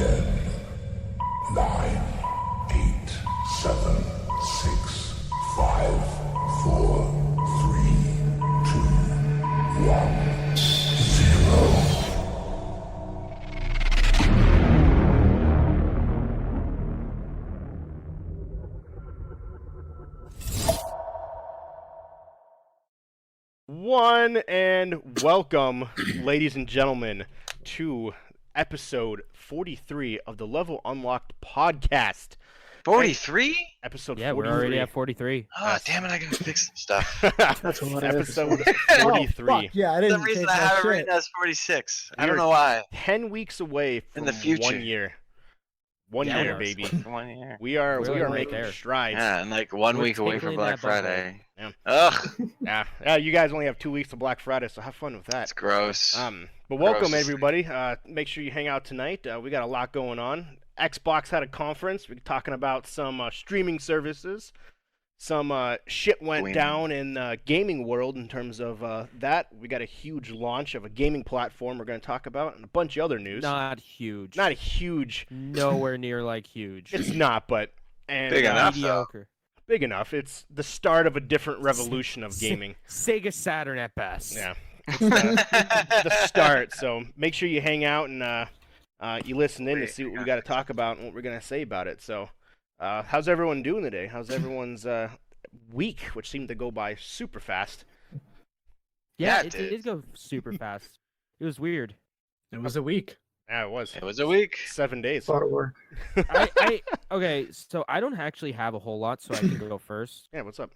10, 9, 8, 7, 6, 5, 4, 3, 2, 1, 0. One and welcome, ladies and gentlemen, to episode 43 of the Level Unlocked podcast. 43? Episode Yeah, 43. we're already at 43. Oh, Yes. damn it, I gotta fix some stuff. That's a lot of Episode episodes. 43. Oh, fuck, yeah, I For didn't some reason take I that have it shit. written as 46. I don't We're know why. 10 weeks away from In the future. 1 year. One Yeah, year, we're baby. 1 year. We are We're like right making there. strides. Yeah, and like 1 We're week away from tickling Black that bubble. Friday. Yeah. Ugh, Yeah, you guys only have 2 weeks to Black Friday, so have fun with that. that's gross. But welcome Gross. everybody. Make sure you hang out tonight. We got a lot going on. Xbox had a conference. We're talking about some streaming services. Some shit went Win. down in the gaming world in terms of that. We got a huge launch of a gaming platform we're going to talk about, and a bunch of other news. Not huge. Not a huge. Nowhere near like huge. It's not, but and Big enough, though. mediocre. big enough. It's the start of a different revolution of gaming. Sega Saturn at best. Yeah, it's the start. So make sure you hang out and you listen in to see what we got to talk about and what we're going to say about it. So, how's everyone doing today? How's everyone's week, which seemed to go by super fast? Yeah, Yeah, it it did. did go super fast. It was weird. It was a week. Yeah, it was. It was a week. 7 days. A lot of work. Okay, so I don't actually have a whole lot, so I can go first. Yeah, what's up?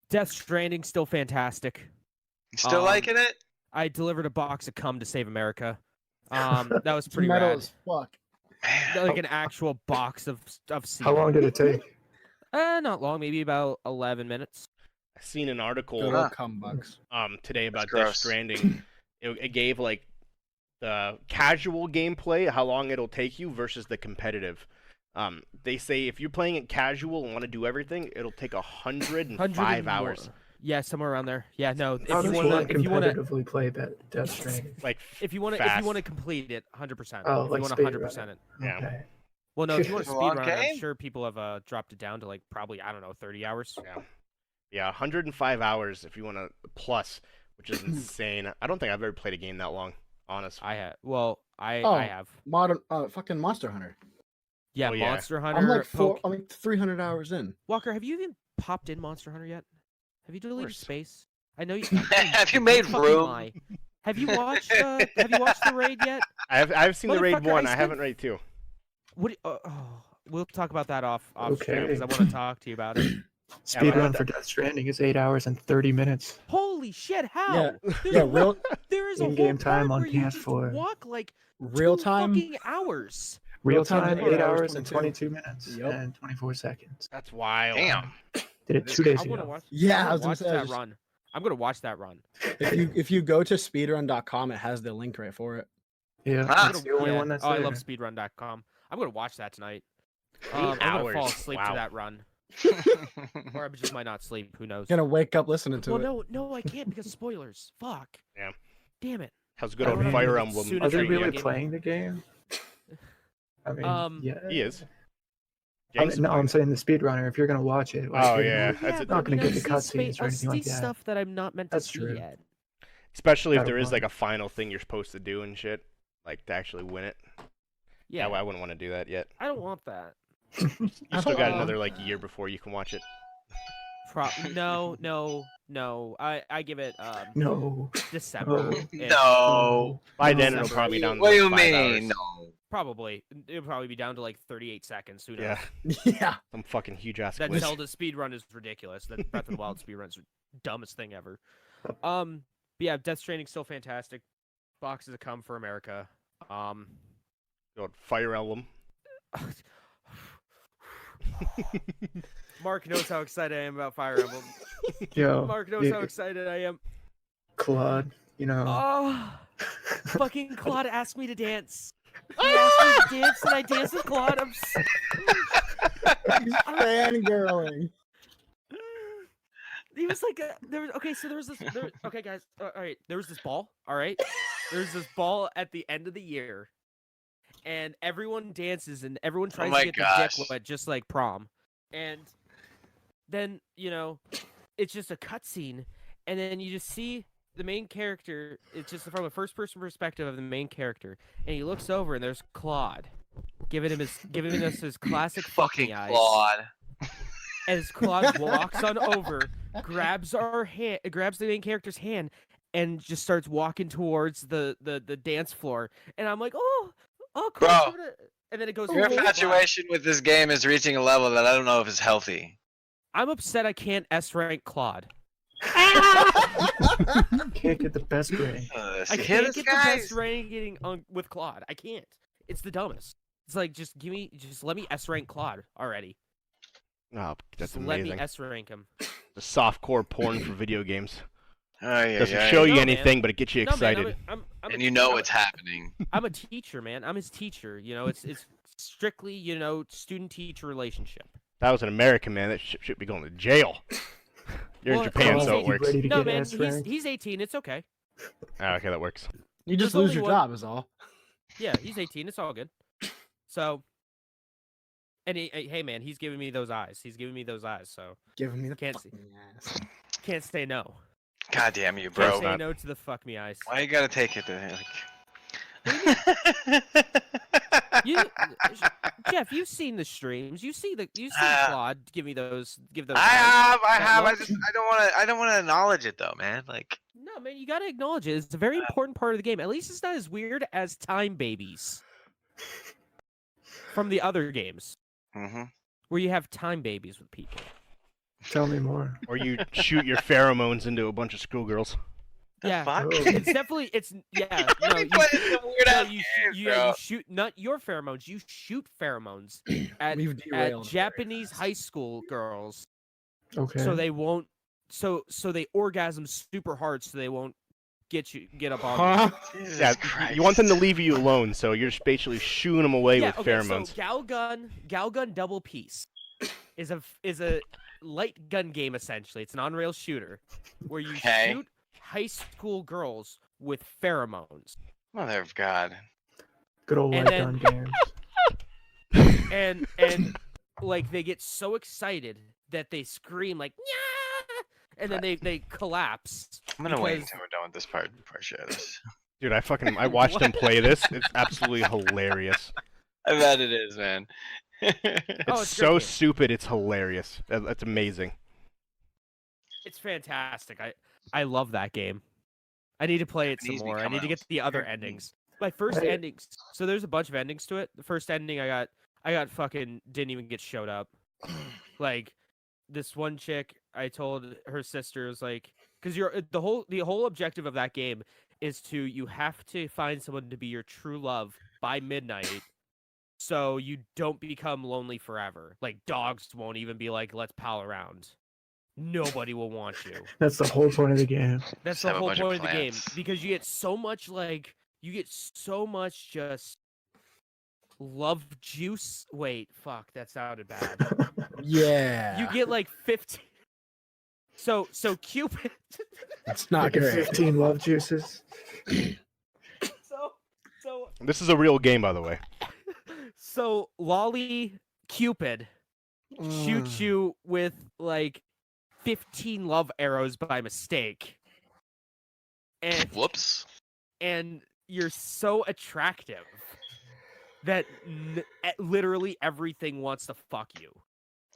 Death Stranding still fantastic. Still liking it? I delivered a box of cum to save America. That was pretty Metal rad. as fuck. Man. Like an actual box of How semen. long did it take? Not long, maybe about 11 minutes. I seen an Good article old cum bugs. today about That's Death gross. Stranding. It gave like the casual gameplay, how long it'll take you versus the competitive. They say if you're playing it casual and want to do everything, it'll take 105 100 hours. Yeah, somewhere around there. Yeah, no. If How you does want one to, if you want to, competitively play Death Stranding? Like if you want to complete it, 100%. Oh, if like you want speed 100% run it. Yeah. Okay. Well, no, if you want to It's a long speedrun it, I'm game. sure people have dropped it down to like probably 30 hours. Yeah, 105 hours if you want to plus, which is insane. I don't think I've ever played a game that long, honestly. I have. Well, I Oh. have. Modern, fucking Monster Hunter. Yeah, Oh, yeah. Monster Hunter. I'm like Poke- 300 hours in. Walker, have you even popped in Monster Hunter yet? Have you deleted course. space? I know you. Have you made fucking room? lie. Have you watched? Have you watched the raid yet? I've seen the raid Motherfucker, 1. I I spent- haven't raid 2. What? We'll talk about that off stream Okay. because I want to talk to you about it. Speedrun for Death Stranding is 8 hours and 30 minutes. Holy shit! How? Yeah, There's yeah, a real There is a in-game whole time part on where you just PS4. walk like real 2 time. fucking hours. Real time, time, 8 8 hours, hours and 22 22 minutes Yep. and 24 seconds. That's wild. Damn. Did it 2 days I want to ago. watch. Yeah, I I was want gonna to say, watch I that just- run. I'm gonna watch that run. If you go to speedrun.com, it has the link right for it. Yeah, Ah. that's the only Yeah. one that's Oh, I there. love speedrun.com. I'm gonna watch that tonight. 8 I'm gonna fall hours. asleep Wow. to that run, or I just might not sleep. Who knows? Gonna wake up listening to Well, it. no, I can't because of spoilers. Fuck. Yeah. Damn it. How's good I old mean, Fire as Emblem? soon Are as they I treating get you? really game- playing the game? I mean, yeah. He is. I mean, James? no, I'm saying the speedrunner. If you're gonna watch it, like, Oh, you're yeah. gonna- That's not gonna but get the I see cutscenes or I anything like see that. stuff that I'm not meant to That's see true. yet. Especially if Gotta there is run. like a final thing you're supposed to do and shit, like to actually win it. Yeah, I wouldn't want to do that yet. I don't want that. You still got Uh, another like year before you can watch it. No. I give it No. December. No. No. By No. then it'll probably be down to What do you 5 mean? hours. No. Probably. It'll probably be down to like 38 seconds. Who knows? Yeah, Yeah. some fucking huge ass That glitch. Zelda speedrun is ridiculous. That Breath of the Wild speedrun's the dumbest thing ever. But yeah, Death Stranding's still fantastic. Boxes of cum for America. Good Fire Emblem. Mark knows how excited I am about Fire Emblem. Yo, Mark knows yeah, how excited I am. Claude, you know. Oh, fucking Claude asked me to dance. He asked me to dance, and I danced with Claude. He's fangirling. He was like, okay, so there was this, okay, guys, all right, there was this ball, all right, There's this ball at the end of the year, and everyone dances and everyone tries my to get the gosh. dick wet, just like prom. And then it's just a cutscene, and then you just see the main character. It's just from a first-person perspective of the main character, and he looks over, and there's Claude, giving us his classic Fucking fucking eyes. Claude. As Claude walks on over, grabs the main character's hand, and just starts walking towards the dance floor. And I'm like, oh, Bro. Claude. And then it goes. Your "Oh, infatuation with this game is reaching a level that I don't know if is healthy. I'm upset I can't S-rank Claude. Can't get the best rank. I can't get the best ranking with Claude. I can't. It's the dumbest. It's like just let me S-rank Claude already. Oh, that's Just let amazing. me S-rank him. The softcore porn for video games. Oh, yeah, Doesn't yeah. show you No, anything, man. but it gets you No, man, excited. I'm And you know what's happening. I'm a teacher, man. I'm his teacher. It's strictly student-teacher relationship. If I was an American man, that should be going to jail. You're Well, in Japan, he's so it 18. works. Ready to No, get man. S ranked. He's 18. It's okay. Ah, okay, that works. You just There's lose only your one- job, is all. Yeah, he's 18. It's all good. So, and hey, man, he's giving me those eyes. He's giving me those eyes. So Giving me the Can't see. fucking ass. can't say no. God damn you, Can't bro. say no to the fuck me eyes. Why you gotta take it to You, Jeff, you've seen the streams. You see Claude give those eyes. I That have. look? I don't wanna acknowledge it though, man. Like, No, man, you gotta acknowledge it. It's a very important part of the game. At least it's not as weird as Time Babies from the other games, where you have time babies with people. Tell me more. Or you shoot your pheromones into a bunch of schoolgirls. Yeah, fuck? Oh. it's definitely yeah. No, You put in some weird ass you games, bro. you shoot not your pheromones. You shoot pheromones at We've at derailed. Japanese high school girls, Okay. so they won't. So they orgasm super hard, so they won't get up on. Huh? Jesus Yeah, Christ. you want them to leave you alone, so you're just basically shooing them away Yeah, with okay, pheromones. so Galgun Double Piece is a light gun game essentially. It's an on-rail shooter where you Okay. shoot high school girls with pheromones. Mother of God. Good old and light then- gun games. And like they get so excited that they scream like yeah, and then they collapse. I'm gonna wait Because- until we're done with this part before I share this. Dude, I watched him play this. It's absolutely hilarious. I bet it is, man. Oh, It's it's a great so game. stupid, it's hilarious. That's amazing. It's fantastic. I love that game. I need to play it some Japanese be more. I coming need to out get with to the other weird endings. My first Right. endings. So there's a bunch of endings to it. The first ending I got fucking didn't even get showed up. Like this one chick, I told her sister was like, because the whole objective of that game is you have to find someone to be your true love by midnight, so you don't become lonely forever. Like dogs won't even be like, let's pal around. Nobody will want you. That's the whole point of the game. That's Just the have a whole bunch of point of the game plants. because you get so much just love juice. Wait, fuck, that sounded bad. Yeah. You get like 15. So Cupid. That's not Like great. 15 love juices. So This is a real game, by the way. Lolly Cupid shoots you with like 15 love arrows by mistake, and Whoops. you're so attractive that literally everything wants to fuck you.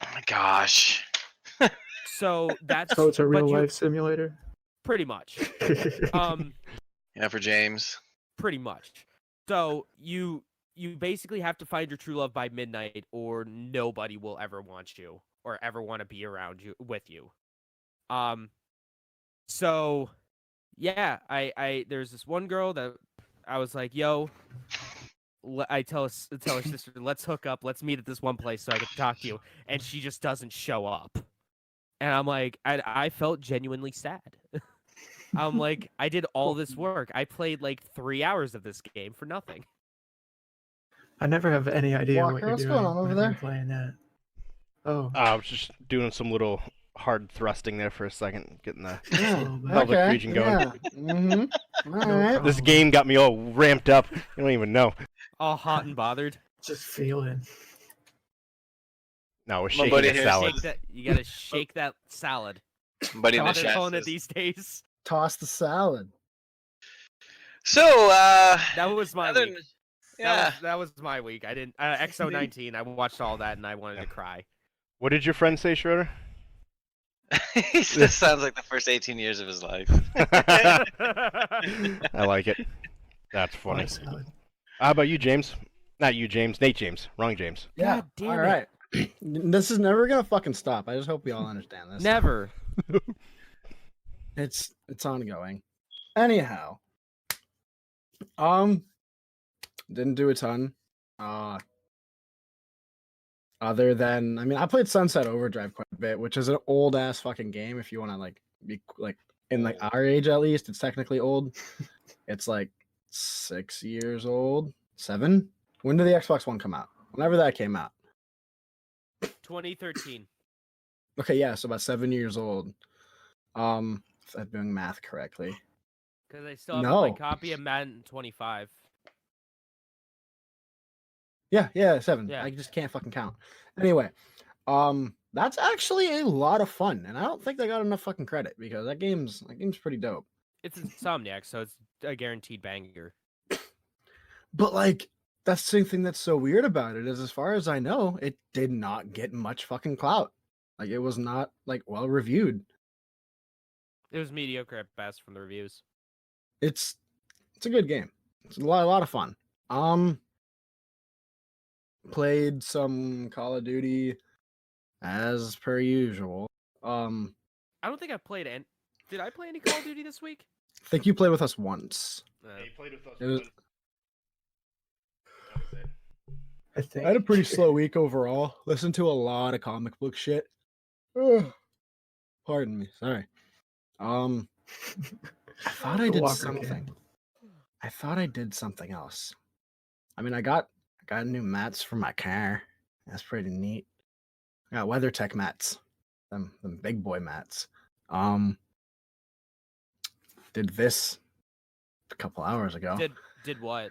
Oh my gosh. So that's So it's a but real you- life simulator. pretty much. Yeah, for James. Pretty much. So you basically have to find your true love by midnight, or nobody will ever want you or ever want to be around you with you. So yeah, I there's this one girl that I was like, yo, I tell her sister, let's hook up, let's meet at this one place so I can talk to you, and she just doesn't show up. And I'm like, I felt genuinely sad. I'm like, I did all this work. I played like 3 hours of this game for nothing. I never have any idea Walker, what you're what's doing going on over whenever you're there? playing that. Oh, I was just doing some little hard thrusting there for a second, getting the Yeah, pelvic okay, region going. yeah. Mm-hmm. All right. This game got me all ramped up. You don't even know. All hot and bothered. Just feeling. No, we're My shaking buddy the here salad. You gotta shake that salad. Buddy in the How they're chat calling it says- these days. Toss the salad. So, That was my other week. than- yeah. That was my week. I didn't. XO19. I watched all that and I wanted to cry. What did your friend say, Schroeder? He just sounds like the first 18 years of his life. I like it. That's funny. Honest salad. How about you, James? Not you, James. Nate James. Wrong James. Yeah. God damn All it. right. This is never gonna fucking stop. I just hope we all understand this. Never. It's ongoing. Anyhow, didn't do a ton. Other than, I mean, I played Sunset Overdrive quite a bit, which is an old ass fucking game. If you want to like be like in like our age at least, it's technically old. It's like 6 years old, 7. When did the Xbox One come out? Whenever that came out. 2013. Okay, yeah, so about 7 years old. If I'm doing math correctly. Because I still have No. my copy of Madden 25. Yeah, 7. Yeah. I just can't fucking count. Anyway, that's actually a lot of fun, and I don't think they got enough fucking credit because that game's pretty dope. It's Insomniac, so it's a guaranteed banger. But like, that's the thing that's so weird about it is, as far as I know, it did not get much fucking clout. Like, it was not like well reviewed. It was mediocre at best from the reviews. It's a good game. It's a lot of fun. Played some Call of Duty as per usual. I don't think I played any. Did I play any Call of Duty this week? I think you played with us once. He played with us. It was- That was it. I think. I had a pretty slow week overall. Listened to a lot of comic book shit. Ugh. Pardon me. Sorry. I thought I The did Walker something. King. I thought I did something else. I mean, I got new mats for my car. That's pretty neat. I got WeatherTech mats. Them big boy mats. Did this a couple hours ago. Did what?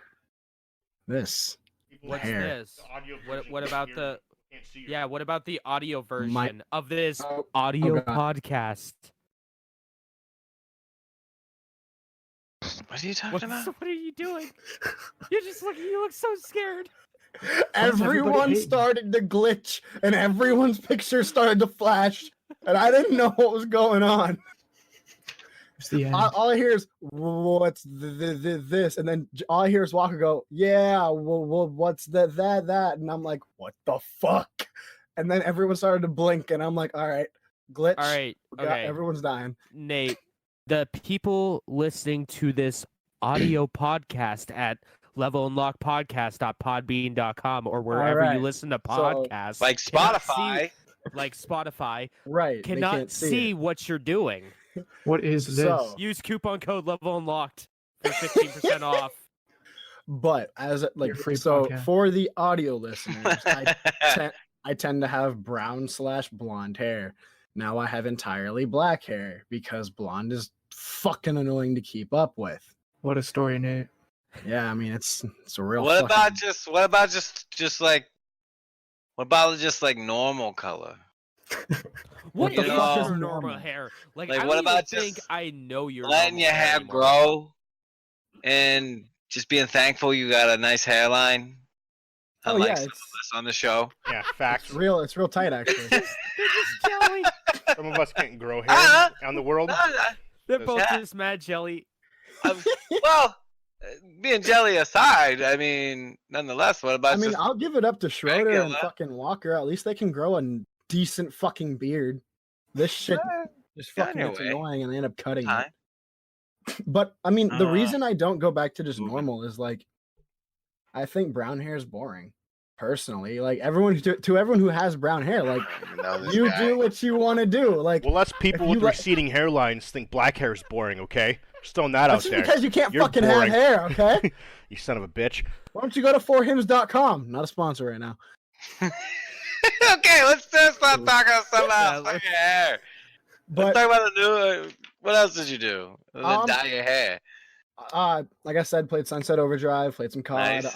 This. What's Hair. this? What about the? Yeah, what about the audio version My- of this Oh, audio God. podcast? What are you talking What about? are you doing? You're just looking. You look so scared. everybody Everyone hating? started to glitch and everyone's picture started to flash. And I didn't know what was going on. It's the end. All I hear is what's this, and then all I hear is Walker go, "Yeah, well, what's that?" And I'm like, "What the fuck?" And then everyone started to blink, and I'm like, "All right, glitch. All right. We got- Okay. everyone's dying." Nate, the people listening to this audio podcast at levelandlockpodcast.podbean.com or wherever right, you listen to so, podcasts, Like cannot Spotify. like Spotify, Right? they cannot can't see it. what you're doing. What is this? So- Use coupon code levelandlocked for 15% off. But as like Your free so podcast. for the audio listeners, I tend to have brown/blonde hair. Now I have entirely black hair because blonde is fucking annoying to keep up with. What a story, Nate. Yeah, I mean it's a real. What about fucking- what about just like normal color? What You the know, fuck is normal. normal hair? Like Like, I what don't even about think just I know your Letting normal your hair anymore. grow and just being thankful you got a nice hairline. Oh, Unlike yeah, some of it's- us on the show. Yeah, facts. It's real tight actually. They're just jelly. Some of us can't grow hair Uh-huh. on the world. They're Does both that- just mad jelly. Well, being jelly aside, I mean, nonetheless, what about I mean, just I'll give it up to Schroeder and regular? fucking Walker. At least they can grow a decent fucking beard. This shit just yeah, fucking gets anyway. annoying and they end up cutting time? it. But I mean, the Uh, reason I don't go back to just moving. normal is like, I think brown hair is boring. Personally, like everyone to everyone who has brown hair, like I don't even know this you guy. do what you want to do. Like Well, us people you with let- receding hairlines think black hair is boring. Okay, just throwing that out that's just there. because you can't You're fucking boring. have hair. Okay, You son of a bitch. why don't you go to forhims.com? Not a sponsor right now. Okay, let's just start talking about something Yeah, else. Fuck your hair. But talk about the new. What else did you do? Other than Um, dye your hair. like I said, played Sunset Overdrive, played some COD. Nice.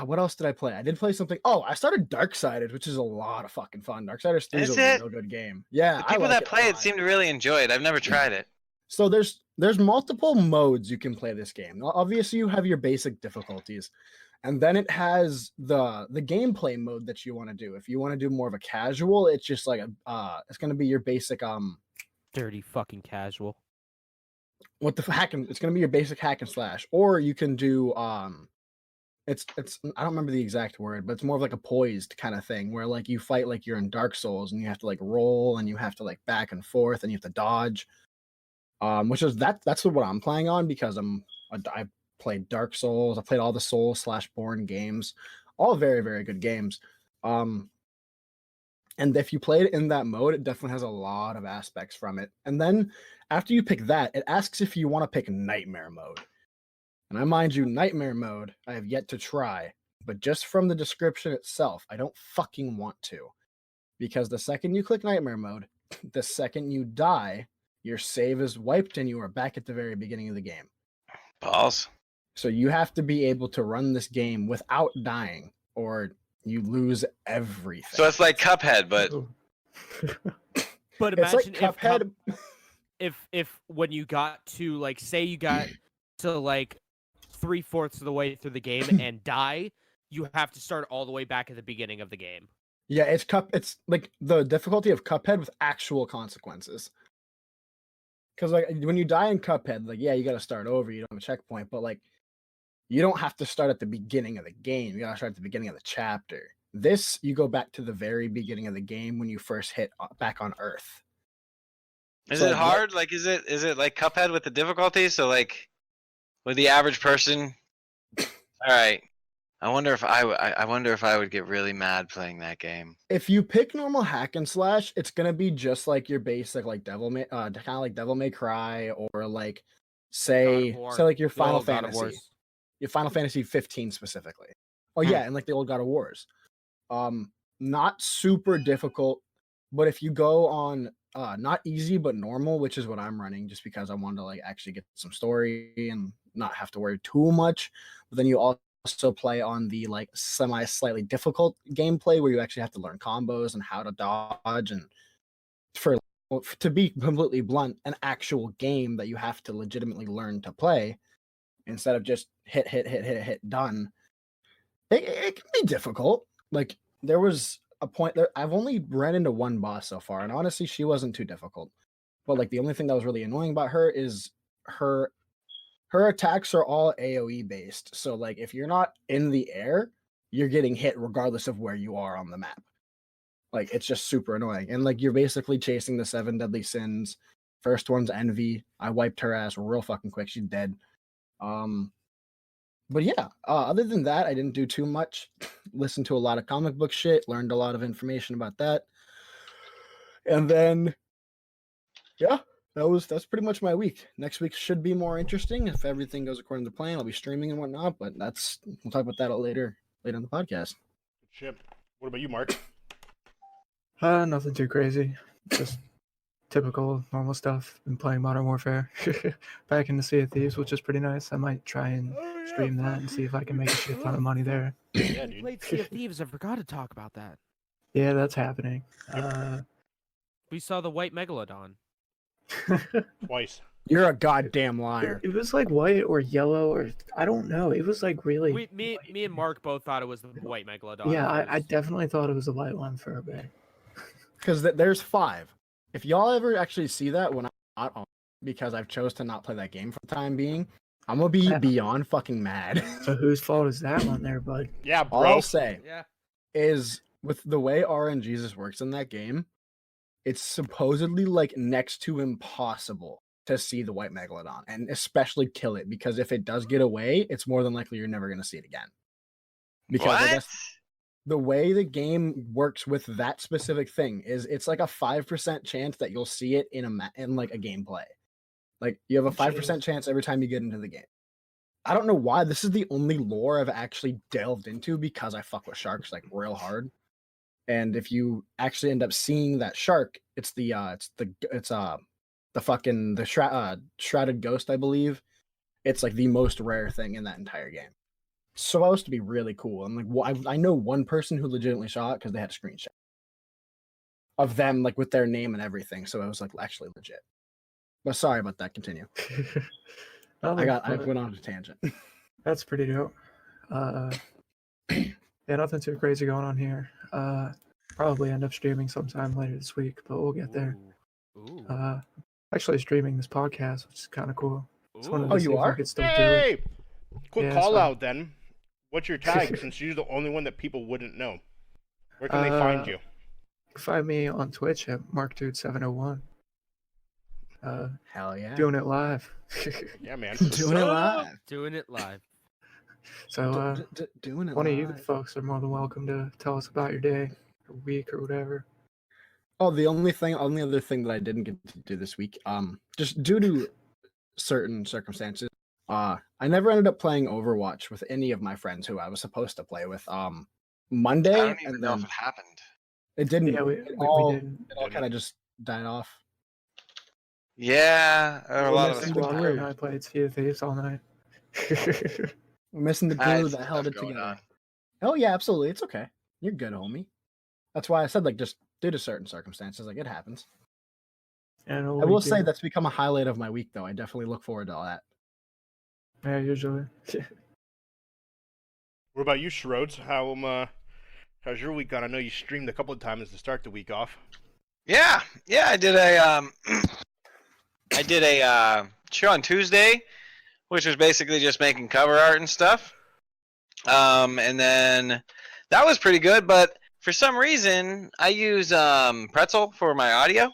What else did I play? I did play something. Oh, I started Darksiders, which is a lot of fucking fun. Darksiders 3 is Is a it? real good game. Yeah, The I people like that it a play it lot. seem to really enjoy it. I've never tried it. So there's multiple modes you can play this game. Obviously, you have your basic difficulties, and then it has the gameplay mode that you want to do. If you want to do more of a casual, it's just like it's gonna be your basic Dirty fucking casual. it's gonna be your basic hack and slash, or you can do it's I don't remember the exact word, but it's more of like a poised kind of thing where like you fight like you're in Dark Souls and you have to like roll and you have to like back and forth and you have to dodge. Which is that's what I'm playing on because I played Dark Souls, I played all the Souls/Born games, all very, very good games. And if you play it in that mode, it definitely has a lot of aspects from it. And then after you pick that, it asks if you want to pick Nightmare mode. And I mind you, Nightmare mode, I have yet to try, but just from the description itself, I don't fucking want to. Because the second you click Nightmare mode, the second you die, your save is wiped and you are back at the very beginning of the game. Balls. So you have to be able to run this game without dying, or you lose everything. So it's like Cuphead, but Oh. But It's like imagine Cuphead. if when you got to like say you got to like 3/4 of the way through the game and die, you have to start all the way back at the beginning of the game. Yeah, it's like the difficulty of Cuphead with actual consequences. Because like when you die in Cuphead, like yeah, you got to start over. You don't have a checkpoint, but like you don't have to start at the beginning of the game. You got to start at the beginning of the chapter. This you go back to the very beginning of the game when you first hit back on Earth. is So it what- hard? Like, is it like Cuphead with the difficulty? So like, with the average person, all right. I wonder if I wonder if I would get really mad playing that game. If you pick normal hack and slash, it's gonna be just like your basic like kind of like Devil May Cry or like say God of like your The Final old God of Fantasy. Wars. Your Final Fantasy 15 specifically. Oh Hmm. yeah, and like the old God of Wars. Not super difficult, but if you go on not easy but normal, which is what I'm running just because I wanted to like actually get some story and not have to worry too much. But then you also play on the like slightly difficult gameplay where you actually have to learn combos and how to dodge, and to be completely blunt, an actual game that you have to legitimately learn to play instead of just hit done. It can be difficult. Like there was a point there I've only ran into one boss so far, and honestly she wasn't too difficult. But like the only thing that was really annoying about her is her attacks are all AoE based. So like if you're not in the air, you're getting hit regardless of where you are on the map. Like it's just super annoying. And like you're basically chasing the 7 deadly sins. First one's Envy. I wiped her ass real fucking quick. She's dead. But yeah, other than that, I didn't do too much. Listened to a lot of comic book shit, learned a lot of information about that. And then yeah, that's pretty much my week. Next week should be more interesting if everything goes according to plan. I'll be streaming and whatnot, but we'll talk about that later in the podcast. Chip, what about you, Mark? Nothing too crazy. Just typical normal stuff. Been playing Modern Warfare. Back in the Sea of Thieves, which is pretty nice. I might try and stream that and see if I can make a shit ton of money there. Yeah, We dude. played Sea of Thieves. I forgot to talk about that. Yeah, that's happening. We saw the white megalodon. Twice. You're a goddamn liar. It was like white or yellow or I don't know. It was like really. Me and Mark both thought it was the white megalodon. Yeah, It I was- definitely thought it was a white one for a bit. Because there's 5. If y'all ever actually see that when I'm not on, because I've chose to not play that game for the time being, I'm gonna be Yeah. beyond fucking mad. So whose fault is that one there, bud? Yeah, All bro. I'll say Yeah. is with the way RNGesus works in that game, it's supposedly like next to impossible to see the white megalodon and especially kill it, because if it does get away, it's more than likely you're never gonna see it again. Because I What? guess the way the game works with that specific thing is it's like a 5% chance that you'll see it in like a gameplay. Like you have a 5% chance every time you get into the game. I don't know why. This is the only lore I've actually delved into because I fuck with sharks like real hard. And if you actually end up seeing that shark, it's the shrouded ghost, I believe. It's like the most rare thing in that entire game. Supposed to be really cool. And like, I know one person who legitimately saw it because they had a screenshot of them like with their name and everything. So it was like actually legit. But sorry about that. Continue. I went on a tangent. That's pretty dope. Yeah, nothing too crazy going on here. Probably end up streaming sometime later this week, but we'll get there. Ooh. Actually streaming this podcast, which is kind of cool. Just wanted Ooh. to Oh, see you if I are? could still do it. Hey, quick Yeah, call so- out then. What's your tag? Since you're the only one that people wouldn't know. Where can they find you? You can find me on Twitch at MarkDude701. Hell yeah. Doing it live. Yeah, man. Doing it live. Doing it live. So Doing it one of you live. folks are more than welcome to tell us about your day or week or whatever. Oh, the only other thing that I didn't get to do this week, just due to certain circumstances, I never ended up playing Overwatch with any of my friends who I was supposed to play with. Monday, I don't even and know then if it happened. it didn't. Yeah, we it all didn't. kind of just died off. Yeah, there were a We're lot of us. missing the Walker glue. and I played Sea of Thieves all night. We're missing the I had glue some that held stuff it going together. on. Oh yeah, absolutely. It's okay. You're good, homie. That's why I said like just due to certain circumstances, like it happens. And I will say that's become a highlight of my week, though. I definitely look forward to all that. Yeah, usually. What about you, Schroeds? How's your week gone? I know you streamed a couple of times to start the week off. Yeah, I did a show on Tuesday, which was basically just making cover art and stuff. And then that was pretty good, but for some reason I use Pretzel for my audio.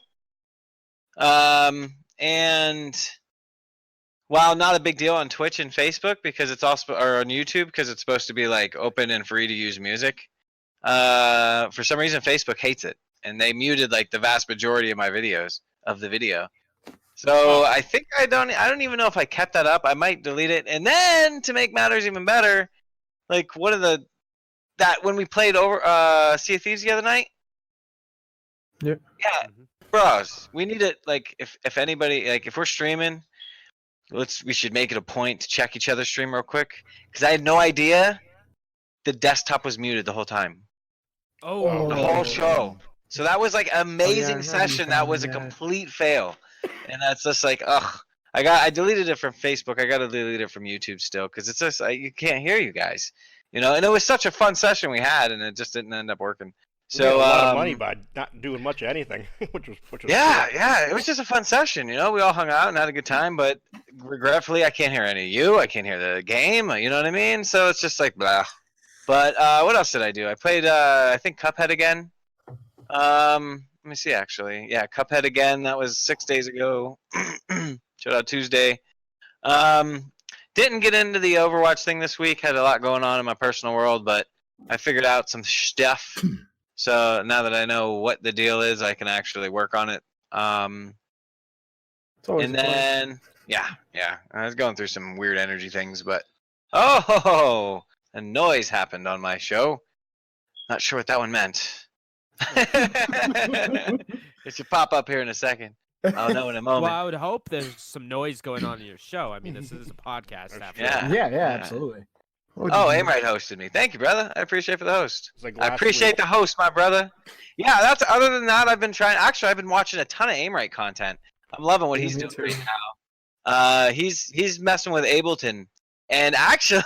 And while not a big deal on Twitch and Facebook because it's also or on YouTube because it's supposed to be like open and free to use music. For some reason Facebook hates it and they muted like the vast majority of my videos of the video. So I think I don't even know if I kept that up. I might delete it. And then to make matters even better, like one of when we played over Sea of Thieves the other night. Yeah. Yeah, bros, we need it. Like if anybody like if we're streaming, we should make it a point to check each other's stream real quick because I had no idea the desktop was muted the whole time. Oh, The whole show. So that was like an amazing remember you session. That telling was me a that. complete fail. And that's just like, ugh. I deleted it from Facebook. I got to delete it from YouTube still because it's just you can't hear you guys, you know. And it was such a fun session we had, and it just didn't end up working. We made So a lot of money by not doing much of anything, which was yeah, cool. yeah, it was just a fun session. You know, we all hung out and had a good time. But regretfully, I can't hear any of you. I can't hear the game. You know what I mean? So it's just like blah. But what else did I do? I played I think Cuphead again. Let me see actually. Yeah, Cuphead again. That was 6 days ago. Showed out Tuesday. Didn't get into the Overwatch thing this week. Had a lot going on in my personal world, but I figured out some stuff. So now that I know what the deal is, I can actually work on it. It's always And a plus. then yeah, I was going through some weird energy things, but oh, a noise happened on my show. Not sure what that one meant. It should pop up here in a second. I'll know in a well, moment. I would hope there's some noise going on in your show. I mean, this is a podcast. After Yeah. all. Yeah, absolutely. What Oh, did you- Aimright hosted me. Thank you, brother. I appreciate for the host. It's like I last appreciate week. the host, my brother. Yeah, that's other than that, I've been trying. Actually, I've been watching a ton of Aimright content. I'm loving what Yeah, he's me doing too. right now. He's messing with Ableton, and actually,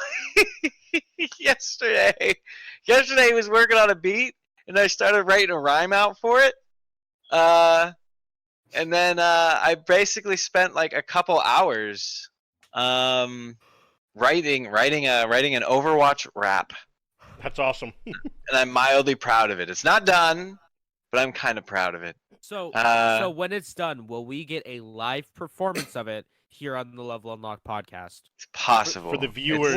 yesterday he was working on a beat, and I started writing a rhyme out for it. And then I basically spent like a couple hours writing an Overwatch rap, That's awesome. and I'm mildly proud of it. It's not done, but I'm kind of proud of it. So, Uh, so when it's done, will we get a live performance of it here on the Level Unlock podcast? It's possible For the It's- viewers.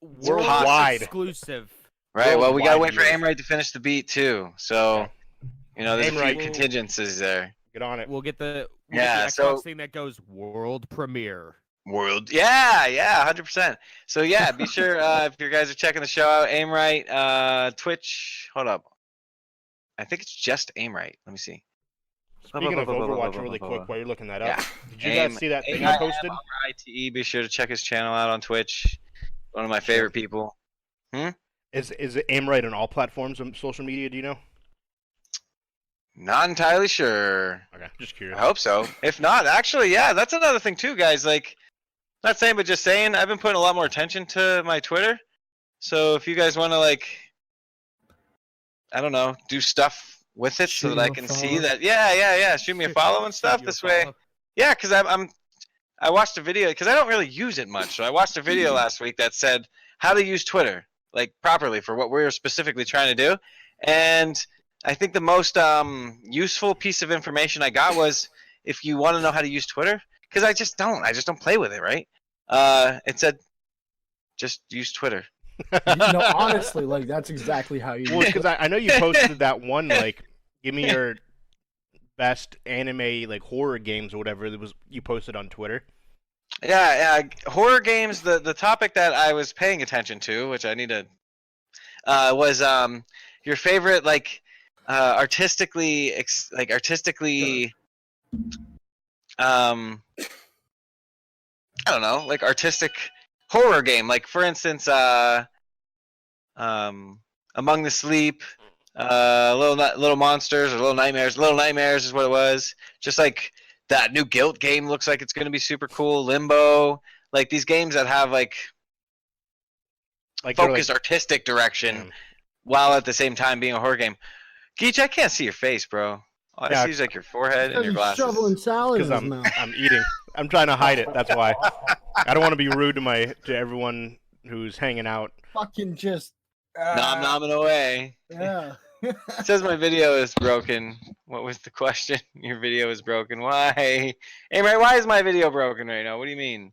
Worldwide exclusive. right? Well, we gotta worldwide wait for viewers. Aimright to finish the beat too. So, Okay. you know, there's a few Aimright- contingencies there. Get on it. We'll get the Yeah, Xbox so- thing that goes world premiere. Yeah, 100%. So yeah, be sure if you guys are checking the show out, Aimright, Twitch. Hold up. I think it's just aim right. Let me see. Speaking of Overwatch, really quick, while you're looking that up, Yeah. did you guys see that thing I posted? ITE. Be sure to check his channel out on Twitch. One of my favorite people. Is it aim right on all platforms of social media? Do you know? Not entirely sure. Okay, just I curious. hope so. If not, actually, yeah, that's another thing too, guys. Like, not saying, but just saying, I've been putting a lot more attention to my Twitter. So if you guys want to, like, I don't know, do stuff with it so that I can see that, yeah, shoot me a follow and stuff this way. Yeah, because I watched a video, because I don't really use it much. So I watched a video last week that said how to use Twitter, like, properly for what we're specifically trying to do. And I think the most useful piece of information I got was if you want to know how to use Twitter, because I just don't play with it, right? It said just use Twitter. No, honestly, like that's exactly how you. Well, because I know you posted that one, like, give me your best anime, like, horror games or whatever it was you posted on Twitter. Yeah, horror games. The topic that I was paying attention to, which I need to, was your favorite, like, artistically, I don't know, like artistic horror game. Like, for instance, Among the Sleep, Little Monsters or Little Nightmares. Little Nightmares is what it was. Just like that new Guilt game looks like it's going to be super cool. Limbo, like these games that have like focused artistic direction while at the same time being a horror game. Geech, I can't see your face, bro. All I see is like your forehead and your glasses. Shoveling salad in Because his mouth. I'm eating. I'm trying to hide it. That's why. I don't want to be rude to everyone who's hanging out. Fucking just. Nom away. Yeah. It says my video is broken. What was the question? Your video is broken. Why? Hey, Ray, why is my video broken right now? What do you mean?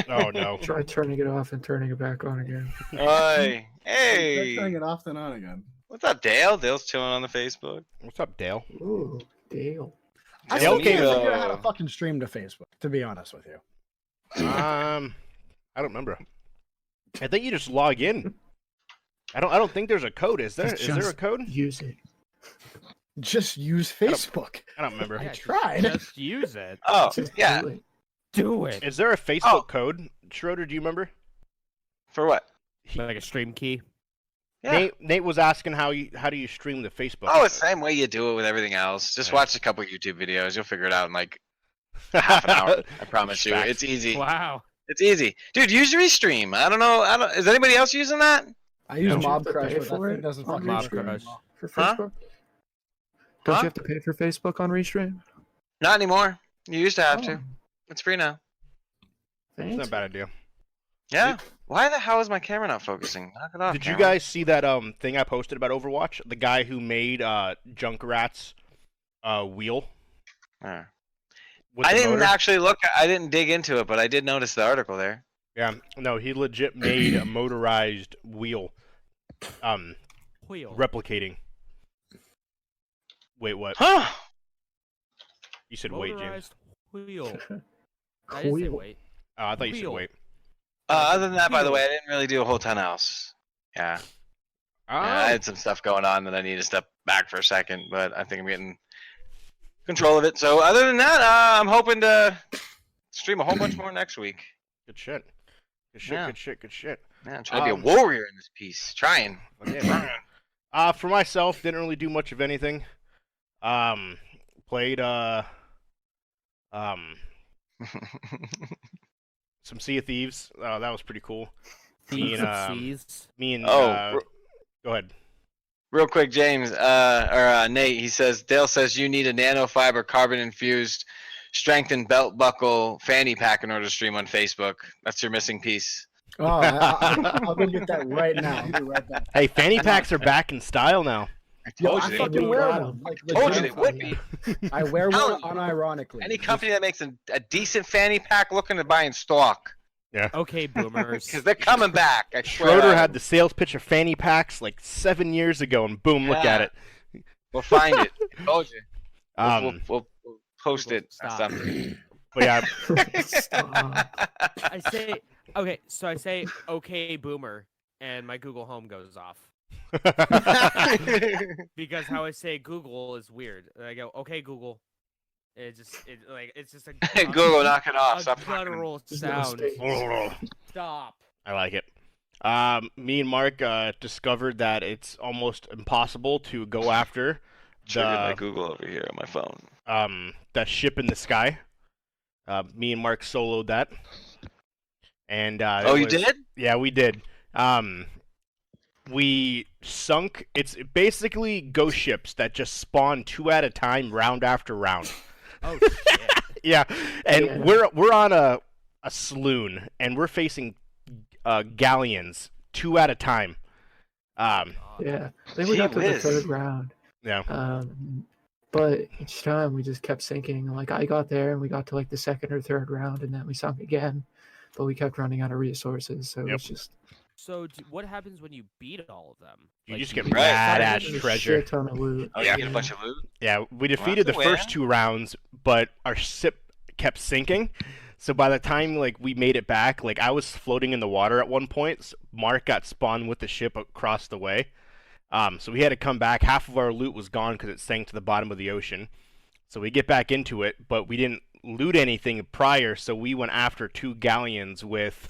Oh, no. Try turning it off and turning it back on again. Oi. Try Hey. turning it off then on again. What's up, Dale? Dale's chilling on the Facebook. What's up, Dale? Ooh, Dale. I Dale still can't came- figure out how to fucking stream to Facebook, to be honest with you. I don't remember. I think you just log in. I don't think there's a code. Is there? Is there a code? Use it. Just use Facebook. I don't remember. I tried. Just use it. Oh, Just yeah. do it. Do it. Is there a Facebook code? Schroeder, do you remember? For what? Like a stream key. Yeah. Nate was asking how do you stream the Facebook? Oh, it's the same way you do it with everything else. Just watch a couple YouTube videos. You'll figure it out in like half an hour. I promise you. Facts. It's easy. Wow. It's easy. Dude, use Restream. I don't know. Is anybody else using that? I use Don't you Mob have to Crush, pay but for that it thing doesn't on fucking Mob stream. Crush. For Huh? Facebook? Don't you have to pay for Facebook on Restream? Not anymore. You used to have to. Oh, It's free now. It's not a bad idea. Yeah. Why the hell is my camera not focusing? Knock it off. Did you camera. guys see that thing I posted about Overwatch? The guy who made Junkrat's wheel. Uh, With I the didn't motor? actually look. I didn't dig into it, but I did notice the article there. Yeah, no, he legit made a motorized wheel. Wheel. Replicating. Wait, what? Huh? You said wait, James. Motorized wheel. I didn't say Wheel. wait. Oh, I thought you said Wheel. wait. Other than that, by the way, I didn't really do a whole ton else. Yeah. Yeah, I had some stuff going on that I need to step back for a second, but I think I'm getting control of it. So other than that, I'm hoping to stream a whole bunch more next week. Good shit. Good shit. Yeah. Good shit. Good shit. Man, I'm trying to be a warrior in this piece. Trying. Yeah, man. For myself, didn't really do much of anything. Played some Sea of Thieves. That was pretty cool. Thieves and, of Seas. Me and Oh, go ahead. Real quick, James, Nate, he says, Dale says you need a nanofiber carbon infused strengthened belt buckle fanny pack in order to stream on Facebook. That's your missing piece. Oh, I'll go get that right now. I'll be right back. Hey, fanny packs are back in style now. I Yo, told I you they fucking would. wear them. Like, Told you legit. they would be. I wear one Telling you. unironically. Any company that makes a decent fanny pack looking to buy in stock. Okay, boomers. Because they're coming back. I swear Schroeder on had it. the sales pitch of fanny packs like 7 years ago, and boom, look at Yeah. it. We'll find it. I told you. We'll post Google, it or stop. something. But yeah, Stop. I say okay, so I say okay, boomer, and my Google Home goes off. Because how I say Google is weird. I go, okay, Google. It's just a Google, knock it off. a Stop fucking- guttural There's no sound. space. Stop. I like it. Me and Mark discovered that it's almost impossible to go after Triggered my the Google over here on my phone. that ship in the sky. Me and Mark soloed that, and Oh, you did? Yeah, we did. We sunk. It's basically ghost ships that just spawn 2 at a time, round after round. Oh shit. Yeah, and Yeah. we're on a saloon, and we're facing galleons 2 at a time. Yeah, I think we Gee got to the whiz. third round. Yeah. But each time we just kept sinking. Like I got there and we got to like the second or third round and then we sunk again. But we kept running out of resources, so Yep. it's just So what happens when you beat all of them? You Like, just get beat Right. badass there's a treasure. shit ton of loot. Oh, Yeah. you get a bunch of loot? Yeah, we defeated the that's a first win. 2 rounds, but our ship kept sinking. So by the time like we made it back, like I was floating in the water at one point. Mark got spawned with the ship across the way. So we had to come back. Half of our loot was gone because it sank to the bottom of the ocean. So we get back into it, but we didn't loot anything prior. So we went after 2 galleons with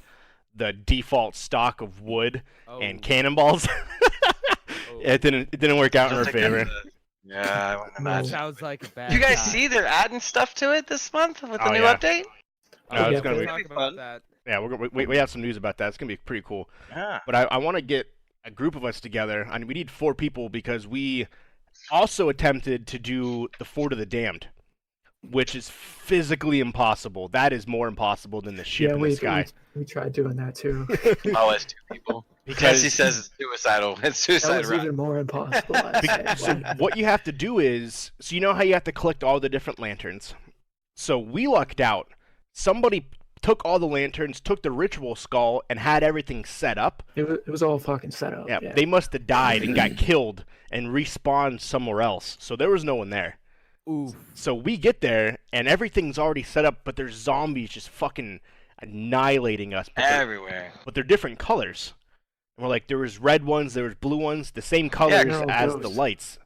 the default stock of wood and Oh, cannonballs. oh. It didn't work out in our Sounds like favor. that's a- Yeah, I wouldn't No. imagine. Sounds like a bad. Do you guys time. see they're adding stuff to it this month with the Oh, new yeah. update? No, it's yeah, gonna We'll be talk Be about fun. that. yeah. We have some news about that. It's gonna be pretty cool. Yeah. But I want to get a group of us together. I mean, we need 4 people because we also attempted to do the Fort of the Damned, which is physically impossible. That is more impossible than the ship Yeah, in we, the sky. we tried doing that too. Oh, it's 2 people. Because Jesse says it's suicidal. It's That suicide was round. even more impossible. I'd say. so what you have to do is, so you know how you have to collect all the different lanterns. So we lucked out. Somebody took all the lanterns, took the ritual skull, and had everything set up. It was all fucking set up. Yeah, Yeah, they must have died and got killed and respawned somewhere else. So there was no one there. Ooh. So we get there and everything's already set up, but there's zombies just fucking annihilating us. Everywhere. But they're different colors. And we're like, there was red ones, there was blue ones, the same colors no, as the ghosts. lights.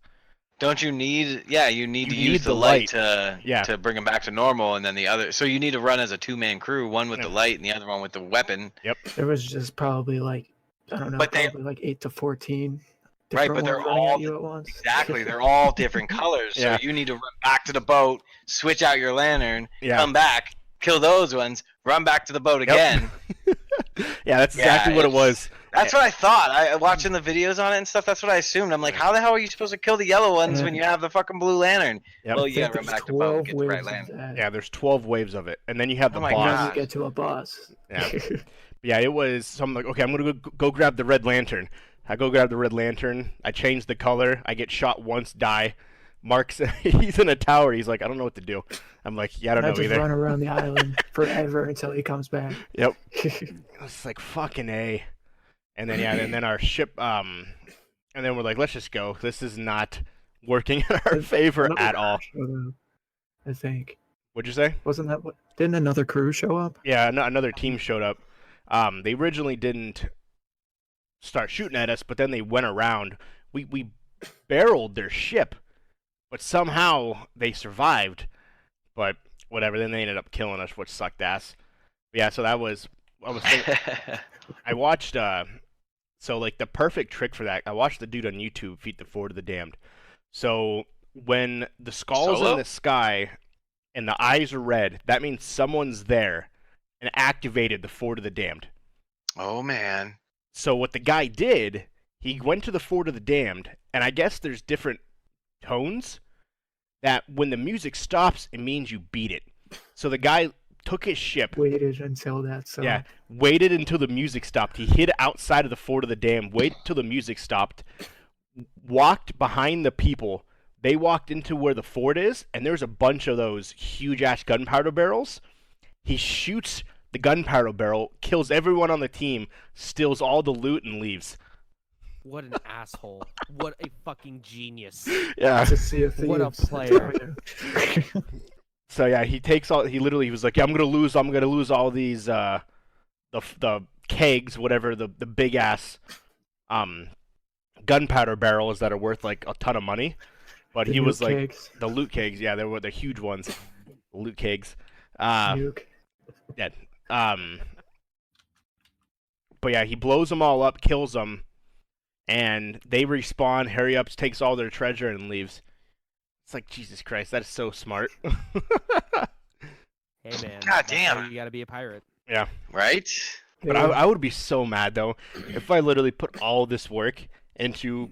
Don't you need? Yeah, you need to You use need the the light light. to Yeah. to bring them back to normal, and then the other. So you need to run as a 2-man crew, one with Yeah. the light and the other one with the weapon. there was just probably like I don't know, But they- probably like 8 to 14. Right, different but they're ones running all at you at once. Exactly, they're all different colors. So Yeah. you need to run back to the boat, switch out your lantern, Yeah. come back, kill those ones, run back to the boat again. Yeah, that's Yeah, exactly what it it's- was. That's what I thought. I watching the videos on it and stuff. That's what I assumed. I'm like, how the hell are you supposed to kill the yellow ones when you have the fucking blue lantern? Yep. Well, I you think gotta run there's back to boat and 12 get the right waves of lantern. that. Yeah, there's 12 waves of it. And then you have the Oh my boss. Then God. you get to a boss. Yeah. Yeah, it was. So I'm like, okay, I'm gonna go grab the red lantern. I go grab the red lantern. I change the color. I get shot once, die. Mark's he's in a tower. He's like, I don't know what to do. I'm like, yeah, I I don't know just either. run around the island forever until he comes back. Yep. It's like fucking A. And then yeah, and then our ship. And then we're like, let's just go. This is not working in our favor Another at all. crew showed up, I think. What'd you say? Wasn't that what? Didn't another crew show up? Yeah, another team showed up. They originally didn't start shooting at us, but then they went around. We barreled their ship, but somehow they survived. But whatever. Then they ended up killing us, which sucked ass. Yeah, so that was. I was. Thinking, I watched. So like the perfect trick for that. I watched the dude on YouTube feat the Fort of the Damned. So when the skull's Solo? in the sky and the eyes are red, that means someone's there and activated the Fort of the Damned. Oh man. So what the guy did, he went to the Fort of the Damned, and I guess there's different tones that when the music stops, it means you beat it. So the guy took his ship, Waited until that. So yeah, waited until the music stopped. He hid outside of the Fort of the Damned, waited till the music stopped, walked behind the people. They walked into where the fort is, and there's a bunch of those huge-ass gunpowder barrels. He shoots the gunpowder barrel, kills everyone on the team, steals all the loot, and leaves. What an asshole. What a fucking genius. Yeah. to see if What a thieves, player. So yeah, he takes all. He was like, yeah, I'm gonna lose all these the kegs, whatever the big ass gunpowder barrels that are worth like a ton of money. But The he was nuke like kegs. the loot kegs. Yeah, they were the huge ones. The loot kegs. Uh, Nuke. yeah. But yeah, he blows them all up, kills them, and they respawn. Hurry Ups takes all their treasure and leaves. It's like, Jesus Christ, that is so smart. Hey man. God that's how damn. You gotta be a pirate. Yeah. Right? But I would be so mad, though, if I literally put all this work into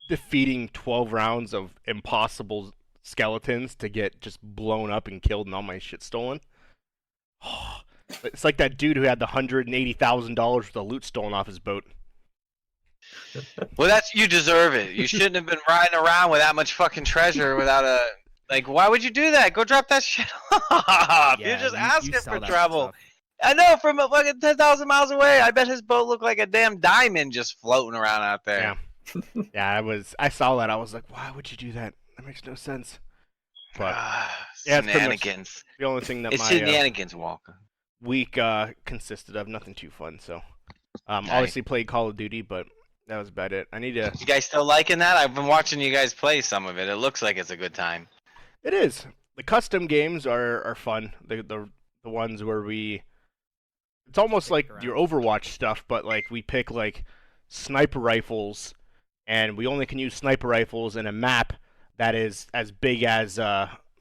defeating 12 rounds of impossible skeletons to get just blown up and killed and all my shit stolen. It's like that dude who had the $180,000 worth of loot stolen off his boat. Well, you deserve it. You shouldn't have been riding around with that much fucking treasure without a. Like, why would you do that? Go drop that shit off. You're just asking sell for that trouble. stuff. I know, from fucking 10,000 miles away. I bet his boat looked like a damn diamond just floating around out there. Yeah. Yeah, I saw that. I was like, why would you do that? That makes no sense. But yeah, it's pretty much Shenanigans. the only thing that It's my shenanigans, Walker. week consisted of. Nothing too fun. So, Nice. obviously played Call of Duty, but that was about it. I need to. You guys still liking that? I've been watching you guys play some of it. It looks like it's a good time. It is. The custom games are fun. The ones where it's almost like your Overwatch stuff, but like we pick like sniper rifles, and we only can use sniper rifles in a map that is as big as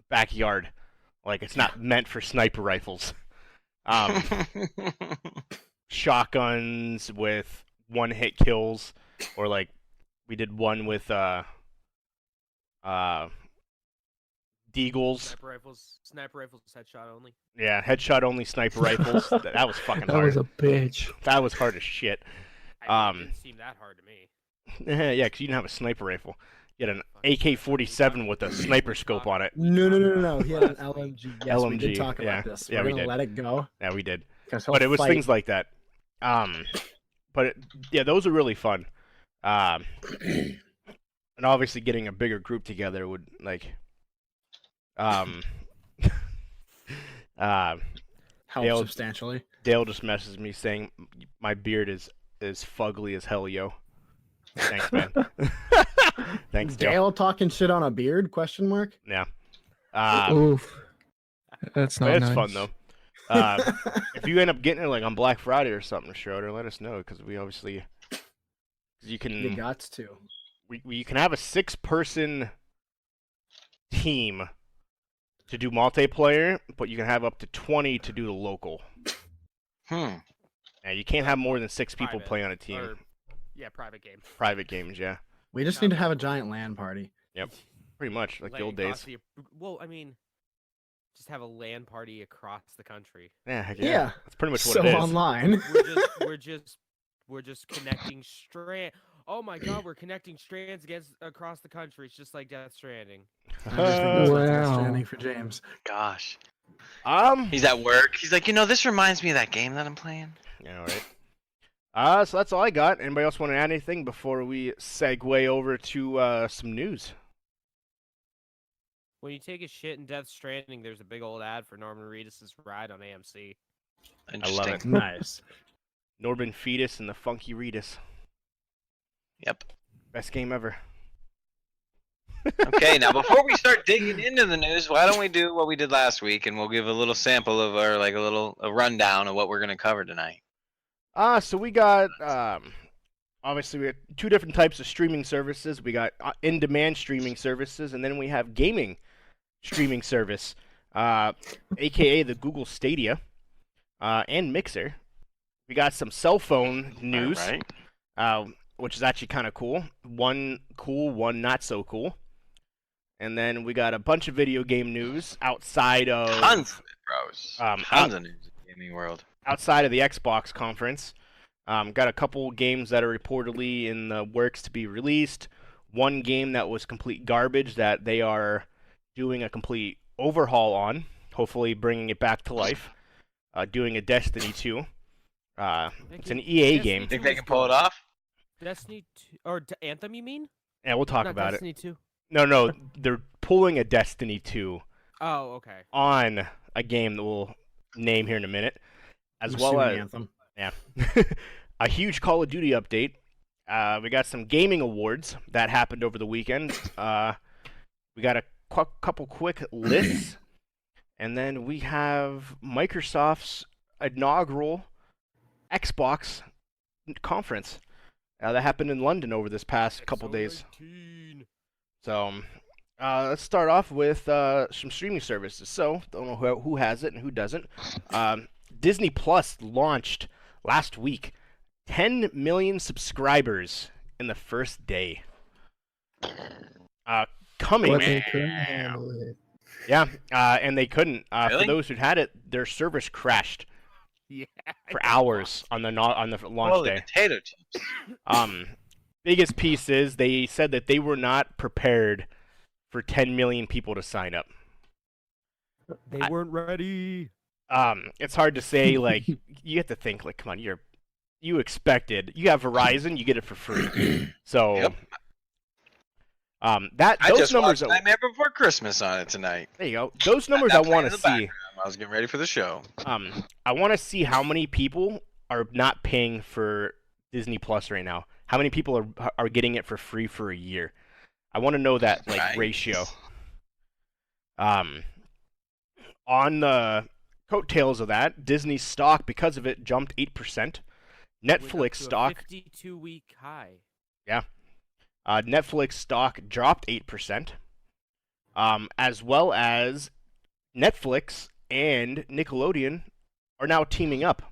backyard. Like it's not meant for sniper rifles. Shotguns with one-hit kills, or like we did one with deagles. Sniper rifles, headshot only. Yeah, headshot only sniper rifles. That was fucking That hard. was a bitch. That was hard as shit. It didn't seem that hard to me. Yeah, because you didn't have a sniper rifle. You had an AK-47 with a sniper scope on it. No. He had an LMG. Yes, we did LMG, talk yeah. about this. Yeah, We're we gonna did. let it go. Yeah, we did. 'Cause he'll But it was fight. things like that. But yeah, those are really fun. And obviously getting a bigger group together would like help Dale- substantially. Dale just messaged me saying my beard is fugly as hell, yo. Thanks, man. Thanks, Dale. Dale talking shit on a beard? Question mark. Yeah. Oof. That's But not it's nice. fun though. If you end up getting it like on Black Friday or something, Schroeder, let us know because we obviously you can You got to. you can have a 6-person team to do multiplayer, but you can have up to 20 to do the local. Hmm. Yeah, you can't have more than 6 people Private, play on a team. Or, yeah, private game. Private games, yeah, We just need to have a giant LAN party. pretty much like the old Across days. well, I mean, just have a LAN party across the country. Yeah, heck Yeah. That's pretty much what So it is. online. We're just connecting strand. Oh my God, we're connecting strands across the country. It's just like Death Stranding. Wow. Standing for James. Gosh. Um, He's at work. He's like, this reminds me of that game that I'm playing. yeah, all right. So that's all I got. Anybody else want to add anything before we segue over to some news? When you take a shit in Death Stranding, there's a big old ad for Norman Reedus' ride on AMC. Interesting. it. Nice. Norman Fetus and the Funky Reedus. Yep. Best game ever. Okay, now before we start digging into the news, why don't we do what we did last week, and we'll give a little sample of our a rundown of what we're gonna cover tonight. So we got obviously we have 2 different types of streaming services. We got in-demand streaming services, and then we have gaming streaming service, aka the Google Stadia, and Mixer. We got some cell phone news, Right. which is actually kind of cool. One cool, one not so cool. And then we got a bunch of video game news outside of Tons of it, bros. Tons of news in the gaming world. outside of the Xbox conference. Got a couple games that are reportedly in the works to be released. One game that was complete garbage that they are doing a complete overhaul on, hopefully bringing it back to life. Doing a Destiny 2. It's an EA game. You think they can pull it off? Destiny 2 or Anthem? You mean? Yeah, we'll talk Not about Destiny 2. it. No, they're pulling a Destiny 2 Oh, okay. on a game that we'll name here in a minute, as I'm well assuming as Anthem. a huge Call of Duty update, We got some gaming awards that happened over the weekend. We got a couple quick lists, and then we have Microsoft's inaugural Xbox conference that happened in London over this past couple days. So let's start off with some streaming services. So don't know who has it and who doesn't. Disney Plus launched last week. 10 million subscribers in the first day. Coming. But they couldn't handle it. Yeah, and they couldn't. Really? For those who had it, their servers crashed Yeah. for hours on the launch Holy day. potato chips. Biggest piece is they said that they were not prepared for 10 million people to sign up. They weren't ready. It's hard to say. Like, you have to think. Like, come on, you expected. You have Verizon, you get it for free. So, Yep. those I just numbers. watched Nightmare Before Christmas on it tonight. There you go. Those numbers Had I that want playing to in the see. background while I was getting ready for the show. I want to see how many people are not paying for Disney Plus right now. How many people are getting it for free for a year? I want to know that Right. ratio. On the coattails of that, Disney's stock, because of it, jumped 8%. Netflix stock, 52-week high. Netflix stock dropped 8%. As well as Netflix and Nickelodeon are now teaming up.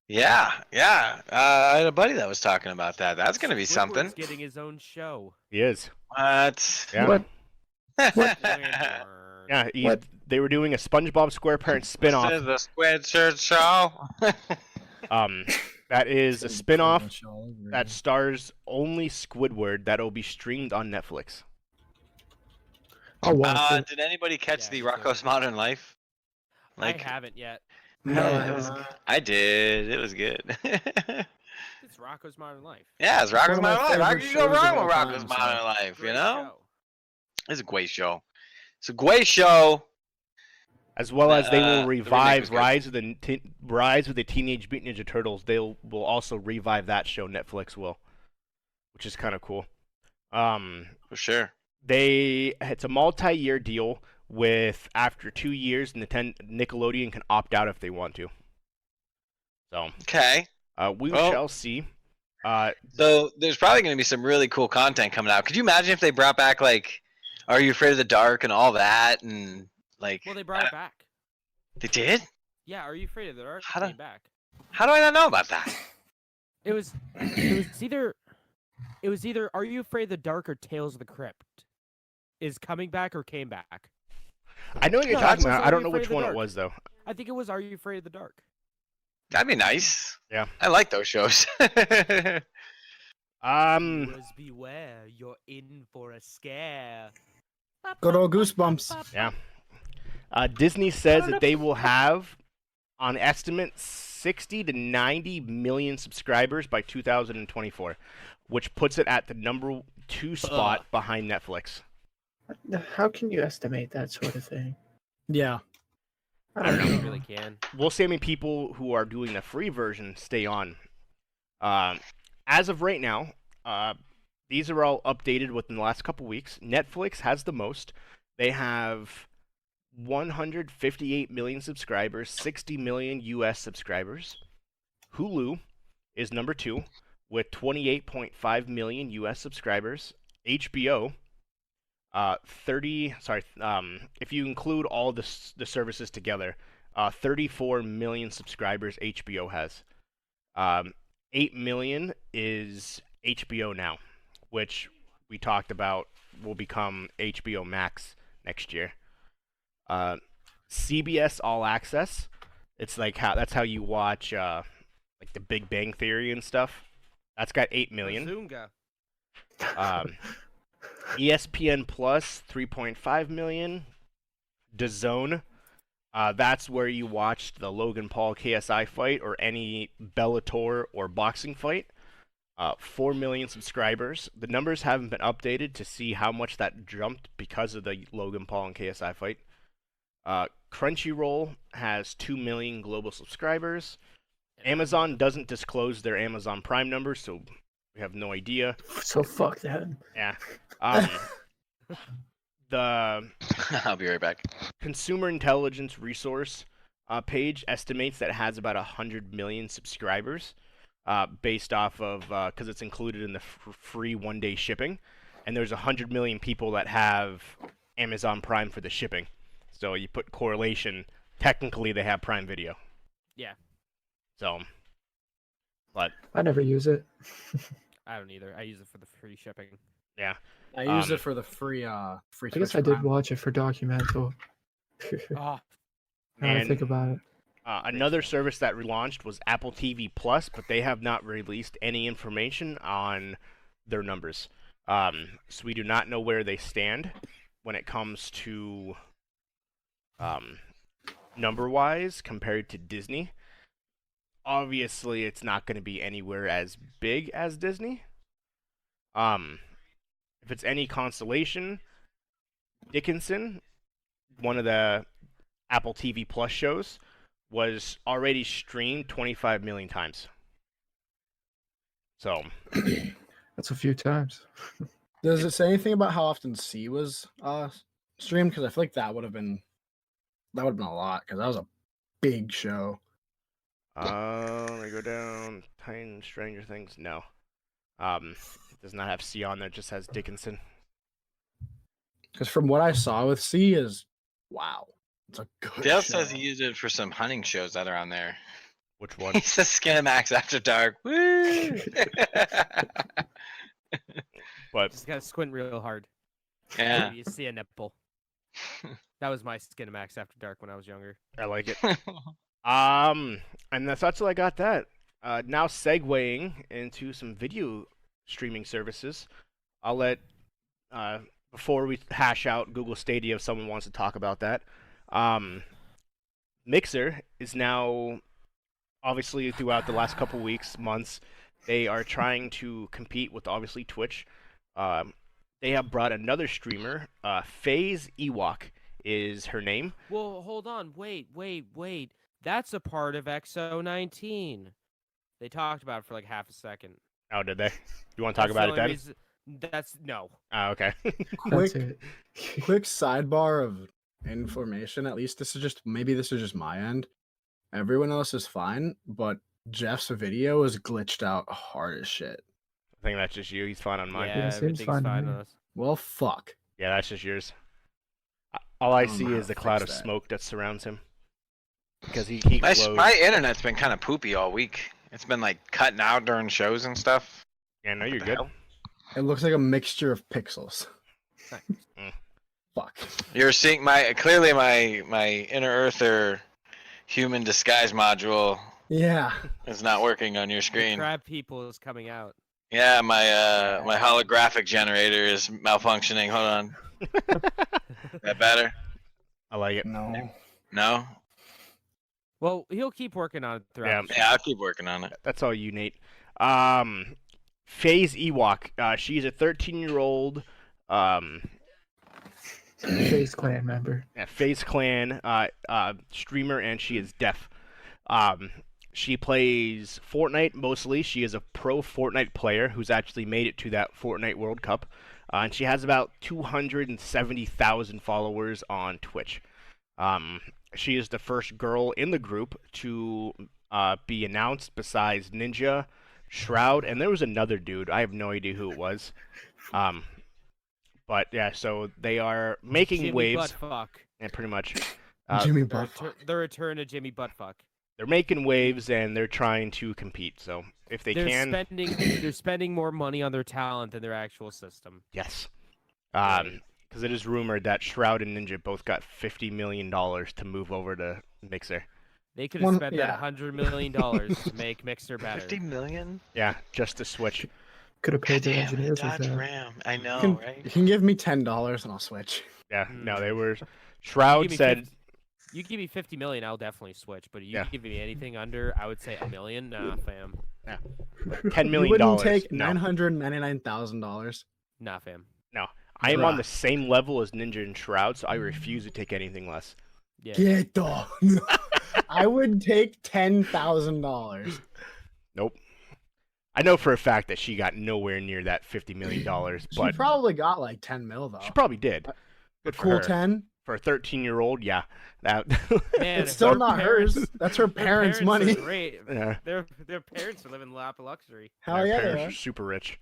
Yeah. I had a buddy that was talking about that. That's gonna be Squidward's something. getting his own show. He is. What? Yeah. What? Yeah, What? they were doing a SpongeBob SquarePants This spin-off. is the Squidward show. That is a spin-off That that stars only Squidward that'll be streamed on Netflix. I'll watch it. Did anybody catch Yeah, the sure. Rocko's Modern Life? I haven't yet. No, it was. I did. It was good. It's Rocco's Modern Life. Yeah, it's Rocko's One of my Modern Life. How favorite can you go shows of wrong all with time, Rocko's so- Modern Life? You Great know, show. it's a great show. It's a great show. As well as they will the remake revive was good. Rise with the Teenage Mutant Ninja Turtles. Will also revive that show. Netflix will, which is kind of cool. For sure. It's a multi-year deal with after 2 years, Nickelodeon can opt out if they want to. So Okay. we Well- shall see. So there's probably going to be some really cool content coming out. Could you imagine if they brought back like Are You Afraid of the Dark and all that and like Well, they brought it back. They did? Yeah, Are You Afraid of the Dark? How Came do- back. How do I not know about that? It was either Are You Afraid of the Dark or Tales of the Crypt is coming back or came back. I know what you're No, talking it's about. Are I don't You know Afraid which of the one it Dark? was though. I think it was Are You Afraid of the Dark? That'd be nice. Yeah. I like those shows. Viewers beware, you're in for a scare. Good old Goosebumps. Yeah. Disney says that they will have, on estimate, 60 to 90 million subscribers by 2024, which puts it at the number 2 spot behind Netflix. How can you estimate that sort of thing? Yeah. I I don't don't You know. really can. We'll see how many people who are doing the free version stay on. As of right now, these are all updated within the last couple weeks. Netflix has the most. They have 158 million subscribers, 60 million US subscribers. Hulu is number 2 with 28.5 million US subscribers. HBO, if you include all the services together, 34 million subscribers HBO has. 8 million is HBO Now, which we talked about will become HBO Max next year. CBS All Access, it's like that's how you watch like The Big Bang Theory and stuff. That's got 8 million. Bazunga. ESPN Plus, 3.5 million. DAZN, that's where you watched the Logan Paul KSI fight or any Bellator or boxing fight. 4 million subscribers. The numbers haven't been updated to see how much that jumped because of the Logan Paul and KSI fight. Crunchyroll has 2 million global subscribers. Amazon doesn't disclose their Amazon Prime numbers, so We have no idea. So fuck that. Yeah. Um, the I'll be right back. Consumer Intelligence Resource page estimates that it has about 100 million subscribers, based off of because it's included in the free one-day shipping, and there's 100 million people that have Amazon Prime for the shipping. So you put correlation. Technically, they have Prime Video. Yeah. So, but I never use it. I don't either. I use it for the free shipping. yeah, I use it for the free free. I guess I did watch it for documental. Oh, Now I And- think about it. another service that relaunched was Apple TV Plus, but they have not released any information on their numbers. So we do not know where they stand when it comes to number-wise compared to Disney. Obviously, it's not going to be anywhere as big as Disney. If it's any consolation, Dickinson, one of the Apple TV Plus shows, was already streamed 25 million times. So, That's a few times. Does it say anything about how often C was streamed? Because I feel like that would have been a lot, because that was a big show. let me go down. Tiny Stranger Things. No. It does not have C on there. It just has Dickinson. Because from what I saw with C is, wow, it's a good Dale show. says he used it for some hunting shows that are on there. Which one? He says Skinamax After Dark. Woo! But just gotta squint real hard. Yeah. You see a nipple. That was my Skinamax After Dark when I was younger. I like it. And that's all I got. That. Now segueing into some video streaming services. I'll let before we hash out Google Stadia, if someone wants to talk about that. Mixer is now, obviously, throughout the last couple weeks, months, they are trying to compete with obviously Twitch. They have brought another streamer, FaZe Ewok is her name. Well, hold on. Wait. That's a part of XO19. They talked about it for like half a second. Oh, did they? You want to talk That's the about it only then? That's no. Oh, okay. That's Quick, it. quick sidebar of information. At least this is just my end. Everyone else is fine, but Jeff's video is glitched out hard as shit. I think that's just you. He's fine on mine. Yeah, Yeah, seems everything's fine fine to on me. us. Well, fuck. Yeah, that's just yours. All I don't see know how is to the cloud of fix that. smoke that surrounds him. Because he My, glows. my internet's been kind of poopy all week. It's been like cutting out during shows and stuff. Yeah, no, you're What the good. hell? It looks like a mixture of pixels. Mm. Fuck. You're seeing my inner earther human disguise module Yeah. is not working on your The screen. crab people is coming out. Yeah, my holographic generator is malfunctioning. Hold on. That better? I like it. No. No? Well, he'll keep working on it throughout. the Yeah, I'll keep working on it. That's all you, Nate. FaZe Ewok. She's a 13-year-old FaZe Clan member. FaZe Clan streamer, and she is deaf. She plays Fortnite mostly. She is a pro Fortnite player who's actually made it to that Fortnite World Cup. And she has about 270,000 followers on Twitch. She is the first girl in the group to be announced besides Ninja, Shroud, and there was another dude. I have no idea who it was. But yeah, so they are making Jimmy waves. Buttfuck. And pretty much. Jimmy The, Butt. the return of Jimmy Buttfuck. They're making waves and they're trying to compete. So if they can, They're spending more money on their talent than their actual system. yes. Because it is rumored that Shroud and Ninja both got $50 million to move over to Mixer. They could have One- spent yeah. that $100 million to make Mixer better. 50 million? Yeah, just to switch. Could have paid their Damn, engineers with Dodge that. Ram. I know, You can, right? you can give me $10 and I'll switch. Yeah, Hmm. no, they were. You Shroud give me said, 50 you give me 50 million, I'll definitely switch. But you Yeah. give me anything under, I would say $1 million. Nah, fam. $10 You million. wouldn't take No, $999,000. Nah, fam. I am on Bruh. the same level as Ninja and Shroud, so I refuse to take anything less. Yeah. Get the. I would take $10,000. Nope. I know for a fact that she got nowhere near that $50 million, She but probably got like 10 mil though. she probably did. A Good for cool her. 10. For a 13-year-old, yeah. That Man, It's still her not parents- hers. That's her Their parents' are money. Great. yeah. Their parents are living lap of luxury. Hell Their yeah, they parents are. are super rich.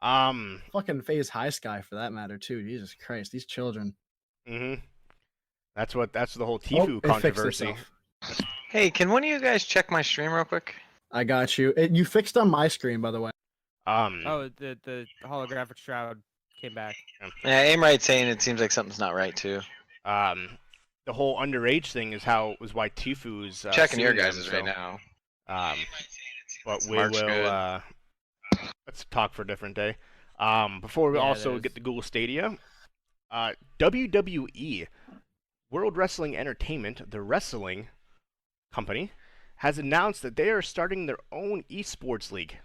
Fucking FaZe High Sky for that matter too. Jesus Christ, these children. Mhm. That's the whole Oh, Tfue it fixed controversy. itself. Hey, can one of you guys check my stream real quick? I got you. You fixed on my screen, by the way. Oh, the holographic shroud came back. Yeah, aim right saying it seems like something's not right too. The whole underage thing was why Tfue's Checking your suing them, guys' so, right now. But we Mark's will good. let's talk for a different day. Before we Yeah, it also is. get the Google Stadia, WWE, World Wrestling Entertainment, the wrestling company, has announced that they are starting their own esports league.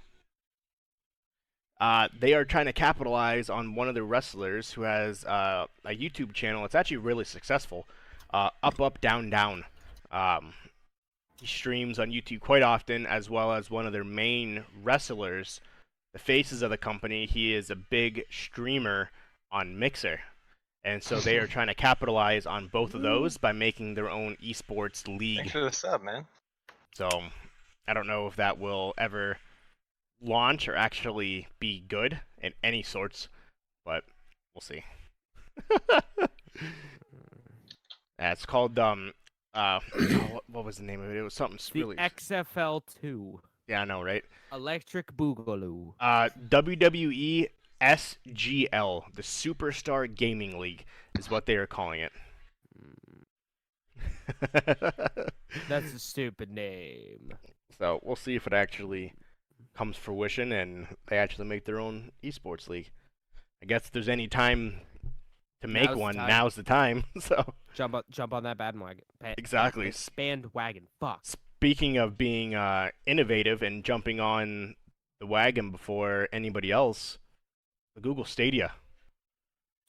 They are trying to capitalize on one of the wrestlers who has a YouTube channel. It's actually really successful. Up, down, down. He streams on YouTube quite often, as well as one of their main wrestlers, the faces of the company. He is a big streamer on Mixer. And so they are trying to capitalize on both of those by making their own esports league. Thanks for the sub, man. So I don't know if that will ever launch or actually be good in any sorts, but we'll see. It's called what was the name of it? It was something The really XFL2 yeah, I know, right? Electric Boogaloo. WWE SGL, the Superstar Gaming League, is what they are calling it. That's a stupid name. So we'll see if it actually comes fruition and they actually make their own esports league. I guess if there's any time to make Now's the one, time. now's the time. So Jump on that bandwagon. Exactly. Bandwagon. Fuck. speaking of being innovative and jumping on the wagon before anybody else, the Google Stadia,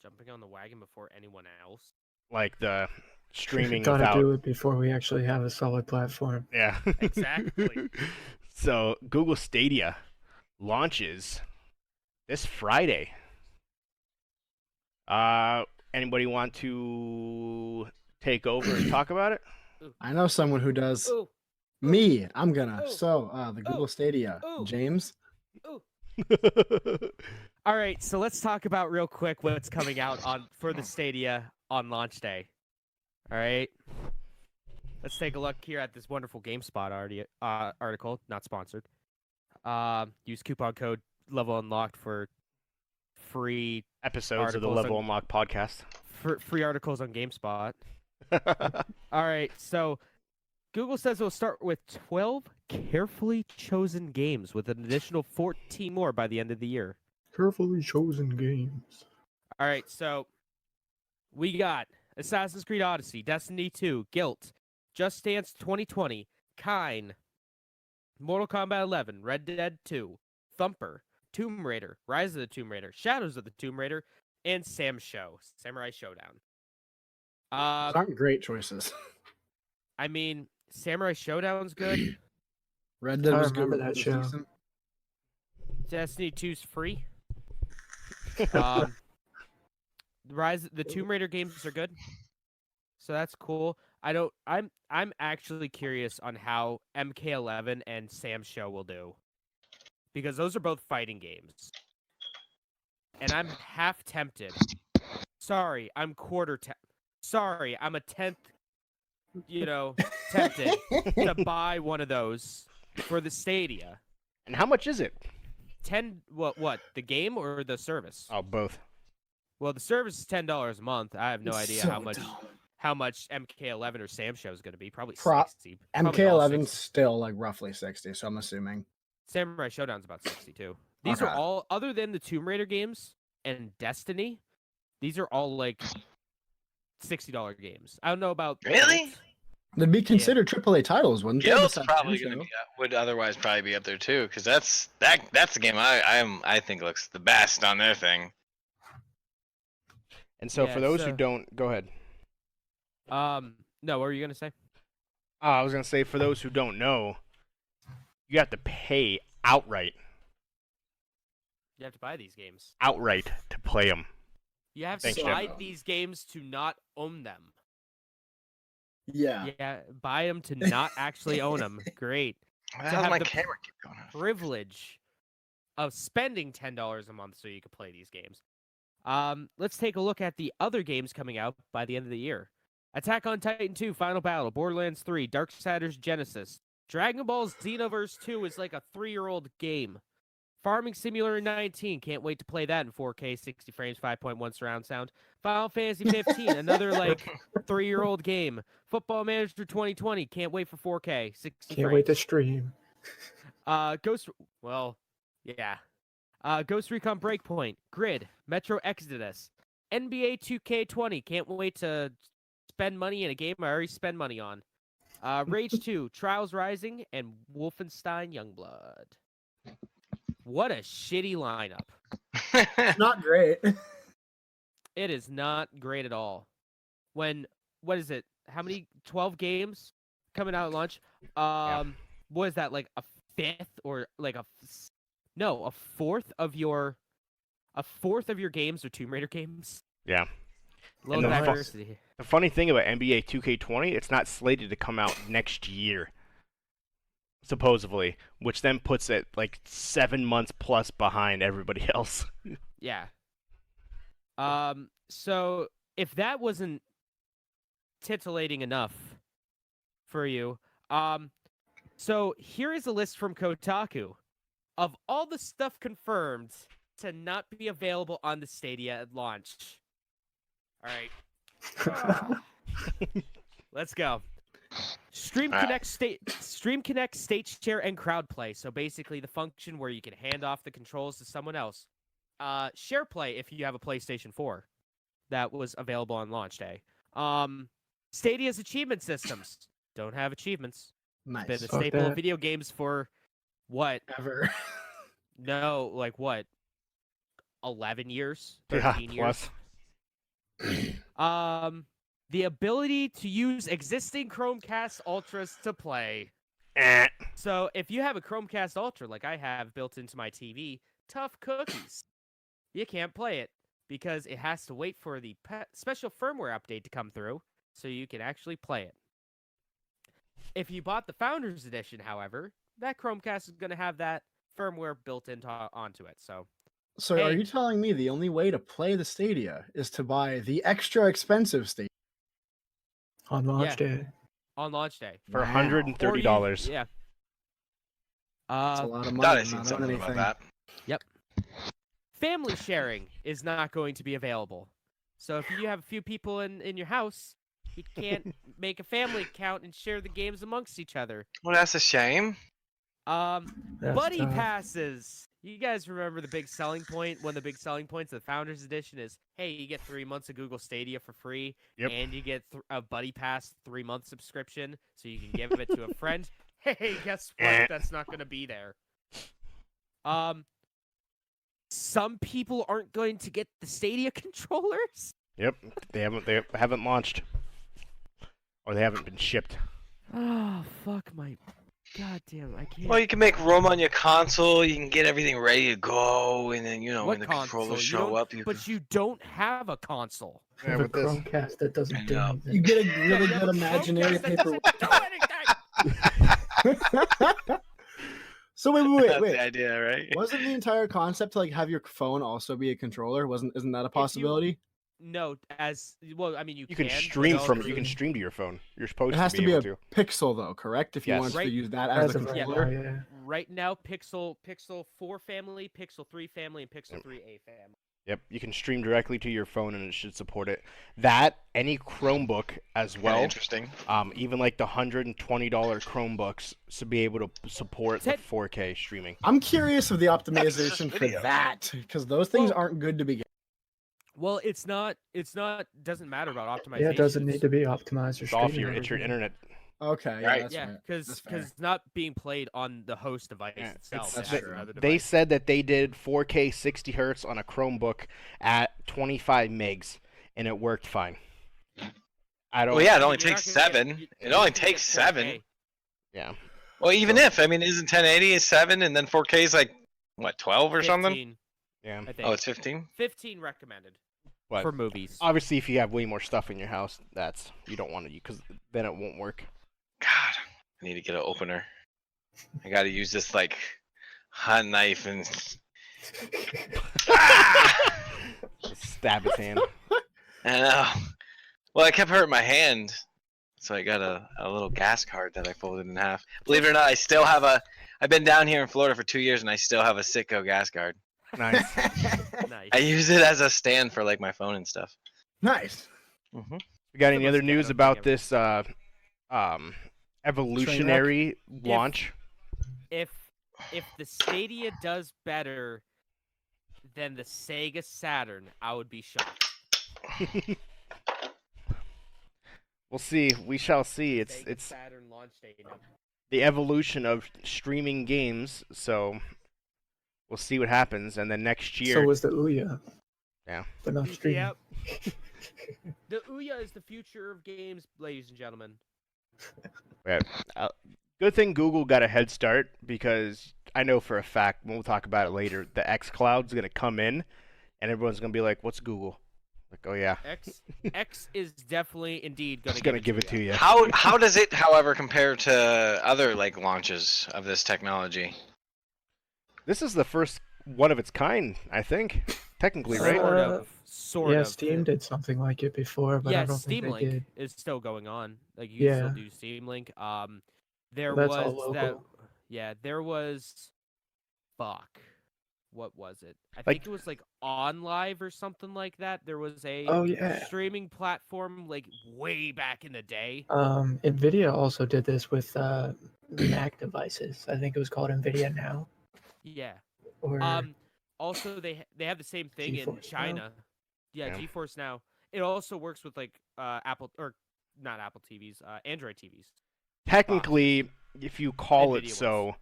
Jumping on the wagon before anyone else. like the streaming Gotta without. do it before we actually have a solid platform. Yeah. Exactly. So Google Stadia launches this Friday. Anybody want to take over and talk about it? I know someone who does. Ooh. Me, I'm gonna. Ooh. So, the Google Ooh. Stadia. Ooh. James. All right, so let's talk about real quick what's coming out for the Stadia on launch day. All right, let's take a look here at this wonderful GameSpot article, not sponsored. Use coupon code Level Unlocked for free Episodes of the Articles Level on- Unlock podcast. free articles on GameSpot. All right, so Google says it'll start with 12 carefully chosen games with an additional 14 more by the end of the year. Carefully chosen games. All right, so we got Assassin's Creed Odyssey, Destiny 2, Guilt, Just Dance 2020, Kine, Mortal Kombat 11, Red Dead 2, Thumper, Tomb Raider, Rise of the Tomb Raider, Shadows of the Tomb Raider, and Sam Show, Samurai Showdown. Those aren't great choices. I mean, Samurai Showdown's good. Red Dead I was good. remember Red that was show. decent. Destiny 2's free. The Tomb Raider games are good. So that's cool. I'm actually curious on how MK11 and Sam Show will do. Because those are both fighting games. And I'm half tempted. Sorry, I'm Sorry, I'm a tenth, tempted to buy one of those for the Stadia. And how much is it? What? The game or the service? Oh, both. Well, the service is $10 a month. I have no idea So how much MK11 or Sam Show is going to be. Probably Pro- 60. Probably all MK11's 60. still like roughly 60, so I'm assuming. Samurai Showdown's about 62. These are Okay. all, other than the Tomb Raider games and Destiny, these are all like $60 games. I don't know about Really? Guilt. They'd be considered AAA titles, wouldn't they? Guilt's besides probably Sam gonna Show? would otherwise probably be up there too, because that's the game I think looks the best on their thing. And so Yeah, for those who so- don't, go ahead. No, what were you gonna say? I was gonna say for those who don't know, you have to pay outright You have to buy these games. outright to play them. You have Thanks, to Jeff. buy these games to not own them. Yeah. Yeah, buy them to not actually own them. Great. How have does my the camera keep going off? Privilege of spending $10 a month so you can play these games. Let's take a look at the other games coming out by the end of the year. Attack on Titan 2 Final Battle, Borderlands 3, Darksiders Genesis, Dragon Ball Xenoverse 2 is like a 3-year-old game. Farming Simulator 19, can't wait to play that in 4K, 60 frames, 5.1 surround sound. Final Fantasy 15, another like 3-year-old game. Football Manager 2020, can't wait for 4K, 60 Can't wait to frames. stream. Ghost Recon Breakpoint, Grid, Metro Exodus, NBA 2K20, can't wait to spend money in a game I already spend money on. Rage 2, Trials Rising, and Wolfenstein Youngblood. What a shitty lineup. Not great. It is not great at all. What is it? How many 12 games coming out at launch? What is that, like a fifth or like a fourth of your games are Tomb Raider games? Yeah. Low And the fu- diversity. The funny thing about NBA 2K20, it's not slated to come out next year, supposedly, which then puts it like 7 months plus behind everybody else. Yeah. So if that wasn't titillating enough for you, so here is a list from Kotaku of all the stuff confirmed to not be available on the Stadia at launch. All right. Let's go. Stream Connect, State Share, and Crowd Play. So basically the function where you can hand off the controls to someone else. Share Play if you have a PlayStation 4. That was available on launch day. Stadia's achievement systems. Don't have achievements. Nice. Been a Fuck staple of that. video games for what? Ever. No, like what? 11 years? Yeah, 13 years? plus. The ability to use existing Chromecast Ultras to play. Eh. So if you have a Chromecast Ultra like I have built into my TV, tough cookies. You can't play it because it has to wait for the special firmware update to come through so you can actually play it. If you bought the Founders Edition, however, that Chromecast is going to have that firmware built onto it. So So Hey. are you telling me the only way to play the Stadia is to buy the extra expensive Stadia? On launch day. on launch day. For Wow. $130. Yeah. That's a lot of money. Thought I to seen not own something about anything. that. Family sharing is not going to be available. So if you have a few people in your house, you can't make a family account and share the games amongst each other. Well, that's a shame. That's Buddy tough. passes. You guys remember the big selling point? One of the big selling points of the Founders Edition is, hey, you get 3 months of Google Stadia for free, Yep. and you get a Buddy Pass 3-month subscription, so you can give it to a friend. Hey, guess what? That's not going to be there. Some people aren't going to get the Stadia controllers. Yep. They haven't launched. Or they haven't been shipped. Oh, fuck my... God damn, I can't... Well, you can make room on your console. You can get everything ready to go, and then What when the console? controllers You show don't- up, you can. But you don't have a console. I have a Chromecast that I doesn't do know. anything. You get a really Yeah, good imaginary Chromecast that paper. doesn't do anything! So wait, That's wait. the idea, right? Wasn't the entire concept to like have your phone also be a controller? Isn't that a possibility? No, as well. I mean, you can stream from it. You can stream to your phone. You're supposed It has to to be be a able to. pixel though, correct? If you Yes. wanted Right. to use that as As a of right controller. now, yeah. Right now, Pixel 4 family, Pixel 3 family, and Pixel 3a family. Yep, you can stream directly to your phone and it should support it. That, any Chromebook as Kinda well, interesting. even like the $120 Chromebooks to be able to support the Ted- 4K streaming. I'm curious of the just optimization for video. that because those things Well- aren't good to begin. Well, it's not. Doesn't matter about optimization. Yeah, it doesn't need to be optimized or It's off streaming it's your everything. internet. Okay, yeah, Right. that's Yeah, right. because That's fair. it's not being played on the host device Yeah, itself. That's it has true. another They device. said that they did 4K 60 hertz on a Chromebook at 25 megs, and it worked fine. I don't. Well, yeah, it I mean, only you're takes not gonna get- 7. you- It you're only not gonna takes get 7. 4K. Yeah. Well, even if, I mean, isn't 1080 is 7, and then 4K is like what, 12 or something? 15. Yeah. I think. Oh, it's 15. 15 recommended But for movies. obviously, if you have way more stuff in your house, you don't want to, because then it won't work. God, I need to get an opener. I got to use this like hot knife and Stab his hand. I know. Well, I kept hurting my hand, so I got a little gas card that I folded in half. Believe it or not, I still have I've been down here in Florida for 2 years, and I still have a Sitco gas card. Nice. Nice. I use it as a stand for like my phone and stuff. Nice. Mm-hmm. We got the any most other news ghetto about thing this evolutionary launch? If the Stadia does better than the Sega Saturn, I would be shocked. We'll see. We shall see. Sega It's Saturn launch date. the evolution of streaming games, so we'll see what happens. And then next year, So was the Ouya. Yeah. But not streaming. Yep. The Ouya is the future of games, ladies and gentlemen. yeah, good thing Google got a head start, because I know for a fact, we'll talk about it later, the xCloud's going to come in, and everyone's going to be like, what's Google? Like, oh yeah, X is definitely indeed it's going going to give it to you. How does it, however, compare to other like launches of this technology? This is the first one of its kind, I think. Technically, right? Sort Yeah, of. Steam did something like it before, but Yeah, I don't Steam think they Link did. is still going on. Like you can Yeah. still do Steam Link. There That's all was that. local. Yeah, there was. Fuck. What was it? I Like- think it was like OnLive or something like that. There was a Oh yeah. streaming platform like way back in the day. Nvidia also did this with Mac devices. I think it was called Nvidia Now. Yeah. Or Also, they have the same thing in GeForce Now? China. Yeah, Yeah. GeForce Now. It also works with like Apple or not Apple TVs, Android TVs. Technically, if you call it NVIDIA so,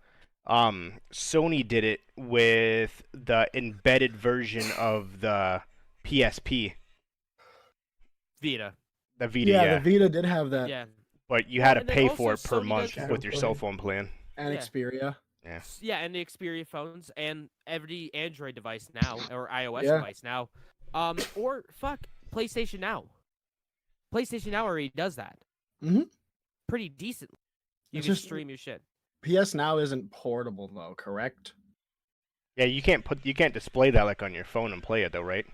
Sony did it with the embedded version of the PSP, Vita. the Vita, Yeah, the Vita did have that. Yeah. but you had to and then pay also for it per Sony month does- with your cell phone plan. And Yeah. Xperia. Yeah, and the Xperia phones and every Android device now or iOS Yeah. device now. Or fuck, PlayStation Now. PlayStation Now already does that. Mhm. Pretty decently. You It's can just- stream your shit. PS Now isn't portable though, correct? Yeah, you can't display that like on your phone and play it though, right?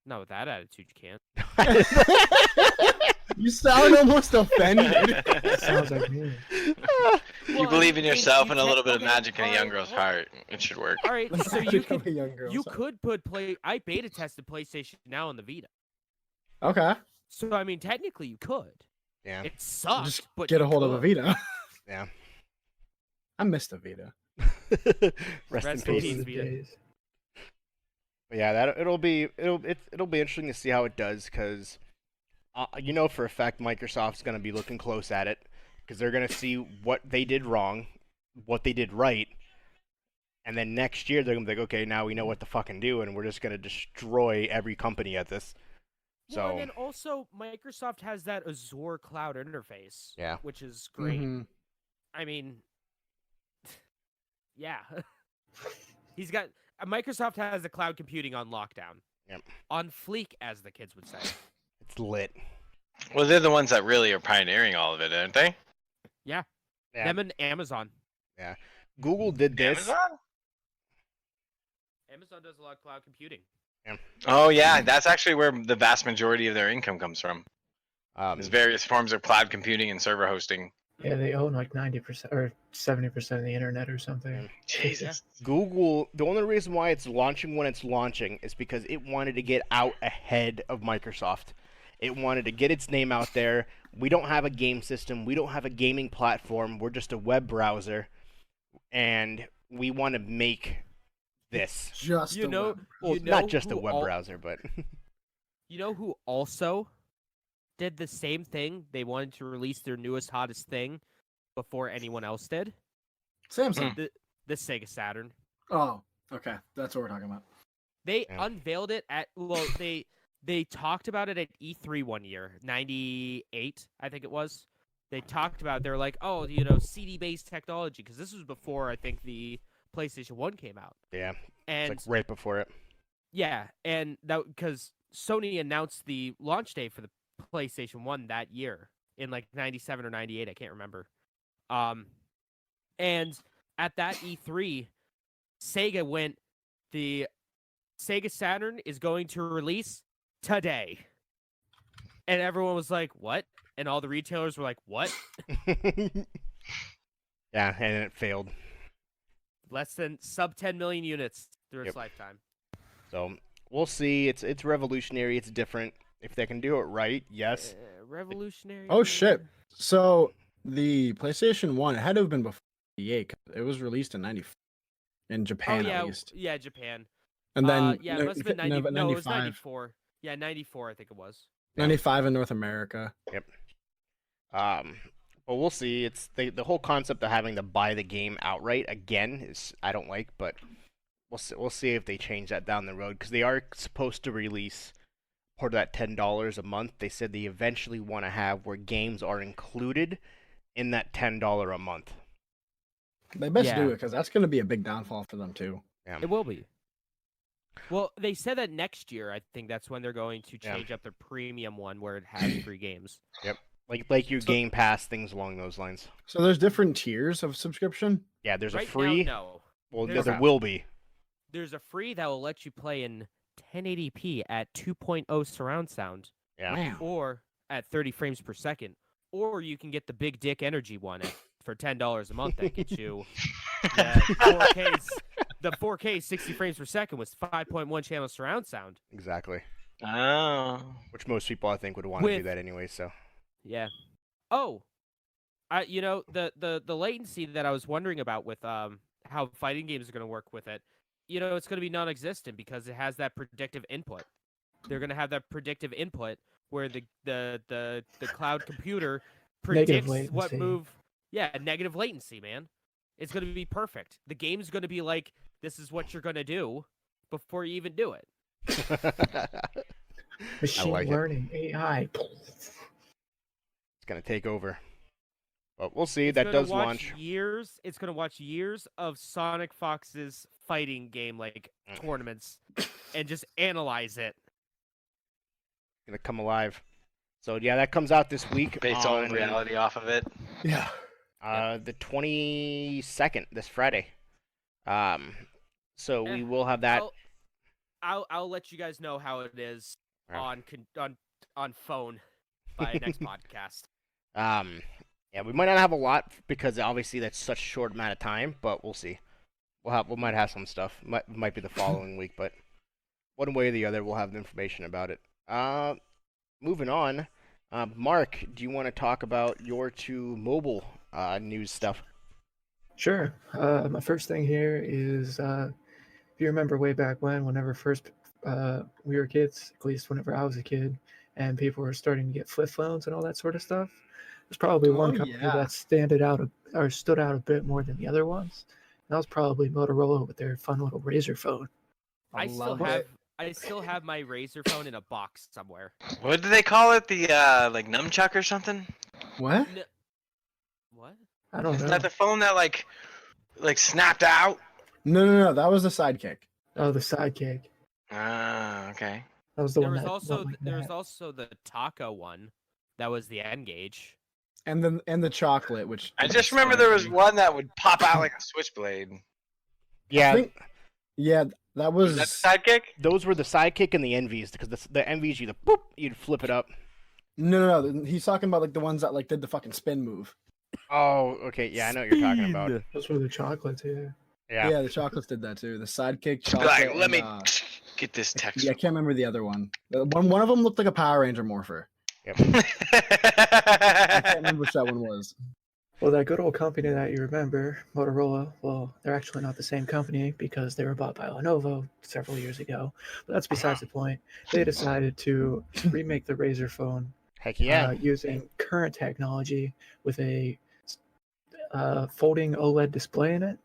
Not with that attitude, you can't. You sound almost offended. sounds like me. You believe in yourself you and a little bit of okay, magic in a young alright, girl's hold on. heart. It should work. All right, so you Magic could of a young girl's you heart. could put I beta tested PlayStation Now on the Vita. Okay. So I mean, technically you could. Yeah. It sucks, Just but get you a hold of a could. Vita. Yeah. I missed a Vita. Rest in Rest in peace. Those peace. are the Vita. days. But yeah, it'll be interesting to see how it does, because you know for a fact Microsoft's going to be looking close at it, because they're going to see what they did wrong, what they did right, and then next year they're going to be like, okay, now we know what to fucking do, and we're just going to destroy every company at this. Well, and So then also Microsoft has that Azure cloud interface, Yeah. which is great. Mhm. I mean, yeah, he's got Microsoft has the cloud computing on lockdown. Yep. On fleek, as the kids would say. it's lit. Well, they're the ones that really are pioneering all of it, aren't they? Yeah. Them and Amazon. Google did this. Amazon? Amazon does a lot of cloud computing. Oh yeah, that's actually where the vast majority of their income comes from. There's Um, various forms of cloud computing and server hosting. Yeah, they own like 90% or 70% of the internet or something. Jesus. Google, the only reason why it's launching when it's launching is because it wanted to get out ahead of Microsoft. It wanted to get its name out there. We don't have a game system. We don't have a gaming platform. We're just a web browser. And we want to make this. Just You a know- web. Well, You not know just a who web al- browser, but You know who also did the same thing? They wanted to release their newest, hottest thing before anyone else did. Samsung. The Sega Saturn. Oh, okay. That's what we're talking about. They Yeah. unveiled it at they talked about it at E3 one year, 98, I think it was. They talked about they're like, "Oh, CD based technology," because this was before I think the PlayStation 1 came out. Yeah, And it's like right before it. yeah, and that because Sony announced the launch date for the PlayStation 1 that year in like 97 or 98, I can't remember. And at that E3, Sega went, the Sega Saturn is going to release today. And everyone was like, what? And all the retailers were like, what? Yeah, and it failed. Less than sub 10 million units through its lifetime. So we'll see. It's revolutionary. It's different. If they can do it right, yes. Revolutionary. Oh shit! So the PlayStation 1, it had to have been before 98. It was released in 94 in Japan at least. Yeah, Japan. And then yeah, it must have been 90. No, it was 94. Yeah, 94, I think it was. 95 in North America. Yep. But we'll see. It's the whole concept of having to buy the game outright again is I don't like, but we'll see if they change that down the road because they are supposed to release part of that $10 a month. They said they eventually want to have where games are included in that $10 a month. They best do it because that's going to be a big downfall for them too. Yeah. It will be. Well, they said that next year. I think that's when they're going to change up their premium one where it has free games. Yep. Like your Game Pass, things along those lines. So there's different tiers of subscription? Yeah, there's right a free. Now, no. Well, there will be. There's a free that will let you play in 1080p at 2.0 surround sound. Yeah. Wow. Or at 30 frames per second. Or you can get the Big Dick Energy one for $10 a month. That gets you the 4K 60 frames per second with 5.1 channel surround sound. Exactly. Oh. Which most people I think would want to do that anyway. So. Yeah. Oh, the latency that I was wondering about with how fighting games are going to work with it, it's going to be non-existent because it has that predictive input. They're going to have that predictive input where the cloud computer predicts what move. Yeah, negative latency, man. It's going to be perfect. The game's going to be like, this is what you're going to do before you even do it. Machine learning, AI. It's going to take over. But we'll see. That does launch. It's going to watch years of Sonic Fox's fighting game tournaments and just analyze it. Going to come alive. So yeah, that comes out this week. Based on reality off of it. Yeah. The 22nd, this Friday. So we will have that. I'll let you guys know how it is on phone by next podcast. Yeah, we might not have a lot because obviously that's such a short amount of time, but we'll see. We might have some stuff. Might be the following week, but one way or the other, we'll have the information about it. Moving on, Mark, do you want to talk about your two mobile news stuff? Sure. My first thing here is, if you remember way back whenever first we were kids, at least whenever I was a kid, and people were starting to get flip phones and all that sort of stuff. There's probably one company that stood out a bit more than the other ones. And that was probably Motorola with their fun little Razr phone. I still have my Razr phone in a box somewhere. What do they call it? The like nunchuck or something? What? What? I don't know. Is that the phone that like snapped out? No. That was the Sidekick. Oh, the Sidekick. Ah, okay. That was the one. There was also the Taco one. That was the N-Gage. And the chocolate, which I just remember there was one that would pop out like a switchblade. Yeah. That was that Sidekick? Those were the Sidekick and the Envies, because the Envies you'd flip it up. No. He's talking about like the ones that like did the fucking spin move. Oh, okay. Yeah, I know what you're talking about. Those were the chocolates, yeah. Yeah, the chocolates did that too. The Sidekick chocolate. Like, let me get this text. Yeah, I can't remember the other one. One of them looked like a Power Ranger morpher. Yep. I can't remember which that one was. Well, that good old company that you remember, Motorola, well, they're actually not the same company because they were bought by Lenovo several years ago. But that's besides the point. They decided to remake the Razr phone Heck yeah. using current technology with a folding OLED display in it,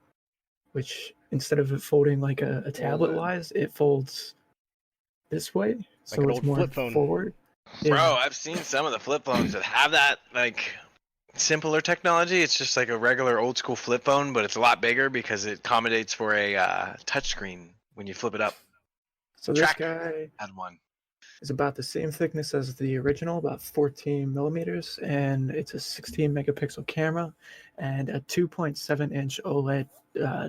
which instead of it folding like a tablet-wise, it folds this way, so an it's old more flip phone. forward. Bro, I've seen some of the flip phones that have that like simpler technology. It's just like a regular old school flip phone, but it's a lot bigger because it accommodates for a touchscreen when you flip it up. So this Track guy had one. is about the same thickness as the original, about 14 millimeters, and it's a 16 megapixel camera and a 2.7-inch OLED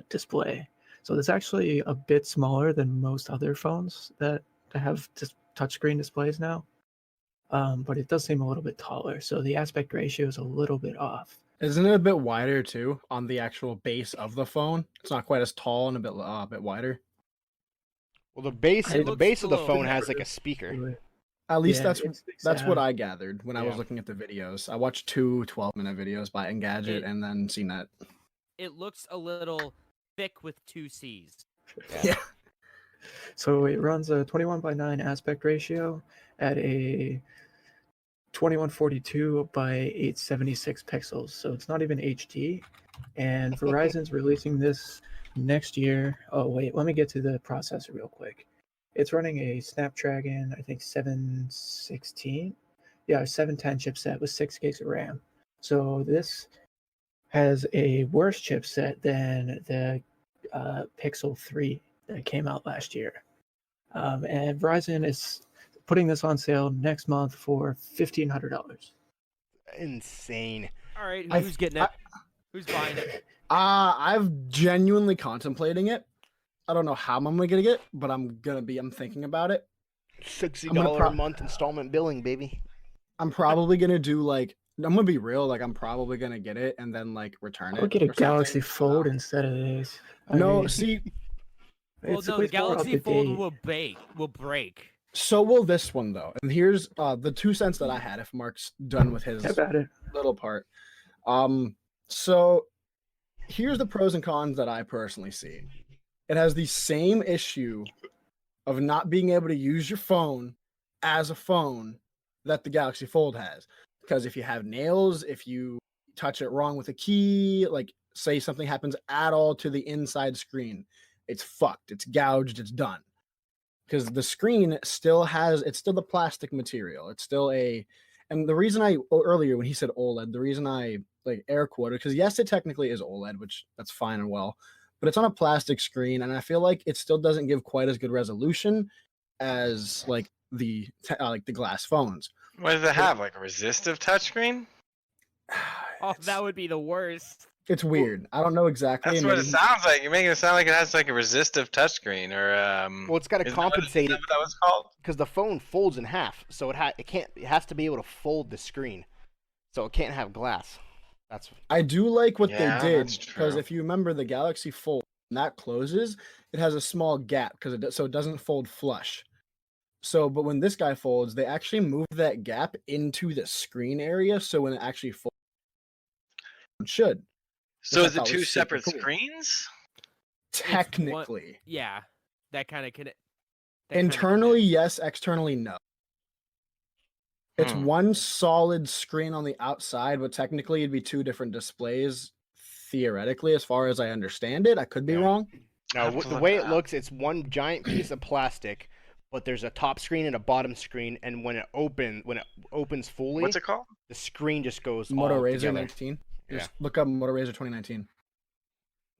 display. So it's actually a bit smaller than most other phones that have just touchscreen displays now. But it does seem a little bit taller, so the aspect ratio is a little bit off. Isn't it a bit wider too on the actual base of the phone? It's not quite as tall and a bit wider. Well, the base It the looks base of the below phone the has like a curve speaker. to it. At least Yeah, that's what yeah. I gathered when I was Yeah. looking at the videos. I watched 2 12-minute videos by Engadget and then CNET. It looks a little thick with 2 C's. Yeah. So it runs a 21:9 aspect ratio at a 2142 by 876 pixels. So it's not even HD. And Verizon's releasing this next year. Oh wait, let me get to the processor real quick. It's running a Snapdragon, I think 716. Yeah, a 710 chipset with 6 gigs of RAM. So this has a worse chipset than the Pixel 3 that came out last year. And Verizon is putting this on sale next month for $1,500. Insane. All right, I- who's getting it? Who's buying it? I've genuinely contemplating it. I don't know how I'm gonna get, but I'm thinking about it. $60 gonna a month installment billing, baby. I'm probably gonna do like I'm gonna be real, like I'm probably gonna get it and then like return it. I'll get a or something. Galaxy Fold instead of this. I No, mean, see, Well, it's no, at the least more Galaxy up to Fold date. will break. so will this one though. And here's the 2 cents that I had if Mark's done with his How about it? little part. So here's the pros and cons that I personally see. It has the same issue of not being able to use your phone as a phone that the Galaxy Fold has. Because if you have nails, if you touch it wrong with a key, like say something happens at all to the inside screen, it's fucked. It's gouged. It's done. Because the screen it's still the plastic material. It's still and the reason earlier when he said OLED, the reason I like air quoted, because yes, it technically is OLED, which that's fine and well, but it's on a plastic screen, and I feel like it still doesn't give quite as good resolution as like the glass phones. What does it have? Like a resistive touchscreen? Oh, that would be the worst. It's weird. I don't know exactly. That's and what it maybe- sounds like. You're making it sound like it has like a resistive touchscreen or Well, it's got to is that what- compensate is it that what that was called? because the phone folds in half, so it has to be able to fold the screen, so it can't have glass. That's I do like what Yeah, they did that's because true. if you remember the Galaxy Fold, when that closes, it has a small gap because it doesn't fold flush. So, but when this guy folds, they actually move that gap into the screen area, so when it actually folds, it should So I is it thought was two super separate cool. screens? technically. Yeah, that kind of can. Internally, yes. Externally, no. It's Hmm. one solid screen on the outside, but technically it'd be 2 different displays. Theoretically, as far as I understand it, I could be Yeah. wrong. no, I'll have to the look way it it up. looks, it's one giant piece of plastic, but there's a top screen and a bottom screen, and when it opens fully, What's it called? the screen just goes Moto all Razr together. 19. Yeah. Just look up Moto Razr 2019.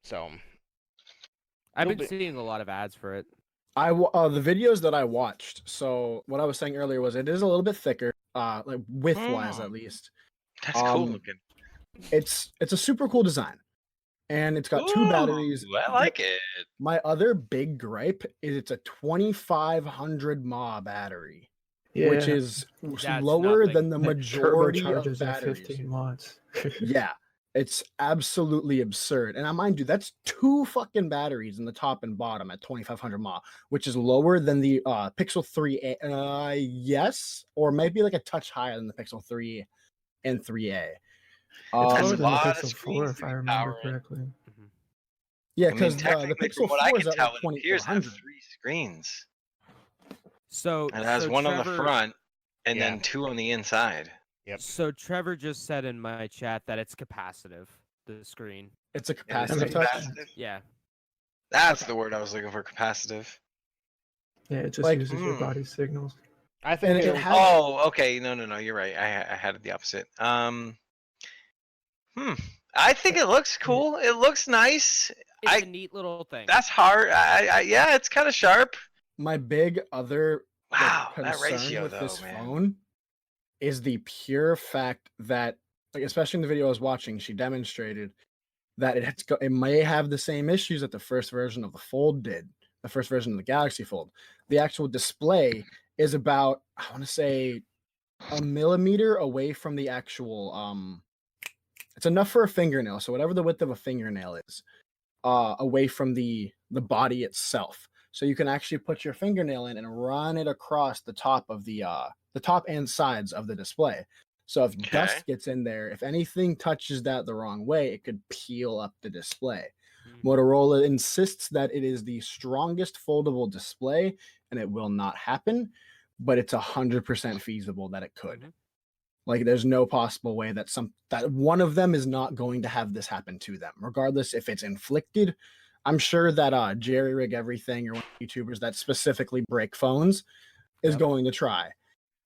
So I've You'll been be- seeing a lot of ads for it. The videos that I watched. So what I was saying earlier was it is a little bit thicker, like width wise Hmm. at least. That's cool Um, looking. It's a super cool design, and it's got 2 batteries. Ooh, I like it. My other big gripe is it's a 2500 mAh battery, Yeah, which is That's lower nothing. than the and it majority of turbocharges at batteries. 15 watts. Yeah, it's absolutely absurd. And I mind you, that's 2 fucking batteries in the top and bottom at 2500 mAh, which is lower than the Pixel 3A. Yes, or maybe like a touch higher than the Pixel 3 and 3A. It's That's lower a than the lot of Pixel 4, screens if to I be remember powering. correctly. Yeah, I mean, because the technically, Pixel from what I 4 is can at tell, like it appears to have 2400. 3 screens. So It has so one on the Trevor- front and Yeah. then 2 on the inside. Yep. So Trevor just said in my chat that it's capacitive. The screen. It's a And it's capacitive touch. capacitive. Yeah. That's the word I was looking for, capacitive. Yeah, it just Like, uses your body signals. I think And it it'll- has Oh, okay. No, you're right. I had it the opposite. I think it looks cool. It looks nice. It's a neat little thing. That's hard. Yeah, it's kind of sharp. My big other Wow, that concern ratio with though, this man. phone is the pure fact that, like, especially in the video I was watching, she demonstrated that it may have the same issues that the first version of the Fold did, the first version of the Galaxy Fold. The actual display is about, I want to say, a millimeter away from the actual it's enough for a fingernail, so whatever the width of a fingernail is, away from the body itself. So you can actually put your fingernail in and run it across the top of the top and sides of the display. So if dust gets in there, if anything touches that the wrong way, it could peel up the display. Motorola insists that it is the strongest foldable display and it will not happen, but it's 100% feasible that it could. Like, there's no possible way that one of them is not going to have this happen to them, regardless if it's inflicted. I'm sure that Jerry Rig Everything or one of the YouTubers that specifically break phones is going to try.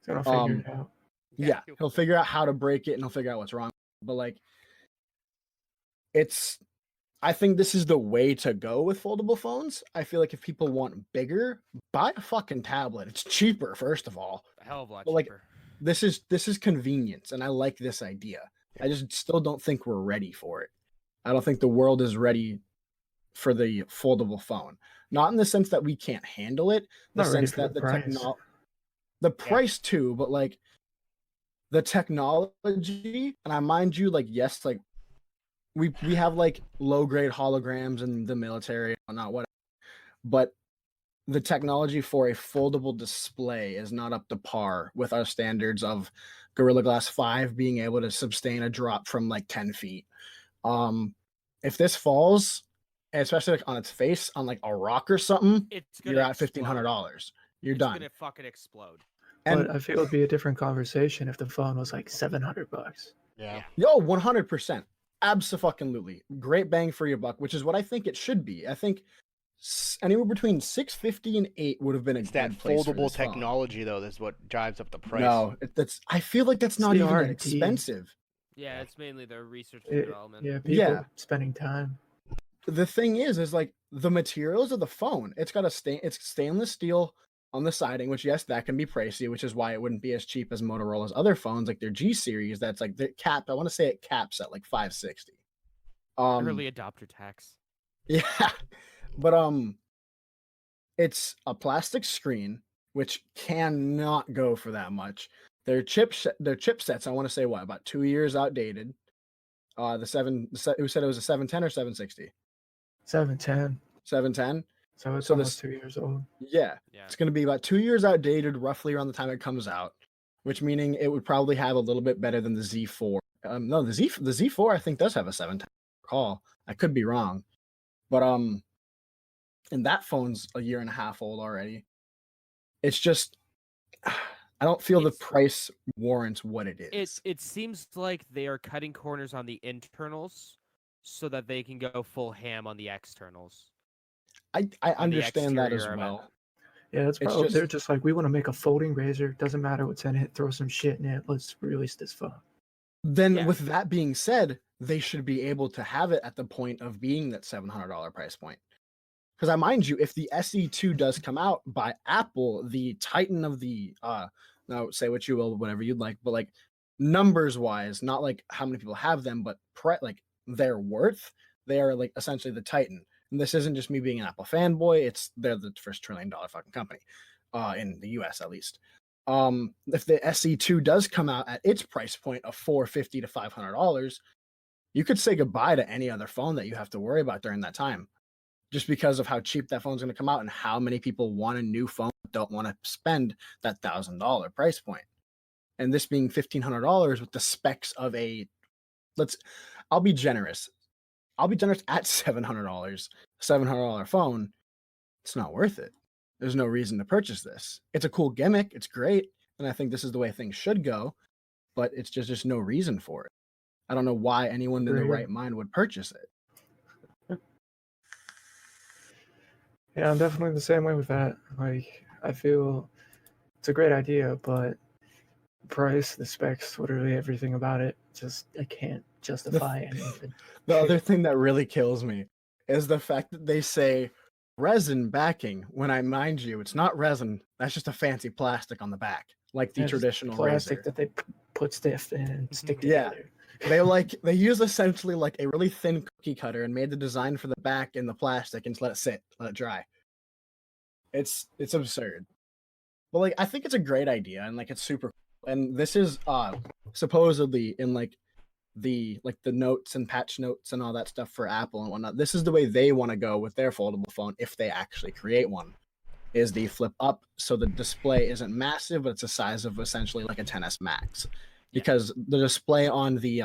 He's gonna figure it out. Yeah, he'll figure out how to break it and he'll figure out what's wrong. But like, I think this is the way to go with foldable phones. I feel like if people want bigger, buy a fucking tablet. It's cheaper, first of all. A hell of a lot But, like, cheaper. this is convenience, and I like this idea. I just still don't think we're ready for it. I don't think the world is ready for the foldable phone. Not in the sense that we can't handle it, the Not ready sense for that the the price. price too, but like the technology, and I mind you, like, yes, like we have like low grade holograms in the military and not whatever, but the technology for a foldable display is not up to par with our standards of Gorilla Glass 5 being able to sustain a drop from like 10 feet. If this falls, especially like on its face, on like a rock or something, you're at $1,500. You're done. It's gonna fucking explode. And But I feel it'd be a different conversation if the phone was like $700. Yeah. yo, 100%. Absolutely. Great bang for your buck, which is what I think it should be. I think anywhere between $650 and $8 would have been a It's good that place for foldable this phone. technology though. That's what drives up the price. No, I feel like that's It's not the even that R&D. expensive. Yeah, it's mainly the research and development. Yeah, people Yeah. spending time. The thing is like the materials of the phone. It's got it's stainless steel on the siding, which, yes, that can be pricey, which is why it wouldn't be as cheap as Motorola's other phones, like their G series. That's like the cap. I want to say it caps at like $560. Early adopter tax. Yeah, but it's a plastic screen, which cannot go for that much. Their chipsets, I want to say, what, about 2 years outdated. Who said it was a 710 or 760? 710. 710. So it's So almost this- 2 years old. Yeah, Yeah. it's going to be about 2 years outdated, roughly around the time it comes out, which meaning it would probably have a little bit better than the Z4. No, the Z4 I think does have a 710 call. I could be wrong, but and that phone's a year and a half old already. It's just, I don't feel the It's- price warrants what it is. It seems like they are cutting corners on the internals so that they can go full ham on the externals. I on the understand that as exterior of it. well. Yeah, it's It's probably they're just- just like, we want to make a folding razor. Doesn't matter what's in it. Throw some shit in it. Let's release this phone. Then Yeah. with that being said, they should be able to have it at the point of being that $700 price point. Because I mind you, if the SE2 does come out by Apple, the Titan of the now say what you will, whatever you'd like, but like numbers wise, not like how many people have them, but like their worth, they are like essentially the Titan. And this isn't just me being an Apple fanboy, they're the first $1 trillion fucking company, in the US at least. If the SE2 does come out at its price point of $450 to $500, you could say goodbye to any other phone that you have to worry about during that time, just because of how cheap that phone's going to come out and how many people want a new phone but don't want to spend that $1,000 price point. And this being $1,500 with the specs of I'll be generous. I'll be generous at $700, $700 phone. It's not worth it. There's no reason to purchase this. It's a cool gimmick. It's great. And I think this is the way things should go, but it's just no reason for it. I don't know why anyone in their Agreed. right mind would purchase it. Yeah, I'm definitely the same way with that. Like, I feel it's a great idea, but the price, the specs, literally everything about it, just I can't justify anything. The other thing that really kills me is the fact that they say resin backing when I mind you, it's not resin. That's just a fancy plastic on the back, like the It's traditional plastic razor. that they put stiff and stick Yeah. together. They use essentially like a really thin cookie cutter and made the design for the back in the plastic and just let it sit, let it dry. It's absurd. But like I think it's a great idea and like it's super cool. And this is supposedly in like the notes and patch notes and all that stuff for Apple and whatnot. This is the way they want to go with their foldable phone if they actually create one. Is the flip up so the display isn't massive, but it's the size of essentially like a 10s Max. Because the display on the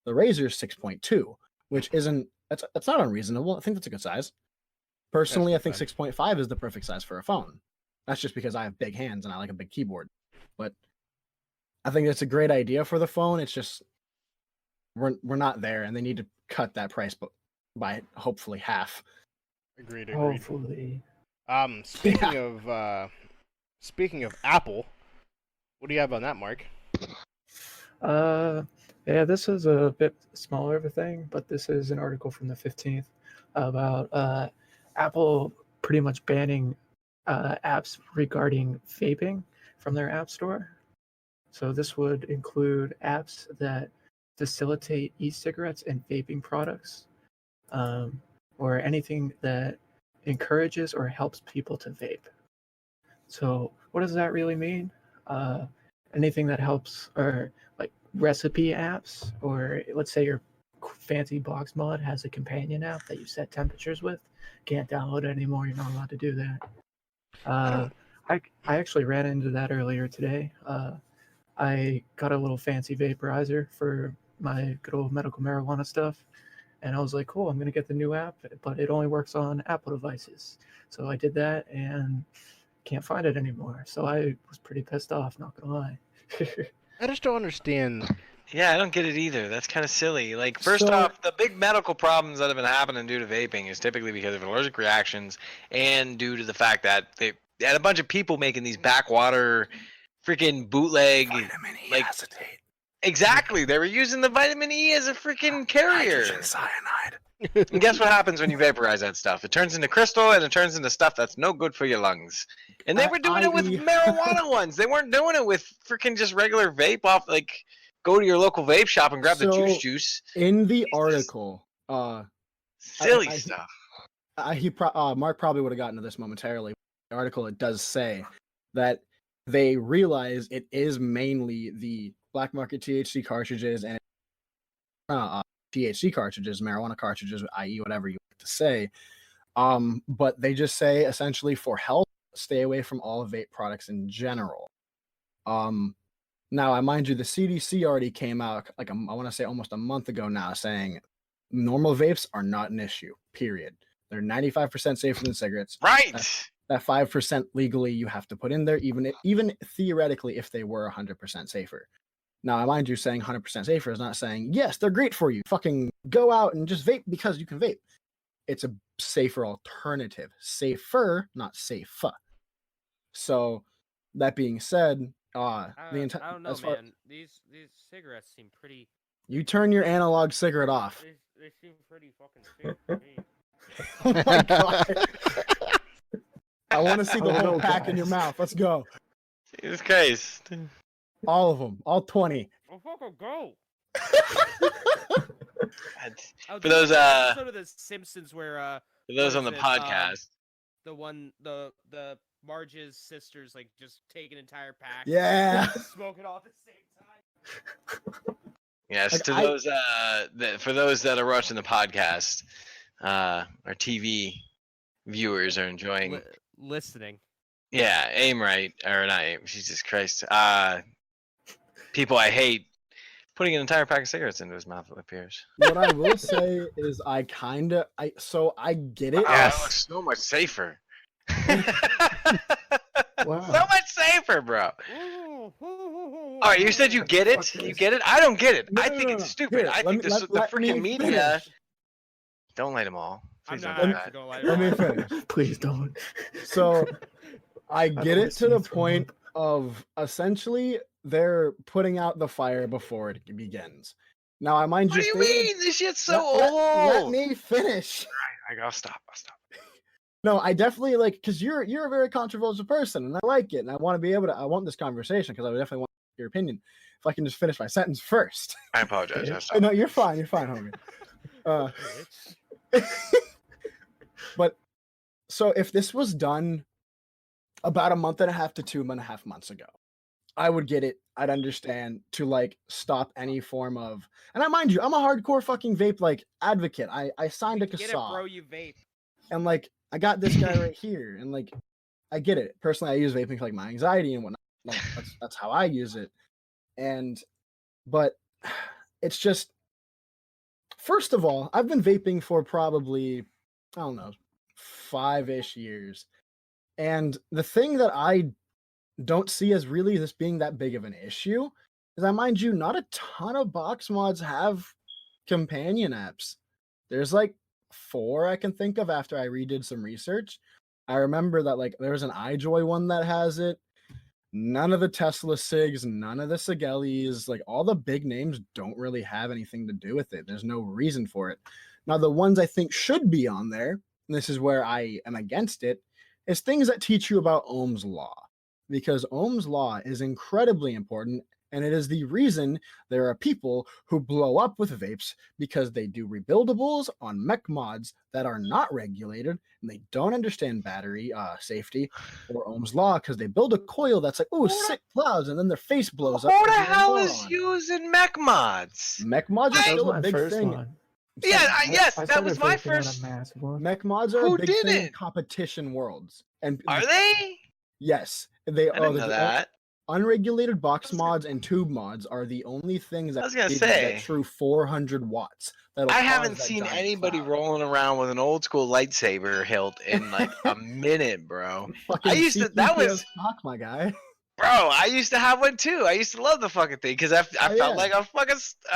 Razr is 6.2, which isn't that's not unreasonable. I think that's a good size. Personally, I think 6.5 is the perfect size for a phone. That's just because I have big hands and I like a big keyboard. But I think it's a great idea for the phone. It's just we're not there, and they need to cut that price by hopefully half. Agreed. Hopefully. Speaking of Apple, what do you have on that, Mark? Yeah, this is a bit smaller of a thing, but this is an article from the 15th about Apple pretty much banning apps regarding vaping from their app store. So this would include apps that facilitate e-cigarettes and vaping products, or anything that encourages or helps people to vape. So what does that really mean? Anything that helps, or like recipe apps, or let's say your fancy box mod has a companion app that you set temperatures with, can't download it anymore. You're not allowed to do that. I actually ran into that earlier today. I got a little fancy vaporizer for my good old medical marijuana stuff, and I was like, cool, I'm gonna get the new app, but it only works on Apple devices. So I did that and can't find it anymore. So I was pretty pissed off, not gonna lie. I just don't understand. Yeah, I don't get it either. That's kind of silly. Like, first off, the big medical problems that have been happening due to vaping is typically because of allergic reactions and due to the fact that they had a bunch of people making these backwater freaking bootleg like acetate. Exactly. They were using the vitamin E as a freaking carrier. Hydrogen cyanide. And guess what happens when you vaporize that stuff? It turns into crystal and it turns into stuff that's no good for your lungs. And they were doing it with marijuana ones. They weren't doing it with freaking just regular vape off. Like, go to your local vape shop and grab the juice. In the article, silly stuff. Mark probably would have gotten to this momentarily. The article, it does say that they realize it is mainly the black market THC cartridges and THC cartridges, marijuana cartridges, i.e. whatever you like to say. But they just say essentially for health, stay away from all vape products in general. Now, I mind you, the CDC already came out, like I want to say almost a month ago now, saying normal vapes are not an issue, period. They're 95% safer than cigarettes. Right. That 5% legally you have to put in there, even theoretically if they were 100% safer. Now, I mind you, saying 100% safer is not saying, yes, they're great for you. Fucking go out and just vape because you can vape. It's a safer alternative. Safer, not safe. So, that being said, I don't know, man. These cigarettes seem pretty. You turn your analog cigarette off. They seem pretty fucking safe for me. Oh my god! I want to see the whole pack in your mouth. Let's go. Jesus Christ. All of them. All 20. Oh, fucking go! For those episode of The Simpsons where for those on the podcast, the Marge's sisters like just take an entire pack. Yeah. Smoke it all at the same time. Yes, like for those that are watching the podcast, our TV viewers are enjoying listening. Yeah, aim right or not aim. Jesus Christ. People I hate putting an entire pack of cigarettes into his mouth, it appears. What I will say is I get it. That looks so much safer. Wow. So much safer, bro. All right, you said you get it. You get it. I don't get it. I think it's stupid. Here, I think the freaking media. Finish. Don't light them all. Please I'm don't not do that. actually gonna light Let me it off. finish. Please don't. So I get don't it to the see point of essentially they're putting out the fire before it begins. Now, I mind What you, do you stated- mean? This shit's so let old. me finish. I'll stop. No, I definitely like because you're a very controversial person, and I like it, and I want to be able to. I want this conversation because I would definitely want your opinion. If I can just finish my sentence first. I apologize. I'll stop. No, you're fine. You're fine, homie. But so if this was done about a month and a half to 2.5 months ago, I would get it. I'd understand to like stop any form of. And I mind you, I'm a hardcore fucking vape like advocate. I signed a Get it, CASA. bro. You vape. And like I got this guy right here, and like I get it. Personally, I use vaping for like my anxiety and whatnot. Like that's how I use it. But it's just first of all, I've been vaping for probably I don't know 5-ish years, and the thing that I don't see as really this being that big of an issue is I mind you, not a ton of box mods have companion apps. There's like 4 I can think of after I redid some research. I remember that like there's an iJoy one that has it. None of the Tesla SIGs, none of the Sigelis, like all the big names don't really have anything to do with it. There's no reason for it. Now the ones I think should be on there, and this is where I am against it, is things that teach you about Ohm's law. Because Ohm's law is incredibly important, and it is the reason there are people who blow up with vapes because they do rebuildables on mech mods that are not regulated and they don't understand battery safety or Ohm's law because they build a coil that's like, oh, sick clouds, and then their face blows up. Who the 'cause they're a hell is moron. using mech mods? Mech mods are That was still a my big first thing. one. Yeah, yes, I that was started my vaping on a first. massive one. Mech mods are Who a big thing in didn't? competition worlds. And Are they? yes, they I didn't know the that. unregulated box mods and tube mods are the only things that I was gonna give say. that true 400 watts. that'll I cause haven't that seen giant anybody cloud. rolling around with an old school lightsaber hilt in like a minute, bro. Fucking I used to. That was, stock, my guy. bro. I used to have one too. I used to love the fucking thing because I Oh, felt yeah. like I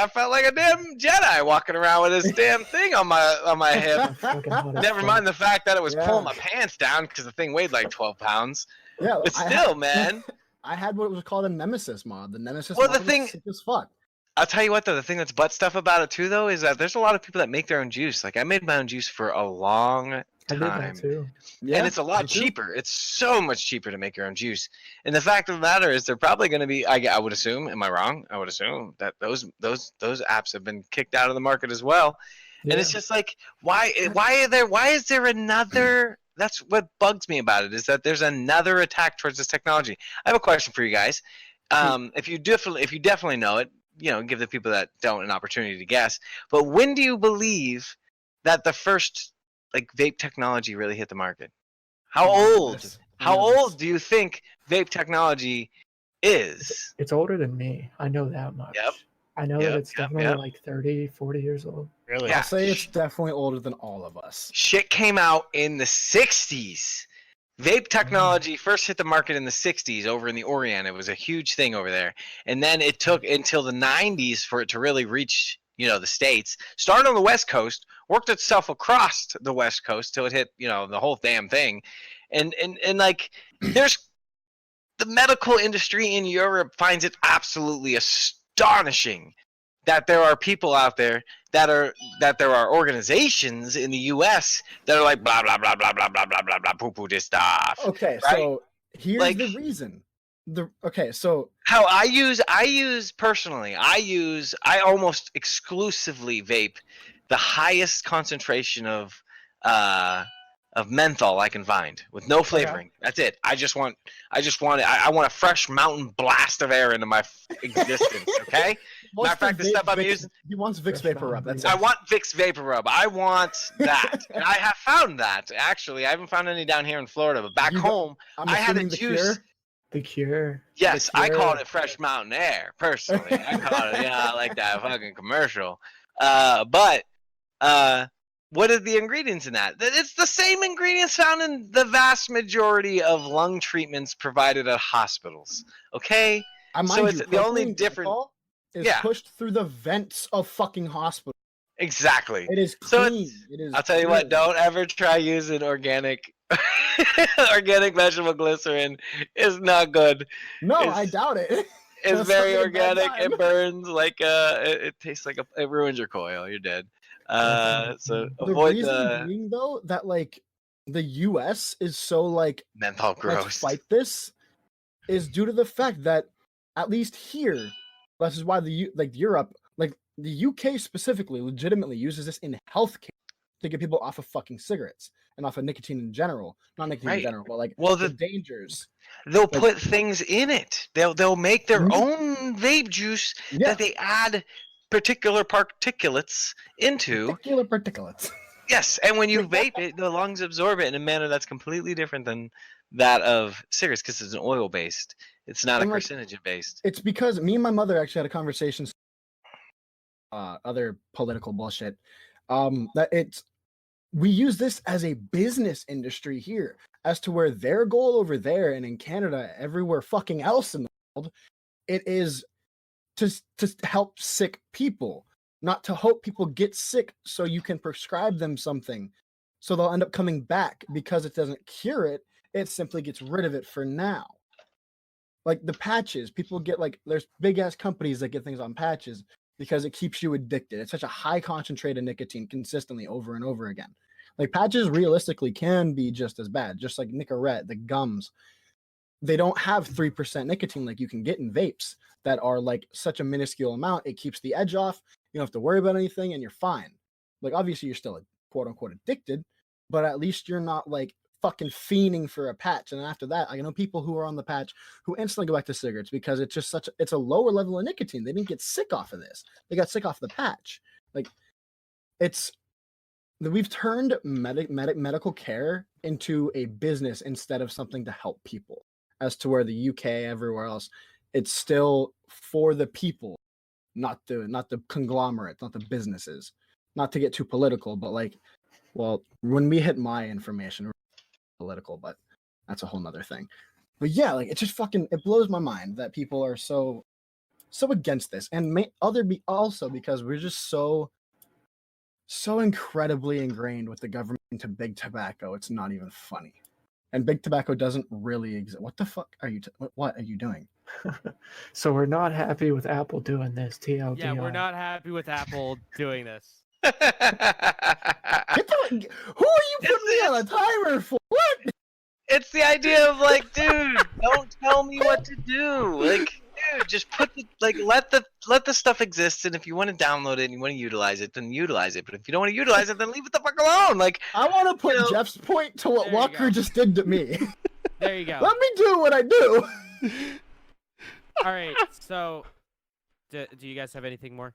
felt like a damn Jedi walking around with this damn thing on my hip. Fucking hot as Never fuck. mind the fact that it was pulling Yeah. my pants down because the thing weighed like 12 pounds. Yeah, But I still, had, man. I had what was called a Nemesis mod. The Nemesis Well, mod the was thing- sick as fuck. I'll tell you what though, the thing that's butt stuff about it too though is that there's a lot of people that make their own juice. Like I made my own juice for a long I did time. that too. Yeah, And it's a lot me too. cheaper. It's so much cheaper to make your own juice. And the fact of the matter is, they're probably going to be. I would assume. Am I wrong? I would assume that those apps have been kicked out of the market as well. Yeah. And it's just like, why is there another? That's what bugs me about it is that there's another attack towards this technology. I have a question for you guys. If you definitely know it, give the people that don't an opportunity to guess. But when do you believe that the first vape technology really hit the market? How old? Yes. How Yes. old do you think vape technology is? It's older than me. I know that much. Yep. I know Yep, that it's yep, definitely yep. like 30, 40 years old. Really? Yeah. I'll say it's definitely older than all of us. Shit came out in the 60s. Vape technology first hit the market in the 60s over in the Orient. It was a huge thing over there. And then it took until the 90s for it to really reach, the States. Started on the West Coast, worked itself across the West Coast till it hit, the whole damn thing. And there's the medical industry in Europe finds it absolutely astonishing that there are people out there that there are organizations in the US that are like blah blah blah blah blah blah blah blah blah poo poo this stuff. Okay, Right? so here's Like- the reason. So How I use personally, I almost exclusively vape the highest concentration of menthol I can find with no flavoring. That's it. I want it. I want a fresh mountain blast of air into my existence. Okay. Matter of fact, the stuff I'm using. He wants Vicks Fresh Vapor Rub. That's mountain it. I want Vicks Vapor Rub. I want that, and I have found that. Actually, I haven't found any down here in Florida, but back You got- home, I'm I had a assuming the juice. Cure. The Cure. Yes, The I called Cure. it Fresh Mountain Air. Personally, I call it. I like that fucking commercial. But what are the ingredients in that? It's the same ingredients found in the vast majority of lung treatments provided at hospitals. Okay. I So mind it's you, the only propylene different- glycol is Yeah. pushed through the vents of fucking hospitals. Exactly. It is So clean. It is. I'll tell you what. clear. Don't ever try using organic vegetable glycerin. It's not good. No, it's- I doubt it. It's That's very not a bad organic. time. It burns like it tastes like it ruins your coil. You're dead. So The avoid reason the being though that like the US is so like menthol let's gross. fight this is due to the fact that at least here, this is why like Europe, like the UK specifically, legitimately uses this in healthcare to get people off of fucking cigarettes and off of nicotine in general. Not nicotine in Right. general, but like Well, the the dangers. they'll Like- put things in it. They'll make their Mhm. own vape juice Yeah, that they add particular particulates into. particular particulates. Yes, and when you vape it, the lungs absorb it in a manner that's completely different than that of cigarettes because it's an oil based. It's not a And, like, carcinogen based. It's because me and my mother actually had a conversation. Other political bullshit. That it's we use this as a business industry here, as to where their goal over there and in Canada, everywhere fucking else in the world, it is to help sick people, not to hope people get sick so you can prescribe them something, so they'll end up coming back because it doesn't cure it. It simply gets rid of it for now. Like the patches, people get like there's big ass companies that get things on patches because it keeps you addicted. It's such a high concentrated nicotine consistently over and over again. Like patches realistically can be just as bad, just like Nicorette, the gums. They don't have 3% nicotine like you can get in vapes that are like such a minuscule amount. It keeps the edge off. You don't have to worry about anything and you're fine. Like obviously you're still quote unquote addicted, but at least you're not like fucking fiending for a patch. And after that, I know people who are on the patch who instantly go back to cigarettes because it's just it's a lower level of nicotine. They didn't get sick off of this. They got sick off the patch. Like we've turned medical care into a business instead of something to help people, as to where the UK, everywhere else, it's still for the people, not the conglomerate, not the businesses. Not to get too political, but like, well, when we hit my information, we're political, but that's a whole nother thing. But yeah, like it just fucking it blows my mind that people are so against this, and also because we're just so incredibly ingrained with the government into big tobacco. It's not even funny. And big tobacco doesn't really exist. What the fuck are you? What are you doing? So we're not happy with Apple doing this. TLDR. Yeah, we're not happy with Apple doing this. Who are you putting me on a timer for? What? It's the idea of like, dude, don't tell me what to do. Like, dude, just let the stuff exist, and if you want to download it and you want to utilize it, then utilize it. But if you don't want to utilize it, then leave it the fuck alone. Like, I want to put Jeff's point to what There you Walker go. just did to me. There you go. Let me do what I do. All right, so do you guys have anything more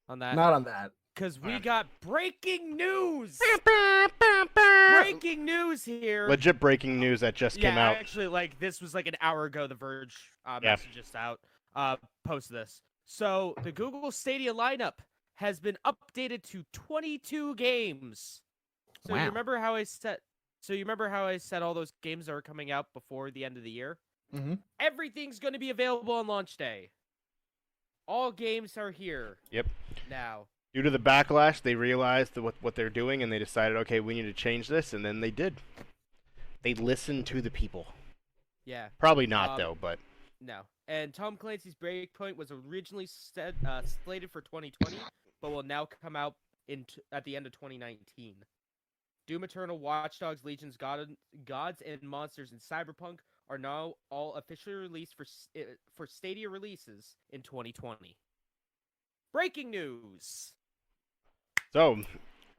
on that? Not on that. Because we got breaking news. Breaking news here. Legit breaking news that just came out. Actually, like this was like an hour ago. The Verge Yeah. message just out. Posted this. So the Google Stadia lineup has been updated to 22 games. So Wow. you remember how I said? So you remember how I said all those games that are coming out before the end of the year? Mm-hmm. Everything's going to be available on launch day. All games are here. Yep. Now. Due to the backlash, they realized what they're doing, and they decided, okay, we need to change this, and then they did. They listened to the people. Yeah. Probably not, though, but... No. And Tom Clancy's Breakpoint was originally slated for 2020, but will now come out at the end of 2019. Doom Eternal, Watch Dogs, Legions, Gods and Monsters, and Cyberpunk are now all officially released for Stadia releases in 2020. Breaking news! So,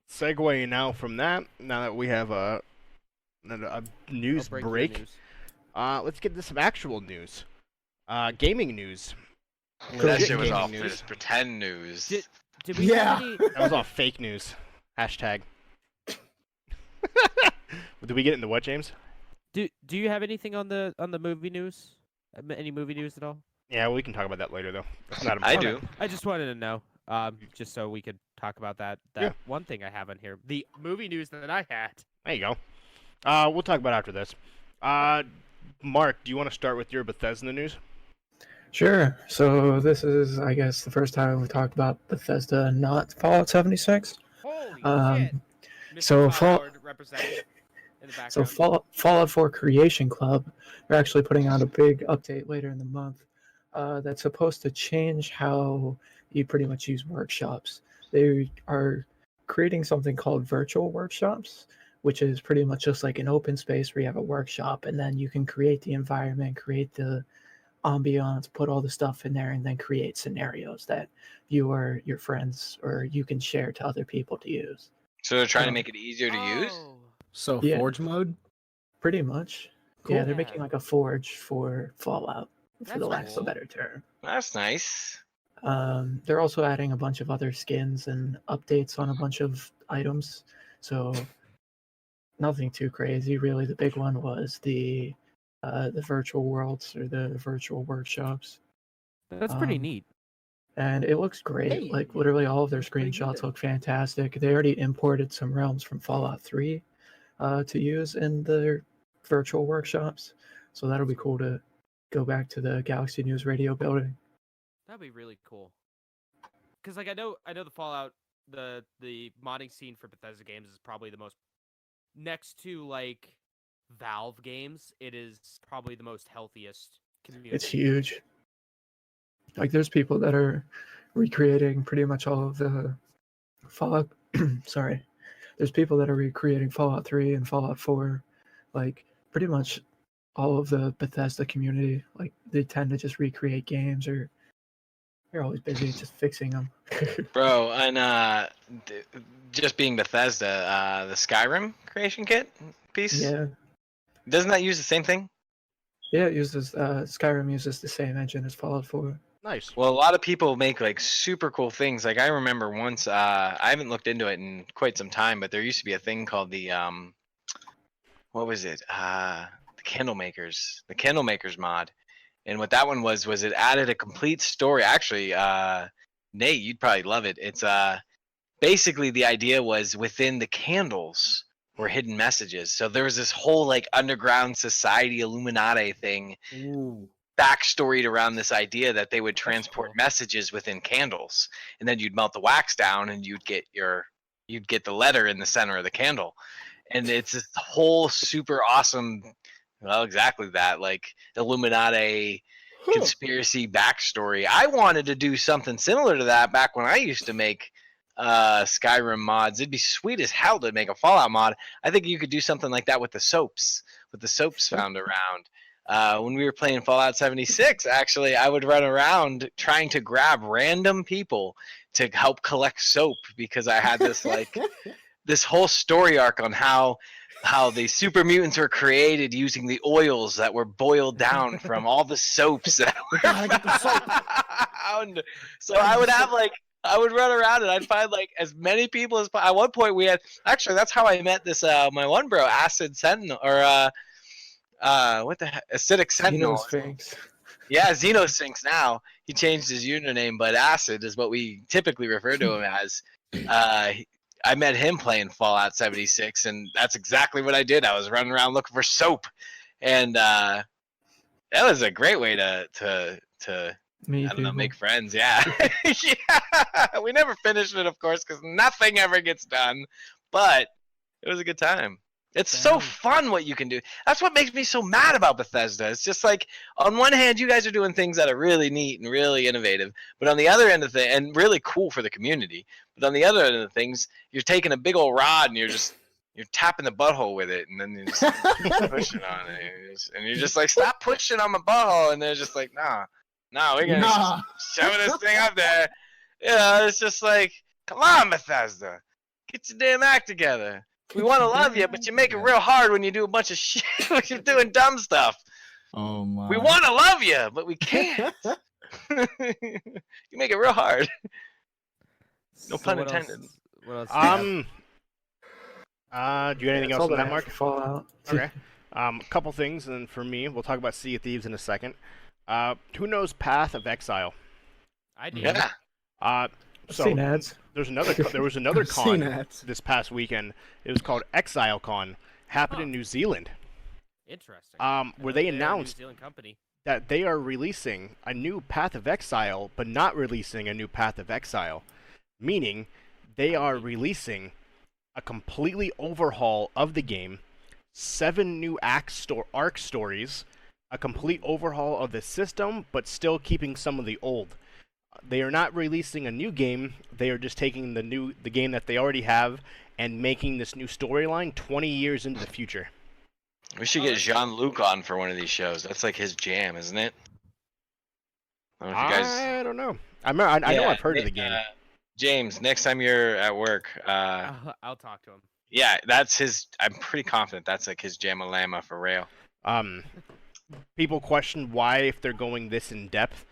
segueing now from that, now that we have a news Break your break, news. let's get to some actual news. Gaming news. that Legit shit was gaming all news. just pretend news. Did we Yeah. have any... That was all fake news. Hashtag. Did we get into what, James? Do you have anything on the movie news? Any movie news at all? Yeah, we can talk about that later, though. That's not I important. do. I just wanted to know, just so we could talk about that Yeah. one thing I have on here, the movie news that I had. There you go. We'll talk about it after this. Mark, do you want to start with your Bethesda news? Sure. So this is, I guess, the first time we talked about Bethesda, not Fallout 76. Holy Um, shit! so Mr. Fall- Howard represented in the So background. Fallout 4 Creation Club, they're actually putting out a big update later in the month that's supposed to change how you pretty much use workshops. They are creating something called virtual workshops, which is pretty much just like an open space where you have a workshop, and then you can create the environment, create the ambiance, put all the stuff in there, and then create scenarios that you or your friends or you can share to other people to use. So they're trying to Um, make it easier to use. Oh, So Yeah. Forge mode. Pretty much. Cool. Yeah, they're making like a forge for Fallout, for That's the lack of cool. a better term. That's nice. They're also adding a bunch of other skins and updates on a bunch of items. So nothing too crazy. Really, the big one was the virtual worlds or the virtual workshops. That's pretty Um, neat. And it looks great. Hey, Like literally all of their pretty screenshots good. look fantastic. They already imported some realms from Fallout 3 to use in their virtual workshops. So that'll be cool to go back to the Galaxy News Radio building. That'd be really cool. Because like I know the Fallout, the modding scene for Bethesda games is probably the most, next to like Valve games, it is probably the most healthiest community. It's huge. Like there's people that are recreating pretty much all of the Fallout. Sorry, there's people that are recreating Fallout 3 and Fallout 4. Like pretty much all of the Bethesda community. Like they tend to just recreate games, or they're always busy just fixing them. Bro, and just being Bethesda, the Skyrim creation kit piece, Yeah, doesn't that use the same thing? yeah. It uses Skyrim uses the same engine as Fallout 4. Nice. Well, a lot of people make like super cool things. Like I remember once, I haven't looked into it in quite some time, but there used to be a thing called the what was it? The Candlemakers mod. And what that one was it added a complete story. Actually, Nate, you'd probably love it. It's basically the idea was within the candles were hidden messages. So there was this whole like underground society Illuminati thing Ooh. backstory around this idea that they would transport messages within candles, and then you'd melt the wax down and you'd get the letter in the center of the candle. And it's this whole super awesome, well, exactly that, like Illuminati conspiracy backstory. I wanted to do something similar to that back when I used to make Skyrim mods. It'd be sweet as hell to make a Fallout mod. I think you could do something like that with the soaps found around. When we were playing Fallout 76, actually, I would run around trying to grab random people to help collect soap, because I had this like this whole story arc on how the super mutants were created using the oils that were boiled down from all the soaps that were gotta get the soap. found. So I would run around and I'd find like as many people as at one point we had, actually that's how I met this my one bro, Acid Sentinel, or what the heck? Acidic Sentinel. Sphinx. Yeah, Xenosphinx now. He changed his username, but Acid is what we typically refer to him as. I met him playing Fallout 76, and that's exactly what I did. I was running around looking for soap, and that was a great way to Me I don't know, too. make friends. Yeah. Yeah. We never finished it, of course, because nothing ever gets done, but it was a good time. It's so fun what you can do. That's what makes me so mad about Bethesda. It's just like, on one hand, you guys are doing things that are really neat and really innovative, but on the other end of things, and really cool for the community, but on the other end of things, you're taking a big old rod and you're tapping the butthole with it, and then you're just pushing on it, and you're just like, stop pushing on my butthole, and they're just like, nah, we're gonna shove this thing up there. You know, it's just like, come on, Bethesda, get your damn act together. We want to love you, but you make it real hard when you do a bunch of shit, when you're doing dumb stuff. Oh my. We want to love you, but we can't. You make it real hard. No pun what else- intended. What else? do you have? Do you have anything That's else all on that, I have Mark? for Fallout. Okay. A couple things, and for me, we'll talk about Sea of Thieves in a second. Who knows Path of Exile? I do. Yeah. I've So seen ads. there was another I've seen con ads. this past weekend. It was called Exile Con. Happened in New Zealand. Interesting. Where they They're a New announced Zealand company. that they are releasing a new Path of Exile, but not releasing a new Path of Exile. Meaning, they are releasing a completely overhaul of the game, 7 new arc stories, a complete overhaul of the system, but still keeping some of the old. They are not releasing a new game. They are just taking the game that they already have and making this new storyline 20 years into the future. We should get Jean-Luc on for one of these shows. That's like his jam, isn't it? I don't know if you guys. I don't know. I know I've heard of the game. James, next time you're at work, I'll talk to him. yeah, that's his. I'm pretty confident that's like his jam-a-lama for real. People question why, if they're going this in depth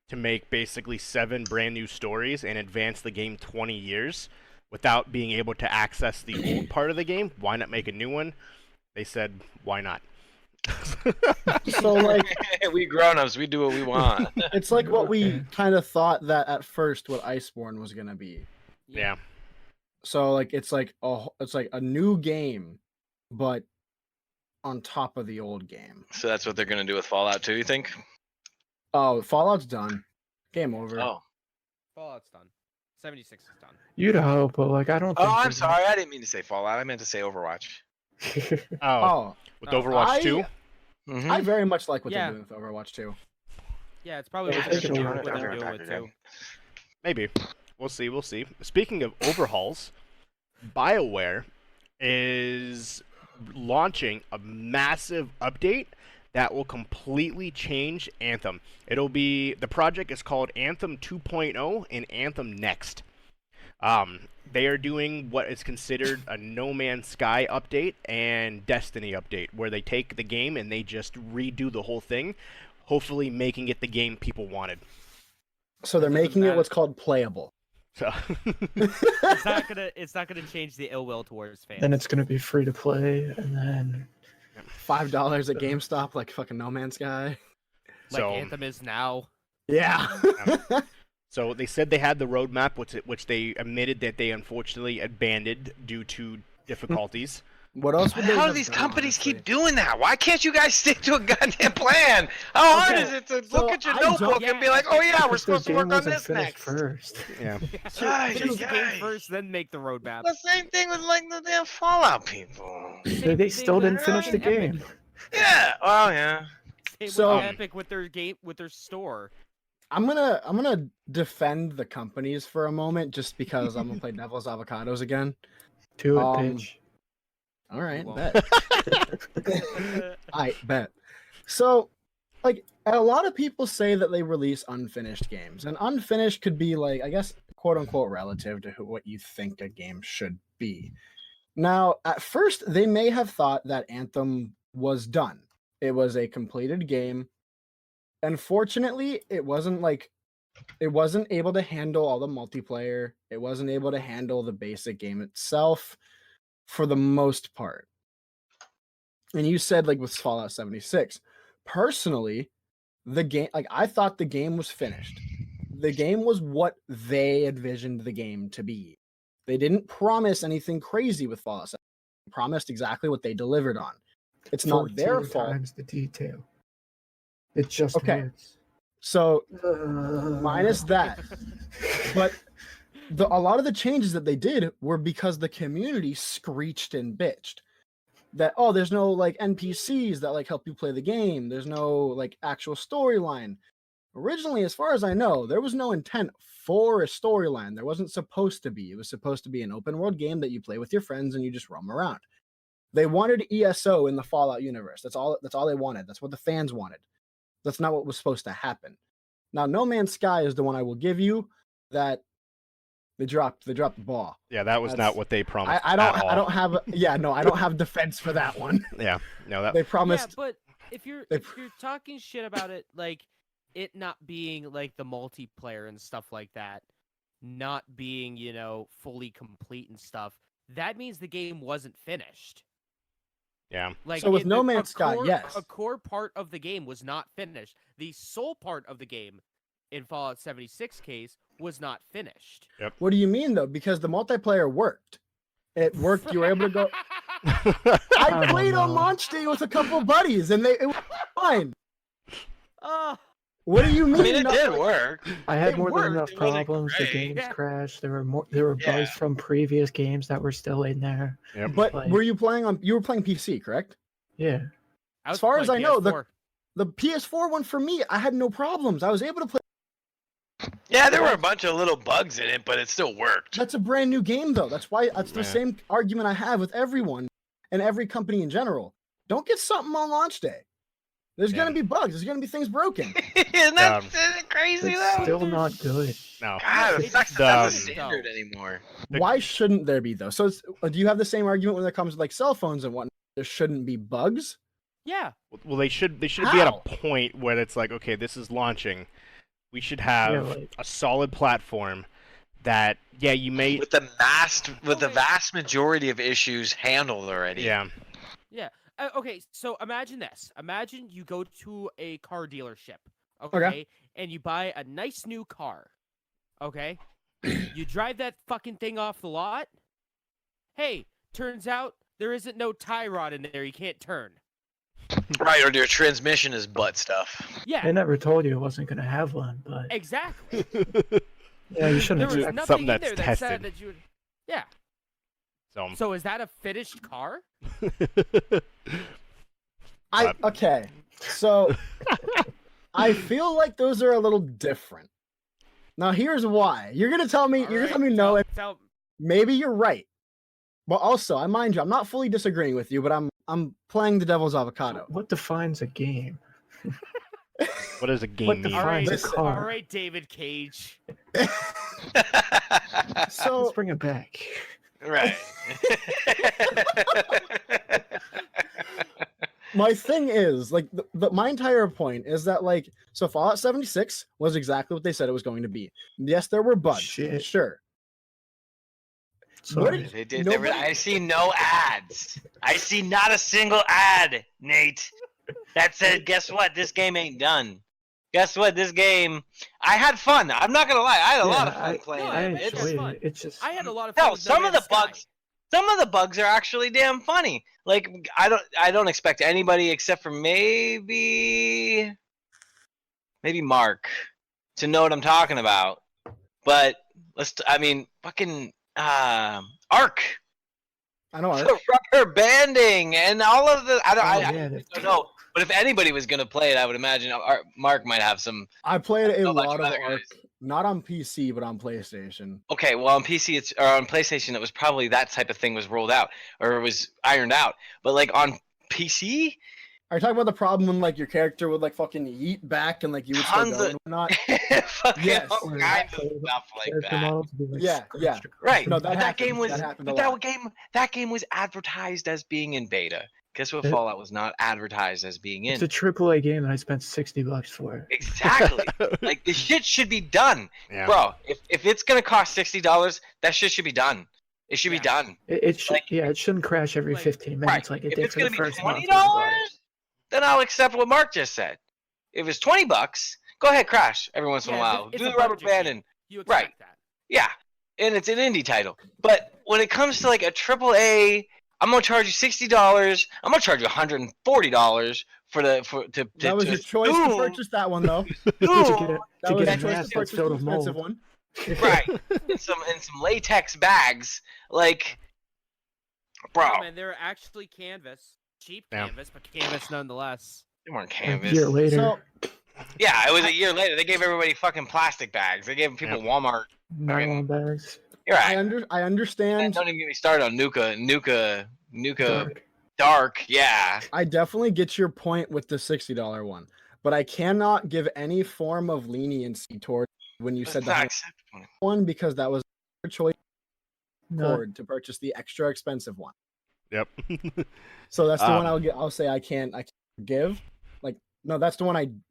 to make basically 7 brand new stories and advance the game 20 years without being able to access the old part of the game, why not make a new one? They said, why not? So like we grown-ups, we do what we want. it's like what we kind of thought that at first what Iceborne was gonna be. Yeah. So like it's like a new game, but on top of the old game. So that's what they're gonna do with Fallout 2, you think? Oh, Fallout's done. Game over. Oh. Fallout's done. 76 is done. You'd hope, but like I don't. Oh, think I'm they're sorry. I didn't mean to say Fallout. I meant to say Overwatch. Oh, with Overwatch 2? Mm-hmm. I very much like what Yeah. they're doing with Overwatch 2. Yeah, it's probably Yeah, what I they're think doing it'll what work they're out. doing with too. Maybe. We'll see. Speaking of overhauls, BioWare is launching a massive update that will completely change Anthem. The project is called Anthem 2.0 and Anthem Next. They are doing what is considered a No Man's Sky update and Destiny update, where they take the game and they just redo the whole thing, hopefully making it the game people wanted. So they're Doesn't making it matter. what's called playable. So It's not gonna change the ill will towards fans. Then it's gonna be free to play, and then $5 at GameStop, like fucking No Man's Sky. like so- Anthem is now. Yeah. So they said they had the roadmap, which they admitted that they unfortunately abandoned due to difficulties. What else would they How do have these done, companies honestly? keep doing that? Why can't you guys stick to a goddamn plan? How hard Okay, is it to so look at your I don't- notebook and be like, oh yeah, we're because their supposed to game work on wasn't this finished next? first. Yeah. Ay, Finish the game ay. first, then make the roadmap. The same thing with like the damn Fallout people. They still with didn't finish the fucking game. Epic. Yeah. Oh yeah. Same So- with Epic with their game with their store. I'm gonna defend the companies for a moment just because I'm gonna play Devil's Avocados again. To it, Um, bitch. All right, Well. bet. I bet. So, like, a lot of people say that they release unfinished games, and unfinished could be like, I guess, quote unquote, relative to what you think a game should be. Now, at first, they may have thought that Anthem was done. It was a completed game. Unfortunately, it wasn't able to handle all the multiplayer. It wasn't able to handle the basic game itself for the most part. And you said, like, with Fallout 76, personally, the game, like, I thought the game was finished. The game was what they envisioned the game to be. They didn't promise anything crazy with Fallout 76. They promised exactly what they delivered on. It's not their 14 fault. times the detail. It just Okay. works. So minus that, but a lot of the changes that they did were because the community screeched and bitched that, oh, there's no like NPCs that like help you play the game. There's no like actual storyline. Originally, as far as I know, there was no intent for a storyline. There wasn't supposed to be. It was supposed to be an open world game that you play with your friends and you just roam around. They wanted ESO in the Fallout universe. That's all they wanted. That's what the fans wanted. That's not what was supposed to happen. Now, No Man's Sky is the one I will give you that they dropped the ball. Yeah, that was That's- not what they promised. I don't have defense for that one. Yeah, no, that They promised. Yeah, but if you're talking shit about it, like it not being like the multiplayer and stuff like that, not being, fully complete and stuff, that means the game wasn't finished. yeah. Like So with No Man's Sky, yes. a core part of the game was not finished. The sole part of the game in Fallout 76 case was not finished. What do you mean though? Because the multiplayer worked. It worked. You were able to go. I don't played on know. launch day with a couple of buddies, and it was fine. Oh, What do you mean? I mean, it no- did work. I had It more worked, than enough it wasn't problems. The great. games Yeah. crashed. There were Yeah. bugs from previous games that were still in there. Yep. But Like- were you playing PC, correct? Yeah. I was As far as playing I know, PS4. The PS4 one for me, I had no problems. I was able to play. Yeah, there were a bunch of little bugs in it, but it still worked. That's a brand new game though. That's the Yeah. same argument I have with everyone and every company in general. Don't get something on launch day. There's gonna be bugs. There's gonna be things broken. Isn't that crazy It's though? still not good. No. God, It's that's not the dumb. standard anymore. Why shouldn't there be though? So do you have the same argument when it comes to like cell phones and whatnot? There shouldn't be bugs. Yeah. Well, they should be at a How? point where it's like, okay, this is launching. We should have like- a solid platform that, yeah, you may, With the vast majority of issues handled already. yeah, Okay, so imagine this. Imagine you go to a car dealership, okay, and you buy a nice new car, okay? You drive that fucking thing off the lot. Hey, turns out there isn't no tie rod in there. You can't turn. Right, or your transmission is butt stuff. Yeah, They never told you it wasn't going to have one, but exactly. yeah, you shouldn't There was have. That's nothing something in that's there that said tested. that you would. Yeah. so. So is that a finished car? Okay. So I feel like those are a little different. Now here's why. You're gonna tell me no, and Tell, maybe you're right. But also, I mind you, I'm not fully disagreeing with you, but I'm playing the devil's avocado. What defines a game? What does a game What mean? all right, defines a car? all right, David Cage. So Let's bring it back. Right. my thing is, like, my entire point is that, like, so Fallout 76 was exactly what they said it was going to be. Yes, there were bugs. Shit. Sure. Sorry. They did. Nobody- I see no ads. I see not a single ad, Nate. That said, guess what? This game ain't done. Guess what? This game, I had fun. I'm not gonna lie. I had a lot of fun playing no, I it. it's enjoyed fun. it. It's just I had a lot of fun. Hell, with No some of Man's the Sky. bugs are actually damn funny. Like I don't expect anybody except for maybe Mark to know what I'm talking about. But fucking Ark, I know. the rubber banding, and all of the I yeah, don't know. But if anybody was gonna play it, I would imagine Mark might have some. I played a know about lot you of other Ark, guys. not on PC, but on PlayStation. Okay, well on PC or on PlayStation, it was probably that type of thing was rolled out or it was ironed out. But like on PC, Are you talking about the problem when like your character would like fucking yeet back and like you would still Tons go of- and whatnot? fucking Yes. all kinds of stuff like character that. models would be, like, Yeah, yeah. scratched across Right. the No, back. that That happened. game was, That happened a but lot. that game was advertised as being in beta. Guess what? It- Fallout was not advertised as being It's in. a AAA game, and I spent $60 for it. Exactly. Like the shit should be done, Yeah. bro. If it's gonna cost $60, that shit should be done. It should be Yeah. done. It should, Like- yeah, it shouldn't crash every Like- 15 minutes like it If did it's for the gonna be first month. $20, then I'll accept what Mark just said. If it's $20, go ahead, crash every once in a Yeah, while. it's Do a the rubber budget band game. and You expect Right. that. yeah, and it's an indie title. But when it comes to like a AAA, I'm gonna charge you $60. I'm gonna charge you $140 for to That was to your choice to Doom. purchase that one though. To get Doom, a, That to was get your a choice mask to that's purchase the filled with expensive mold. one. right? And some latex bags, like, bro, Oh, man, they're actually canvas, cheap Yeah. canvas, but canvas nonetheless. they weren't A canvas. year later, So Yeah, it was a year later. They gave everybody fucking plastic bags. They gave people Walmart. nylon bags. You're I right. I And understand. don't even get me started on Nuka Dark. Dark. Yeah. I definitely get your point with the $60 one, but I cannot give any form of leniency toward when you It's said not the acceptable. one because that was your choice No, forward to purchase the extra expensive one. Yep. So that's the one Um, I'll say I can't forgive. Like no, that's the one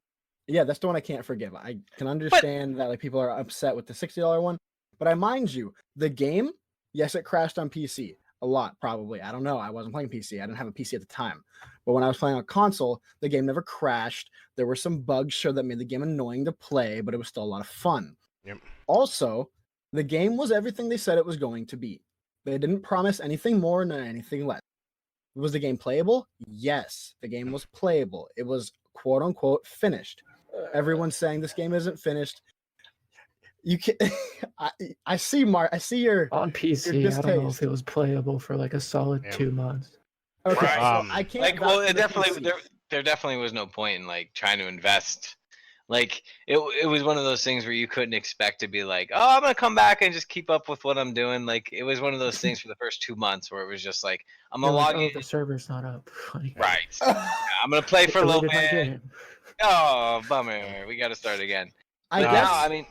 that's the one I can't forgive. I can understand that like people are upset with the $60 one, but I mind you, the game, yes, it crashed on PC a lot probably. I don't know. I wasn't playing PC. I didn't have a PC at the time. But when I was playing on console, the game never crashed. There were some bugs sure that made the game annoying to play, but it was still a lot of fun. Yep. Also, the game was everything they said it was going to be. They didn't promise anything more nor anything less. Was the game playable? Yes, the game was playable. It was quote unquote finished. Everyone's saying this game isn't finished. You can I see Mark. I see your on PC, I don't know distaste. if it was playable for like a solid Yeah. 2 months. okay. Right. So I can't. Like, vouch well, for it the definitely PC. there definitely was no point in like trying to invest. Like it was one of those things where you couldn't expect to be like, oh, I'm gonna come back and just keep up with what I'm doing. Like it was one of those things for the first 2 months where it was just like, I'm You're gonna like, log in. the server's not up. Like, Right. I'm gonna play for a little deleted my bit. game. Oh, bummer. We got to start again. I But guess. now, I mean,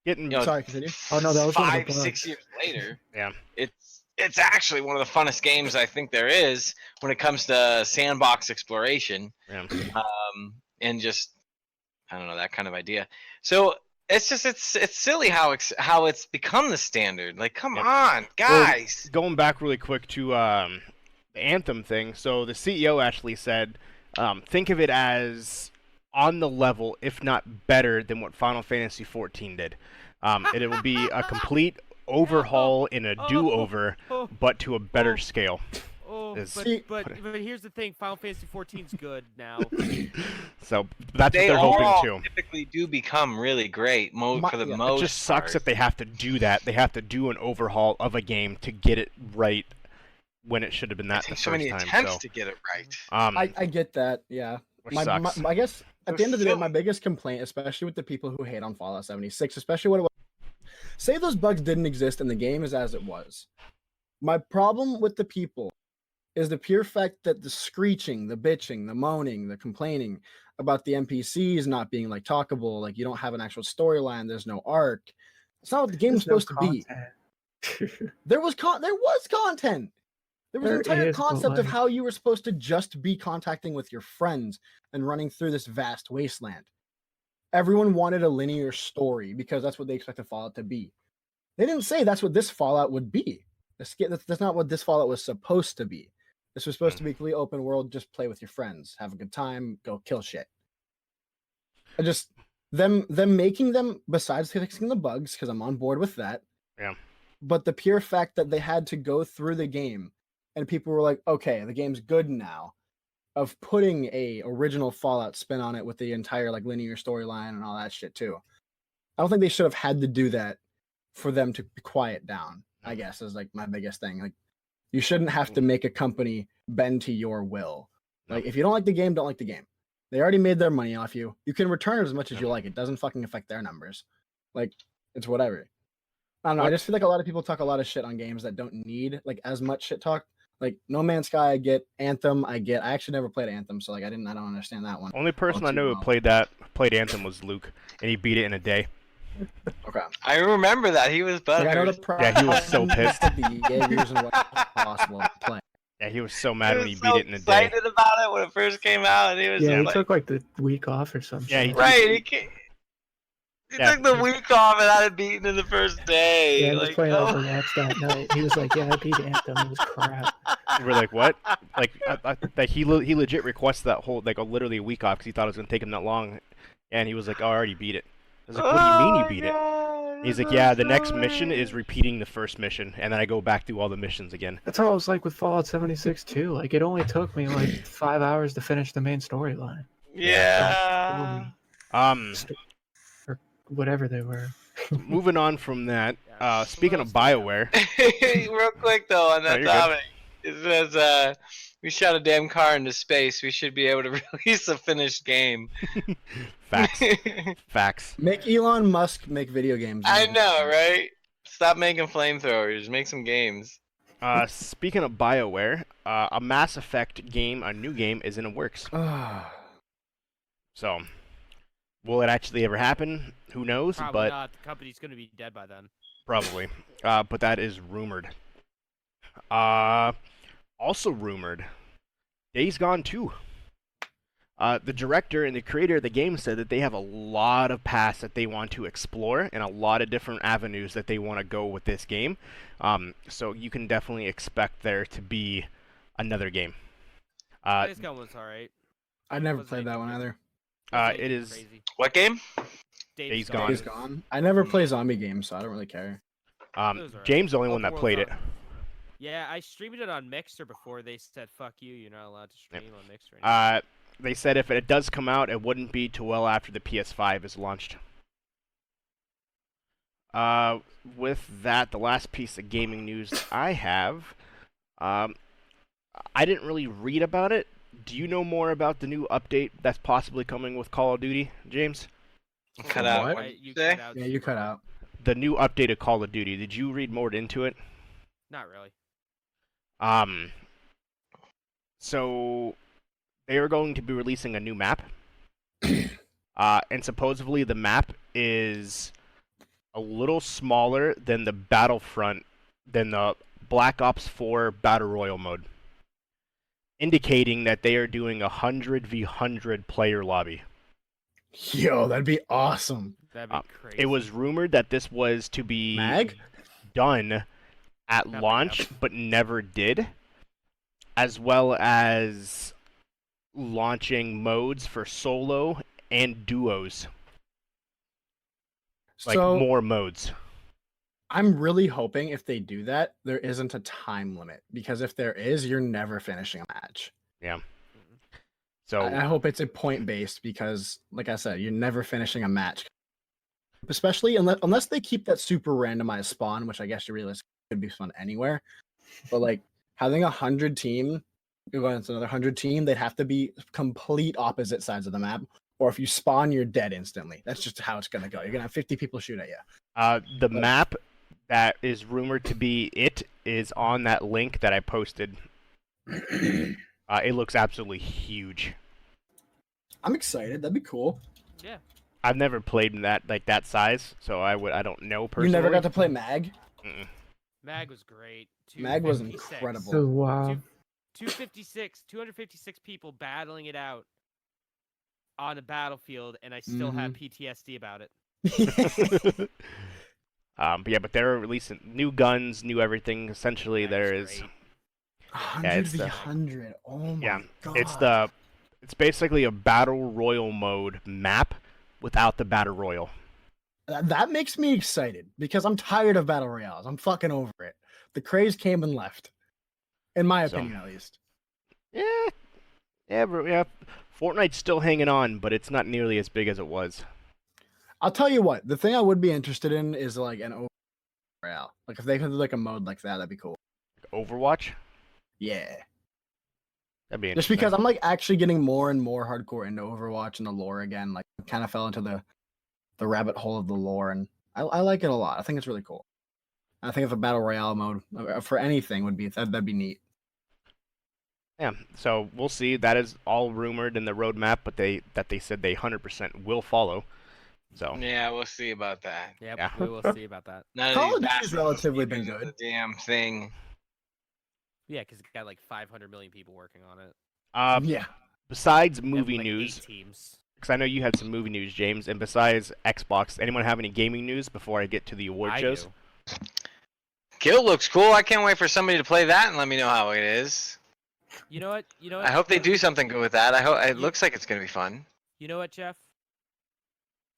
Getting you know, Sorry, continue. Oh, no, that was one of the 5-6 bugs. years later, Yeah. it's actually one of the funnest games I think there is when it comes to sandbox exploration. Yeah. And just I don't know, that kind of idea. So it's just it's silly how it's become the standard. Like, come Yep. on, Well, guys. going back really quick to the Anthem thing. So the CEO actually said, think of it as on the level, if not better, than what Final Fantasy XIV did. It will be a complete overhaul and a do-over, but to a better scale. Oh, is- but here's the thing: Final Fantasy 14's good now. So that's They what they're hoping all to. typically do become really great for the Yeah, it most It just sucks part. that they have to do that. They have to do an overhaul of a game to get it right when it should have been that It the takes so first many time. attempts So, to get it right. I get that. Yeah. which sucks. I guess at the end of the day, silly. my biggest complaint, especially with the people who hate on Fallout 76, especially what it was, say those bugs didn't exist and the game is as it was. My problem with the people is the pure fact that the screeching, the bitching, the moaning, the complaining about the NPCs not being like talkable, like you don't have an actual storyline, there's no arc. It's not what the game was There's supposed no to be. content. There was content. There was There an entire is, but, concept of like- how you were supposed to just be contacting with your friends and running through this vast wasteland. Everyone wanted a linear story because that's what they expected Fallout to be. They didn't say that's what this Fallout would be. That's not what this Fallout was supposed to be. This was supposed to be completely open world, just play with your friends, have a good time, go kill shit. I just them making them, besides fixing the bugs, because I'm on board with that. Yeah. But the pure fact that they had to go through the game and people were like, okay, the game's good now, of putting a original Fallout spin on it with the entire like linear storyline and all that shit too. I don't think they should have had to do that for them to quiet down, I guess, is like my biggest thing. Like, you shouldn't have to make a company bend to your will. Like, if you don't like the game, don't like the game. They already made their money off you. You can return it as much as you like. It doesn't fucking affect their numbers. Like, it's whatever. I don't know. I just feel like a lot of people talk a lot of shit on games that don't need like as much shit talk. Like No Man's Sky, I get. Anthem, I get. I actually never played Anthem, so like I don't understand that one. Only person I too know who well. played Anthem was Luke, and he beat it in a day. Okay. I remember that he was Like, I know butthurt. the Yeah, he was so problem pissed. with the Jaegers and what possible to play. Yeah, he was so mad when he was beat so it in a day. excited about it when it first came out, and he was Yeah, he like, took like the week off or something. Yeah, he- right. He Yeah. took the week off and had it beaten in the first day. Yeah, he was like, playing oh. Overwatch that night. He was like, "Yeah, I beat Anthem. It was crap." We're like, what? Like he legit requested that whole like literally a week off because he thought it was gonna take him that long, and he was like, oh, I already beat it. I was like, what do you mean you beat it? He's like, yeah, the next mission is repeating the first mission, and then I go back through all the missions again. That's how I was like with Fallout 76 too. Like, it only took me like 5 hours to finish the main storyline. Yeah. Or whatever they were. Moving on from that, speaking of BioWare, Real quick though on that you're good. topic, it says we shot a damn car into space. We should be able to release a finished game. facts, facts. Make Elon Musk make video games. I man. know, right? Stop making flamethrowers. Make some games. Speaking of BioWare, a Mass Effect game, a new game, is in the works. So, will it actually ever happen? Who knows? Probably but not. The company's gonna be dead by then. probably. But that is rumored. Also rumored, Days Gone 2. The director and the creator of the game said that they have a lot of paths that they want to explore and a lot of different avenues that they want to go with this game. So you can definitely expect there to be another game. Days Gone was alright. I never Wasn't played that one anything either. It is. Crazy. What game? Days Gone. Days Gone. I never play zombie games, so I don't really care. It was alright. James the only one that Open played it. world Yeah, I streamed it on Mixer before they said, "Fuck you, you're not allowed to stream on Mixer." anymore." They said if it does come out, it wouldn't be too well after the PS5 is launched. With that, the last piece of gaming news I have, I didn't really read about it, Do you know more about the new update that's possibly coming with Call of Duty, James? Cut out. What? What Right, did you you say? cut out. Yeah, you cut out. The new update of Call of Duty. Did you read more into it? Not really. So they are going to be releasing a new map. And supposedly the map is a little smaller than the Battlefront, than the Black Ops 4 Battle Royale mode, indicating that they are doing a 100v100 player lobby. Yo, that'd be awesome. That'd be crazy. It was rumored that this was to be Mag? done at Coming launch, but never did, as well as launching modes for solo and duos, like So more modes. I'm really hoping if they do that, there isn't a time limit, because if there is, you're never finishing a match. So I hope it's a point based, because, like I said, you're never finishing a match, especially unless they keep that super randomized spawn, which I guess you realize could be fun anywhere. But like having 100 team, you're going to another 100 team, they'd have to be complete opposite sides of the map. Or if you spawn, you're dead instantly. That's just how it's gonna go. You're gonna have 50 people shoot at you. the map that is rumored to be it is on that link that I posted. It looks absolutely huge. I'm excited. That'd be cool. Yeah. I've never played in that size, so I don't know personally. You never got to play Mag? Mm-mm. Mag was great. Mag was 256. incredible. Oh wow. 256 people battling it out on a battlefield, and I still have PTSD about it. But they're releasing new guns, new everything. Essentially, Mag there is is great. 100 it's v the- 100. Oh my yeah, god. it's basically a battle royal mode map without the battle royal. That makes me excited, because I'm tired of battle royales. I'm fucking over it. The craze came and left, in my So- opinion, at least. Yeah. Fortnite's still hanging on, but it's not nearly as big as it was. I'll tell you what. The thing I would be interested in is like an overall royale. Like if they could do like a mode like that, that'd be cool. Overwatch, Yeah. that'd be Just interesting. because I'm like actually getting more and more hardcore into Overwatch and the lore again. Like kind of fell into the rabbit hole of the lore, and I like it a lot. I think it's really cool. I think if a battle royale mode for anything would be that'd be neat. Yeah, so we'll see. That is all rumored in the roadmap, but they said they 100% will follow. So Yeah, we'll see about that. Yep, Yeah. we will see about that. None Call these of Duty's bastards relatively been keeping good. the damn thing. Yeah, because it got like 500 million people working on it. Yeah. besides They have, movie like, 8 news, teams. because I know you had some movie news, James, and besides Xbox, anyone have any gaming news before I get to the award I shows? do. Guild looks cool. I can't wait for somebody to play that and let me know how it is. You know what? I hope they do something good with that. I hope it looks like it's gonna be fun. You know what, Jeff?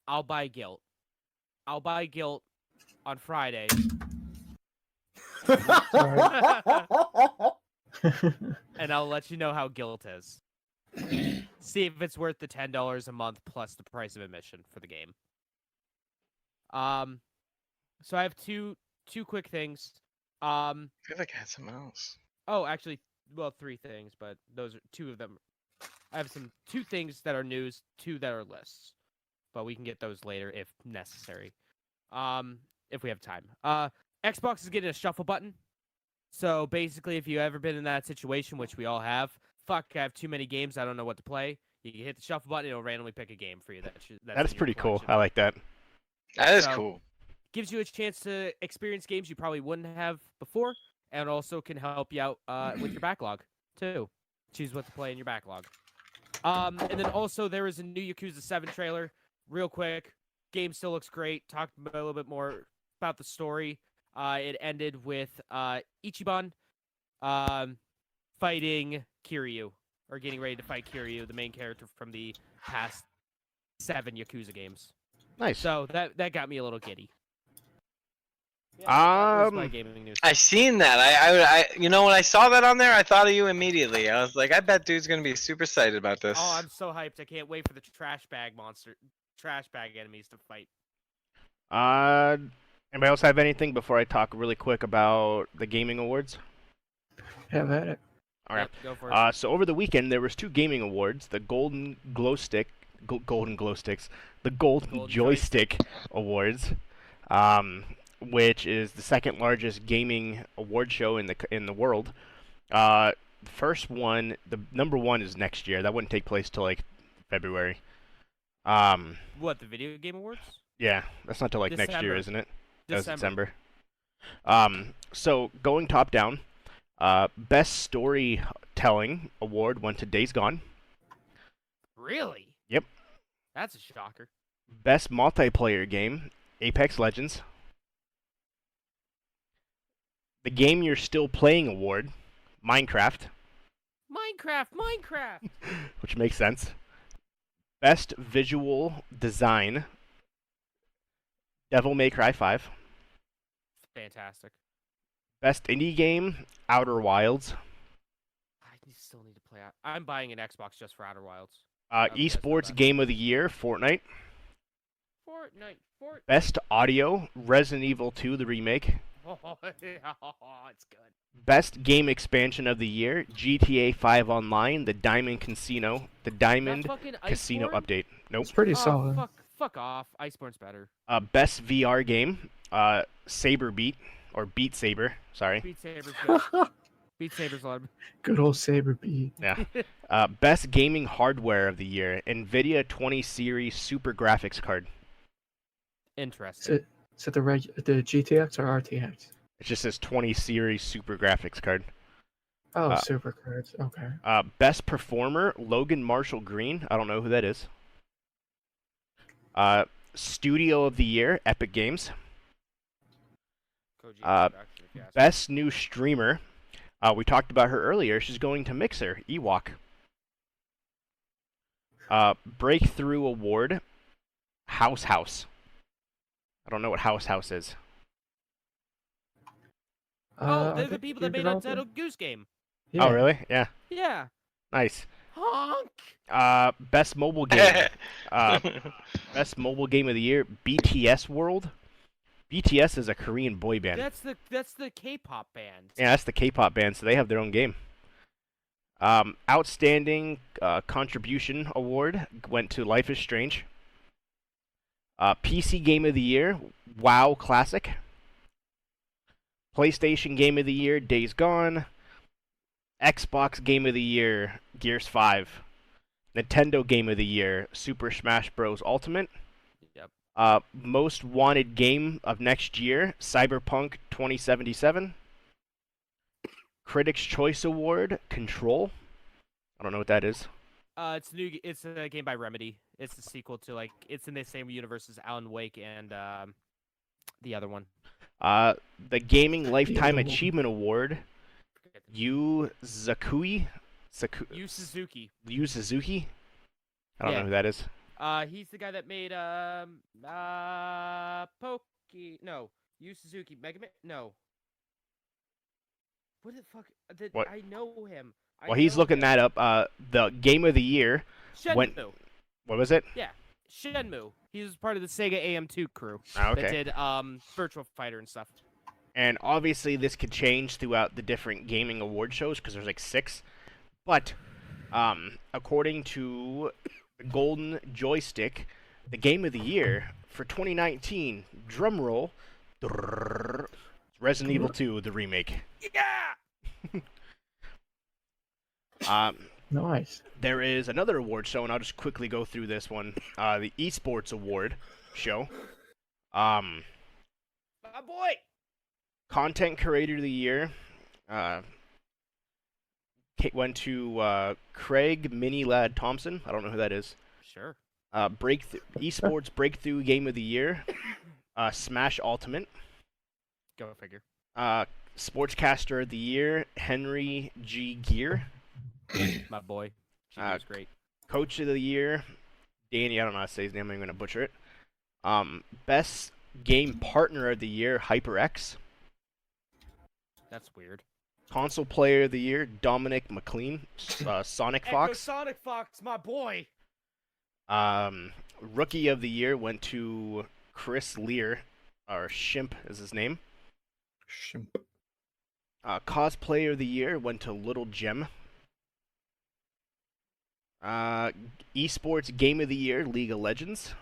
I'll buy Guilt. I'll buy Guilt on Friday. And I'll let you know how Guilt is. See if it's worth the $10 a month plus the price of admission for the game. So I have two quick things. I feel like I had something else. Oh, actually, well, 3 things, but those are 2 of them. I have 2 things that are news, 2 that are lists, but we can get those later if necessary. If we have time. Xbox is getting a shuffle button. So basically, if you've ever been in that situation, which we all have, I have too many games, I don't know what to play. You can hit the shuffle button, it'll randomly pick a game for you. That's That is in your pretty cool. collection. I like that. That is So- cool. Gives you a chance to experience games you probably wouldn't have before, and also can help you out with your backlog too. Choose what to play in your backlog. And then also there is a new Yakuza 7 trailer. Real quick, game still looks great. Talk a little bit more about the story. It ended with Ichiban fighting Kiryu, or getting ready to fight Kiryu, the main character from the past 7 Yakuza games. Nice. So that got me a little giddy. Yeah, that was my Um, gaming news. I seen that. I you know when I saw that on there, I thought of you immediately. I was like, I bet dude's gonna be super excited about this. Oh, I'm so hyped! I can't wait for the trash bag enemies to fight. Anybody else have anything before I talk really quick about the gaming awards? Have at it. All right. Yep, go for it. So over the weekend there was 2 gaming awards: the Golden Golden Glow Sticks, the Golden Joystick Awards, which is the second largest gaming award show in the world. The first one, the number one, is next year. That wouldn't take place till like February. What, the video game awards? Yeah, that's not till like next year, December. isn't it? That was December. December. So going top down, best storytelling award went to Days Gone. Really? Yep. That's a shocker. Best multiplayer game, Apex Legends. The game you're still playing award, Minecraft, Minecraft. which makes sense. Best visual design, Devil May Cry 5. Fantastic. Best indie game, Outer Wilds. Still need to play out. I'm buying an Xbox just for Outer Wilds. hope you guys know Esports that. Game of the Year, Fortnite. Fortnite. Best audio, Resident Evil 2, the remake. Oh, it's good. Best game expansion of the year, GTA 5 Online, the Diamond Casino Casino Iceborne? update. Nope. It's pretty Oh, solid. fuck off. Iceborne's better. Best VR game, Saber Beat, or Beat Saber, sorry. Beat Saber's good. Beat Saber's a lot. Good old Saber beat. Yeah. Best gaming hardware of the year, NVIDIA 20 series super graphics card. Is Interesting. it the GTX or RTX? It just says 20 series super graphics card. Oh, super cards. Okay. Best performer, Logan Marshall Green. I don't know who that is. Studio of the year, Epic Games. Koji production, if you ask me. Best new streamer. We talked about her earlier. She's going to Mixer, Ewok. Breakthrough Award, House. I don't know what House is. Oh, I they're the think people you're that made developing- Untitled Goose Game. Yeah. Oh, really? Yeah. Yeah. Nice. Honk. Best mobile game. Best mobile game of the year, BTS World. BTS is a Korean boy band. That's the K-pop band. Yeah, that's the K-pop band, so they have their own game. Outstanding Contribution Award went to Life is Strange. PC Game of the Year, WoW Classic. PlayStation Game of the Year, Days Gone. Xbox Game of the Year, Gears 5. Nintendo Game of the Year, Super Smash Bros. Ultimate. Yep. Most Wanted Game of next year, Cyberpunk 2077. Critics' Choice Award, Control. I don't know what that is. It's a game by Remedy. It's the sequel to it's in the same universe as Alan Wake and the other one. The Gaming Lifetime other one. Achievement Award, Yu Suzuki. Yu Suzuki? I don't Yeah. know who that is. He's the guy that made Yu Suzuki Mega Man. No. What the fuck? What? I know him. Well, he's looking that up. The Game of the Year. Shenmue. What was it? Yeah, Shenmue. He was part of the Sega AM2 crew Ah, that okay. did Virtual Fighter and stuff. And obviously, this could change throughout the different gaming award shows because there's like 6. But according to the Golden Joystick, the Game of the Year for 2019, drum roll, Resident Evil 2, the remake. Yeah. Nice. There is another award show, and I'll just quickly go through this one. The Esports Award show. My boy. Content Creator of the Year went to Craig Mini Lad Thompson. I don't know who that is. Sure. Esports Breakthrough Game of the Year, Smash Ultimate. Go figure. Sportscaster of the Year, Henry G. Gear. My boy. She was great. Coach of the Year, Danny. I don't know how to say his name. I'm going to butcher it. Best Game Partner of the Year, HyperX. That's weird. Console Player of the Year, Dominic McLean, Sonic Fox. Sonic Fox, my boy. Rookie of the Year went to Chris Lear, or Shimp is his name. Shimp. Cosplayer of the year went to Little Gem. Esports Game of the Year, League of Legends.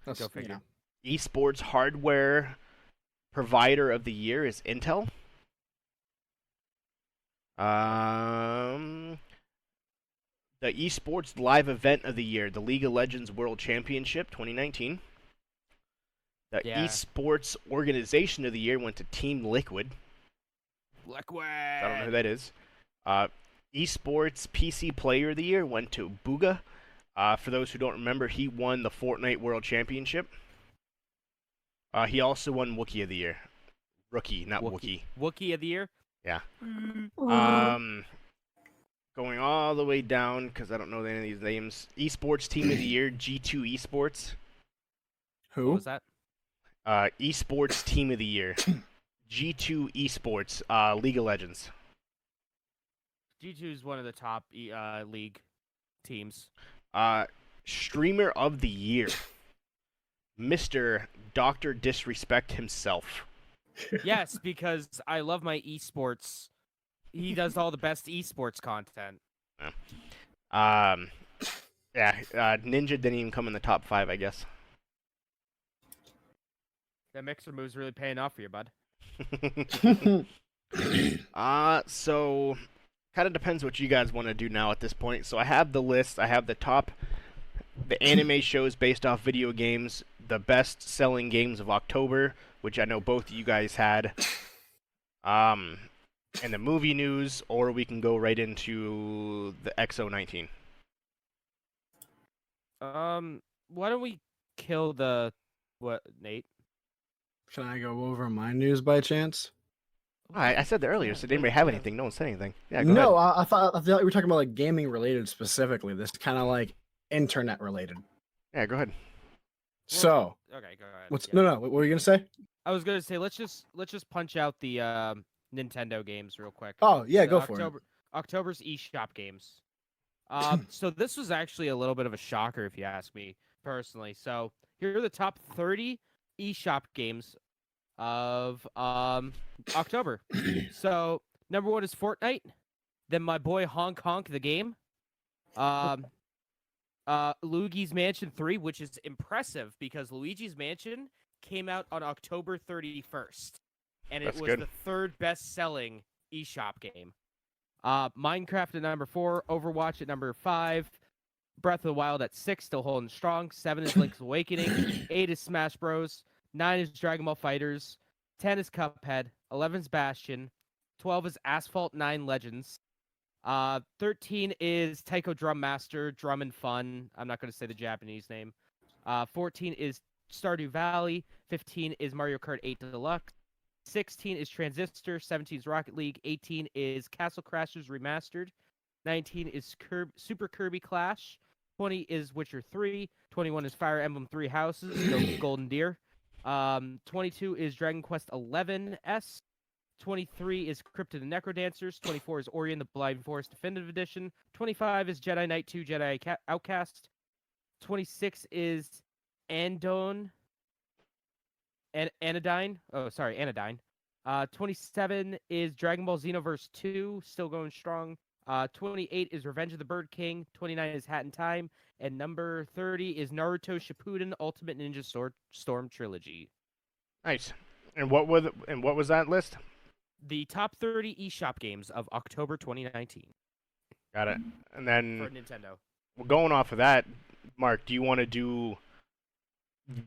That's, Go figure. Esports Hardware Provider of the Year is Intel. The Esports Live Event of the Year, the League of Legends World Championship 2019. The Yeah. Esports Organization of the Year went to Team Liquid. Liquid. I don't know who that is. Esports PC Player of the Year went to Booga. For those who don't remember, he won the Fortnite World Championship. He also won Wookiee of the Year. Rookie, not Wookiee. Wookiee of the year. Yeah. Going all the way down, because I don't know any of these names. Esports Team of the Year, G2 Esports. What Who? was that? Esports Team of the Year, G2 Esports, League of Legends. G2 is one of the top league teams. Streamer of the Year, Mr. Dr. Disrespect himself. Yes, because I love my esports. He does all the best esports content. Ninja didn't even come in the top 5, I guess. That mixer move's really paying off for you, bud. So kind of depends what you guys want to do now at this point. So I have the list. I have the anime shows based off video games, the best-selling games of October, which I know both of you guys had. And the movie news, or we can go right into the XO19. Why don't we kill what, Nate? Can I go over my news by chance? I said that earlier, so did anybody have anything? No one said anything. Yeah, go No, ahead. I thought we were talking about like gaming related specifically. This kind of like internet related. Yeah, go ahead. So, Okay, go ahead. what's yeah. no? What were you gonna say? I was gonna say let's just punch out the Nintendo games real quick. Oh yeah, The go for it. October's eShop games. So this was actually a little bit of a shocker, if you ask me personally. So here are the top 30 eShop games of October. So number 1 is Fortnite. Then my boy Honk Honk the game. Luigi's Mansion 3, which is impressive because Luigi's Mansion came out on October 31st, and That's it was good. the 3rd best-selling eShop game. Minecraft at number 4, Overwatch at number 5, Breath of the Wild at 6, still holding strong. 7 is Link's Awakening. 8 is Smash Bros. 9 is Dragon Ball FighterZ. 10 is Cuphead. 11 is Bastion. 12 is Asphalt 9 Legends. 13 is Taiko Drum Master, Drum and Fun. I'm not going to say the Japanese name. 14 is Stardew Valley. 15 is Mario Kart 8 Deluxe. 16 is Transistor. 17 is Rocket League. 18 is Castle Crashers Remastered. 19 is Super Kirby Clash. 20 is Witcher 3. 21 is Fire Emblem 3 Houses, Golden Deer. 22 is Dragon Quest 11S. 23 is Cryptid and Necrodancers. 24 is Ori and the Blind Forest Definitive Edition. 25 is Jedi Knight 2 Jedi Outcast. 26 is Anodyne. Anodyne. 27 is Dragon Ball Xenoverse 2, still going strong. 28 is Revenge of the Bird King. 29 is Hat in Time. And number 30 is Naruto Shippuden Ultimate Ninja Storm Trilogy. Nice. And what was that list? The top 30 eShop games of October 2019 Got it. And for then Nintendo. going off of that, Mark, do you want to do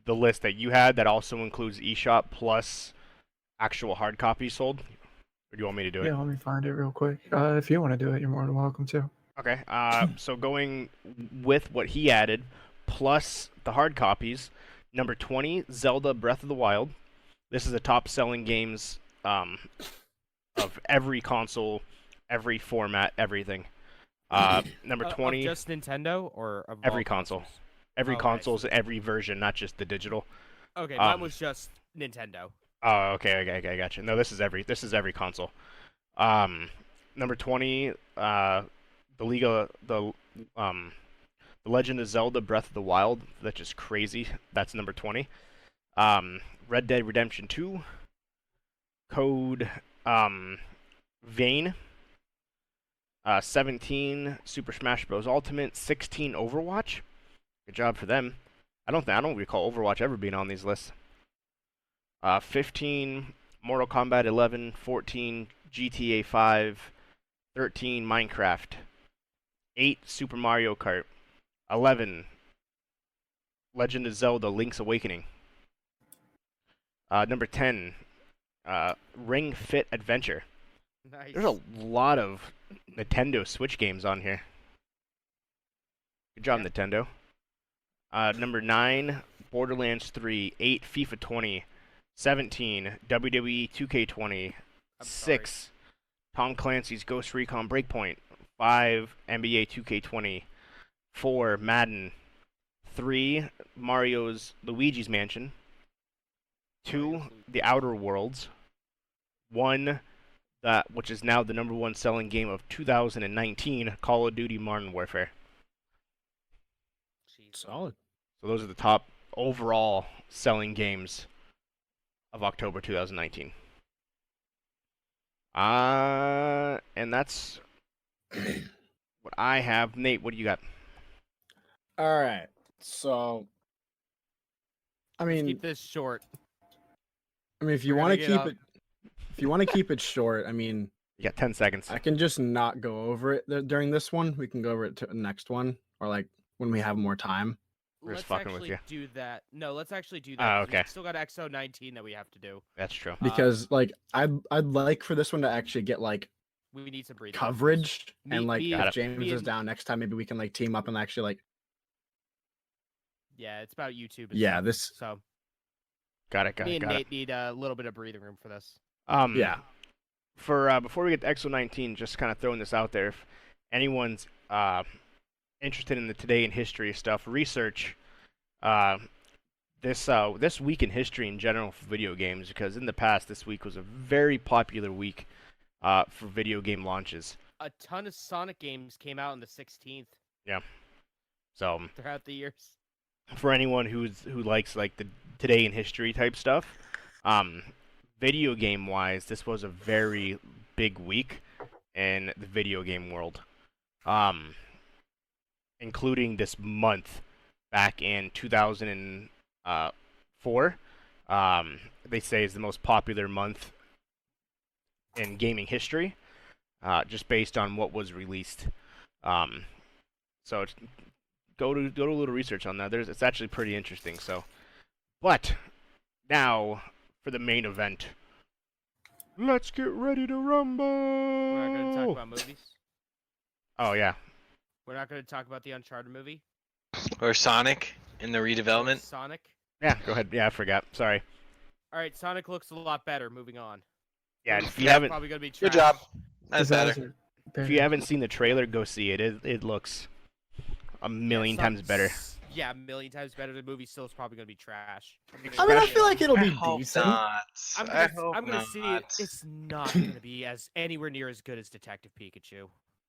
the list that you had that also includes eShop plus actual hard copies sold? Or do you want me to do it? Yeah, let me find it real quick. If you want to do it, you're more than welcome to. Okay. So going with what he added plus the hard copies, number 20, Zelda Breath of the Wild. This is the top-selling games of every console, every format, everything. Number 20, Of just Nintendo or of every all console. consoles? Every Okay. console's every version, not just the digital. Okay, mine was just Nintendo. Oh, okay, gotcha. No, this is every console. Number 20, the Legend of Zelda Breath of the Wild. That's just crazy. That's number 20. Red Dead Redemption 2, Code Vayne. 17 Super Smash Bros. Ultimate. 16 Overwatch. Good job for them. I don't recall Overwatch ever being on these lists. 15 Mortal Kombat 11. 14 GTA 5. 13 Minecraft. 8 Super Mario Kart. 11 Legend of Zelda: Link's Awakening. Number 10 Ring Fit Adventure. Nice. There's a lot of Nintendo Switch games on here. Good job, Nintendo. Number 9 Borderlands 3. 8 FIFA 20. 17 WWE 2K20. 6 Tom Clancy's Ghost Recon Breakpoint. 5 NBA 2K20. 4 Madden. 3 Luigi's Mansion. 2 The Outer Worlds. 1 which is now the #1 selling game of 2019, Call of Duty Modern Warfare. Solid. So those are the top overall selling games of October 2019. And that's what I have. Nate, what do you got? All right. So, I mean, Keep this short. if you We're want to gonna keep get it, if you want to keep it short, I mean, You got 10 seconds. I can just not go over it during this one. We can go over it to the next one, or like when we have more time. We're just Let's fucking with actually you. do that. No, let's actually do Oh, that. 'cause okay. We still got XO19 that we have to do. That's true. Because like I'd like for this one to actually get like We need some breathing. coverage, Me- and like me if and- James me is and- down next time, maybe we can like team up and actually like Yeah, it's about YouTube. And yeah stuff, this So Got it. me and Nate need a little bit of breathing room for this. yeah. For before we get to XO19, just kind of throwing this out there, if anyone's interested in the Today in History stuff, research this week in history in general for video games, because in the past this week was a very popular week for video game launches. A ton of Sonic games came out on the 16th So throughout the years. for anyone who likes like the Today in History type stuff, video game wise, this was a very big week in the video game world, including this month back in 2004. They say is the most popular month in gaming history, just based on what was released. So go do a little research on that. It's actually pretty interesting. So, but now for the main event. Let's get ready to rumble. We're not going to talk about movies. Oh yeah. We're not going to talk about the Uncharted movie. Or Sonic in the redevelopment. Sonic. Yeah, go ahead. Yeah, I forgot. Sorry. All right, Sonic looks a lot better. Moving on. Yeah, Movie's if you haven't probably going to be Good trash. job. That's better. if you haven't seen the trailer, go see it. It looks a million times better. Yeah, a million times better. The movie still is probably going to be trash. I mean, I feel like it'll I be hope decent. not. I'm I gonna, hope I'm gonna not. see it. It's not gonna be as anywhere near as good as Detective Pikachu.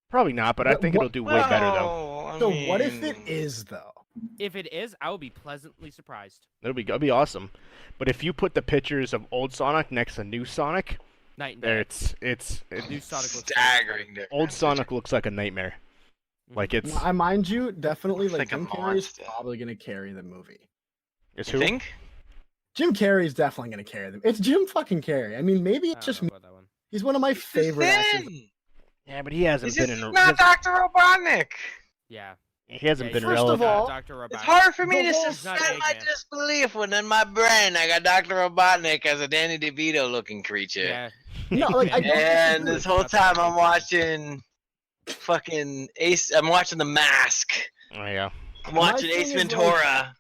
Probably not, but I But think it'll do way better though. Well, I So what if it mean, is though? If it is, I will be pleasantly surprised. It'll be awesome. But if you put the pictures of old Sonic next to new Sonic, Night and there day. it's New Sonic looks staggering difference. old Sonic looks like a nightmare. Like it's I mind you, definitely Looks like like a Jim Carrey's monster. probably gonna carry the movie. it's You who? think? Jim Carrey's definitely gonna carry them. It's Jim fucking Carrey. I mean, maybe I it's don't just know me. about that one. He's one of my favorite actors. Yeah, but he hasn't He's been just in. not Dr. Robotnik. Yeah. He hasn't been First relevant. of all, Dr. Robotnik. It's hard for me to The whole- suspend He's not my Eggman. disbelief when in my brain I got Dr. Robotnik as a Danny DeVito looking creature. Yeah. No, like I don't And disagree. this whole time I'm watching fucking I'm watching The Mask. Oh yeah. I'm My watching thing Ace is, like, Ventura.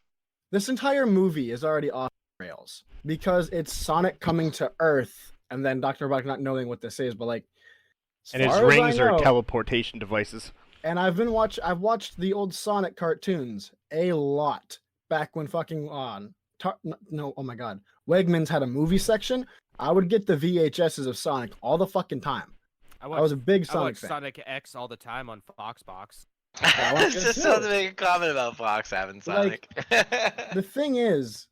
This entire movie is already off the rails because it's Sonic coming to Earth and then Dr. Robotnik not knowing what this is, but like, as And his far as I rings are know- teleportation devices. And I've watched the old Sonic cartoons a lot back when fucking oh my god, Wegmans had a movie section. I would get the VHSs of Sonic all the fucking time. I I was a big I Sonic watch fan. Sonic X all the time on Foxbox. I I watch was it just too. supposed to make a comment about Fox having Sonic. The thing is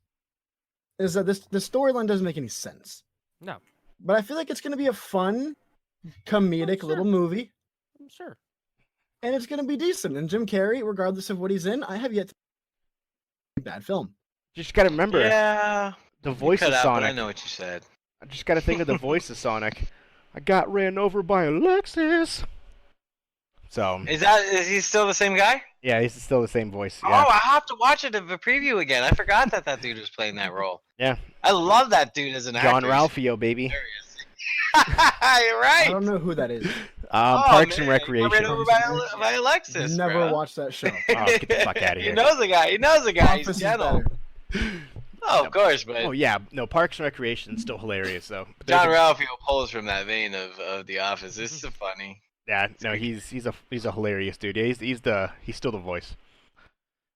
that the storyline doesn't make any sense. No. but I feel like it's gonna be a fun, comedic sure. little movie, I'm sure. and it's gonna be decent. And Jim Carrey, regardless of what he's in, I have yet to see a bad film. Just gotta remember Yeah. the You voice cut of out, but I Sonic. know what you said. I just gotta think of the voice of Sonic. I got ran over by a Lexus. So Is he still the same guy? yeah, he's still the same voice. Yeah. Oh, I have to watch it of a preview again. I forgot that dude was playing that role. Yeah. I love that dude as an actor. John Ralphio, baby. You're I right. don't know who that is. Parks and man, he got ran Recreation. over by Alexis. Never bro. watched that show. Oh, get the fuck outta He here. knows the guy. He knows the guy. He's Office is gentle. better. Oh, of course, but Oh yeah, no, Parks and Recreation is still hilarious though. But John there's Ralphio pulls from that vein of The Office. This is so funny. yeah, no, he's a hilarious dude. Yeah, he's still the voice.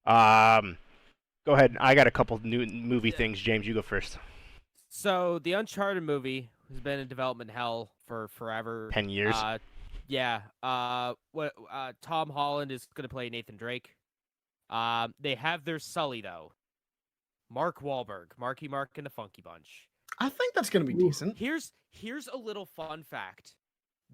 Go ahead. I got a couple new movie things. James, you go first. So the Uncharted movie has been in development hell for forever. 10 years. Yeah. Tom Holland is gonna play Nathan Drake. They have their Sully though. Mark Wahlberg, Marky Mark and the Funky Bunch. I think that's gonna be decent. Here's a little fun fact.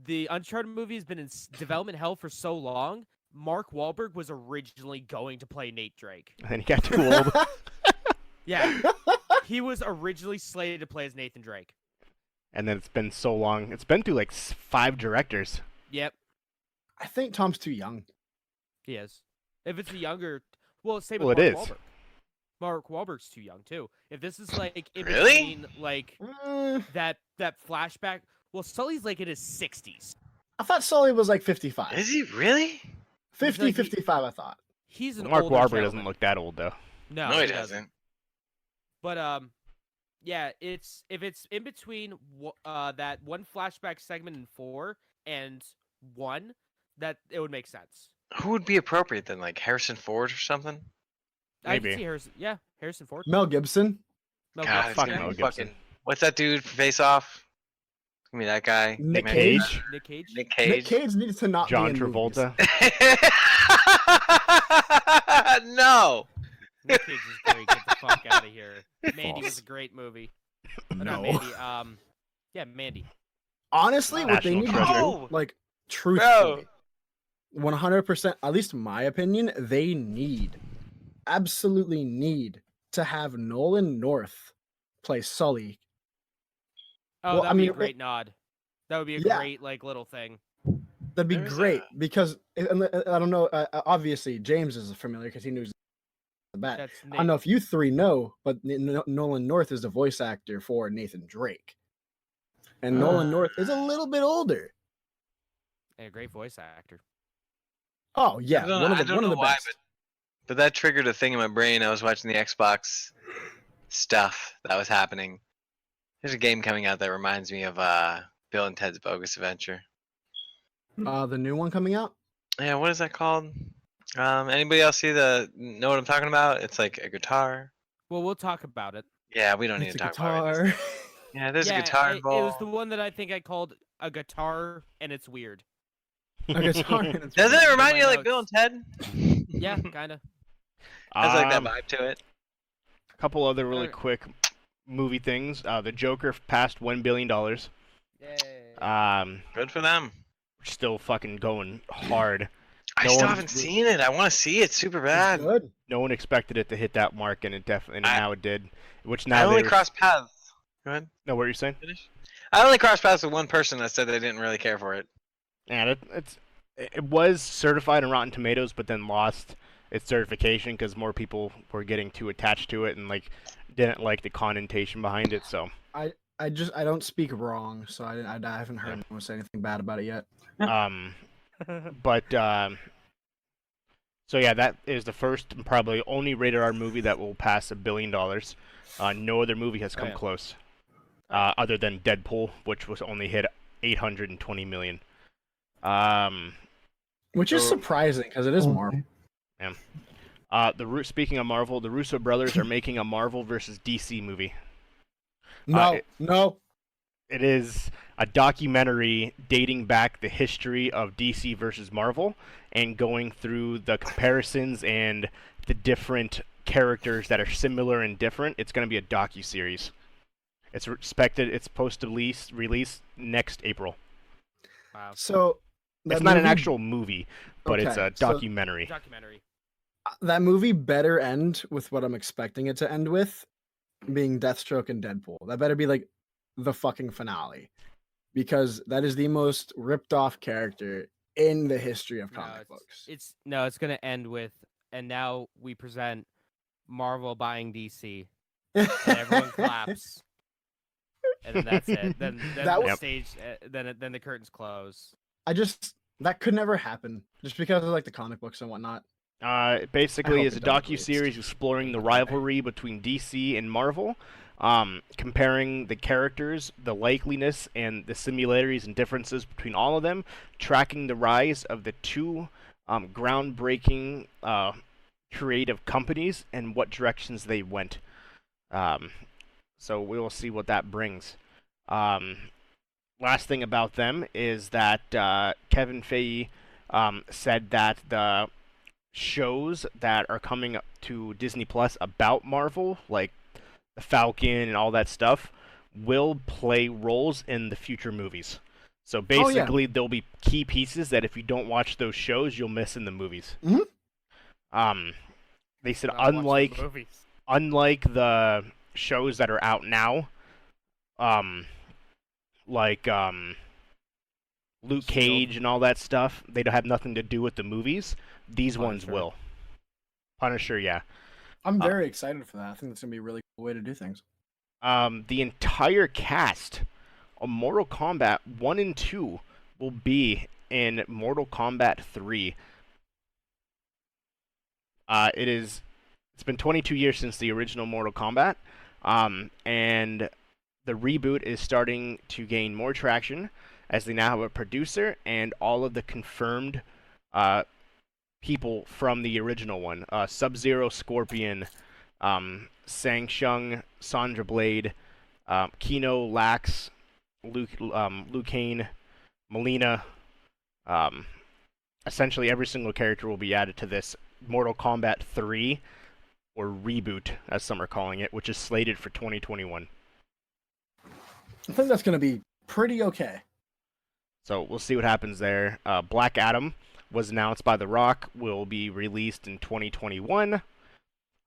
The Uncharted movie has been in development hell for so long. Mark Wahlberg was originally going to play Nate Drake. And then he got too old. Yeah. He was originally slated to play as Nathan Drake. And then it's been so long. It's been through like 5 directors. Yep, I think Tom's too young. he is. If it's a younger, well, same Well, with it Mark is. Wahlberg. Mark Wahlberg's too young too. If this is like in Really? between, like that flashback. Well, Sully's like in his 60s. I thought Sully was like 55. Is he really? 50, like- 55, I thought. He's an Mark older Wahlberg gentleman. doesn't look that old though. No, No, he doesn't. But yeah, if it's in between that one flashback segment in 4 and 1, that it would make sense. Who would be appropriate then? Like Harrison Ford or something? I Maybe. can see Harrison. Yeah, Harrison Ford. Mel Gibson. Mel God, Gibson. it's fuck gonna Mel be Gibson. fucking. What's that dude from Face Off? Give me that guy. Nick Man. Cage. Nick Cage. Nick Nick Cage. Cage needs to not John be in movies. Travolta. No. Nick Cage is great. Get the fuck out of here. Mandy was False. a great movie. Oh, not No. Mandy. Yeah, Mandy. Honestly, what they National need treasure. to No. do, like, truthfully, Bro. 100%, at least in my opinion, they absolutely need to have Nolan North play Sully. Oh, Well, that'd I be a mean, great nod. That would be a Yeah. great like little thing. That'd be There's great a- because and I don't know. Obviously, James is familiar because he knew the bat. That's I don't know if you three know, but Nolan North is the voice actor for Nathan Drake, and Nolan North is a little bit older. And a great voice actor. Oh yeah, I don't, one of I the don't one of know the why, best. but that triggered a thing in my brain. I was watching the Xbox stuff that was happening. There's a game coming out that reminds me of Bill and Ted's Bogus Adventure. The new one coming out. Yeah, what is that called? Anybody else know what I'm talking about? It's like a guitar. Well, we'll talk about it. Yeah, we don't need It's to a talk about it. guitar. Yeah, there's yeah, a guitar it involved. was the one that I think I called a guitar, and it's weird. A guitar. and it's Doesn't weird. it remind you of my like Bill and notes. Ted? Yeah, kind of. Has like that Um, vibe to it. A couple other really Alright. quick movie things. The Joker passed $1 billion. Good for them. Still fucking going hard. I No still one- haven't seen it. I want to see it super It's bad. good. No one expected it to hit that mark, and it definitely I- now it did. Which I now only they crossed paths. Go ahead. No, what are you saying? Finish. I only crossed paths with one person that said they didn't really care for it. Yeah, it was certified on Rotten Tomatoes, but then lost its certification because more people were getting too attached to it and like didn't like the connotation behind it. So, I don't speak wrong, so I haven't heard anyone say anything bad about it yet. but so yeah, that is the first and probably only rated R movie that will pass $1 billion. No other movie has come yeah. close, other than Deadpool, which was only hit 820 million. Which is So- surprising because it is Marvel. Speaking of Marvel, the Russo brothers are making a Marvel versus DC movie. No, it- no. It is a documentary dating back the history of DC versus Marvel and going through the comparisons and the different characters that are similar and different. It's going to be a docu-series. It's expected. It's supposed to release next April. Wow. So It's that not an movie- actual movie, but it's Okay, a so- documentary. Documentary. That movie better end with what I'm expecting it to end with, being Deathstroke and Deadpool. That better be like the fucking finale, because that is the most ripped off character in the history of comic books. It's gonna end with, and now we present Marvel buying DC, and everyone claps, and then that's it. Then That the was- stage, then the curtains close. That could never happen, just because of like the comic books and whatnot. Basically, hope is a it doesn't release. docu-series exploring the Okay. rivalry between DC and Marvel, comparing the characters, the likeliness, and the similarities and differences between all of them, tracking the rise of the two groundbreaking creative companies and what directions they went. So we will see what that brings. Last thing about them is that Kevin Feige said that the shows that are coming up to Disney Plus about Marvel, like the Falcon and all that stuff, will play roles in the future movies. So basically, there'll be key pieces that if you don't watch those shows, you'll miss in the movies. They said Not watching the unlike the shows that are out now, like Luke Cage and all that stuff, they don't have nothing to do with the movies. These ones Punisher. will. Punisher, yeah. I'm very excited for that. I think that's gonna be a really cool way to do things. The entire cast of Mortal Kombat 1 and 2 will be in Mortal Kombat 3. It's been 22 years since the original Mortal Kombat, and the reboot is starting to gain more traction as they now have a producer and all of the confirmed people from the original one. Sub-Zero, Scorpion, Shang-Tsung, Sandra Blade, Kino, Lax, Liu Kang, Melina. Essentially every single character will be added to this Mortal Kombat 3, or reboot, as some are calling it, which is slated for 2021. I think that's gonna be pretty okay. So we'll see what happens there. Black Adam was announced by The Rock, will be released in 2021.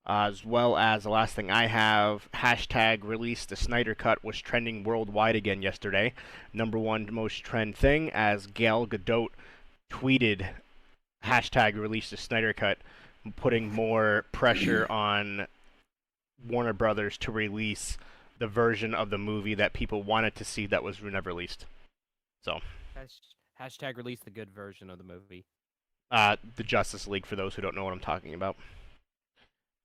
As well as the last thing I have, hashtag release the Snyder Cut was trending worldwide again yesterday. #1 most trend thing, as Gal Gadot tweeted hashtag release the Snyder Cut, putting more pressure on Warner Brothers to release the version of the movie that people wanted to see that was never released. So, Hashtag release the good version of the movie. the Justice League, for those who don't know what I'm talking about.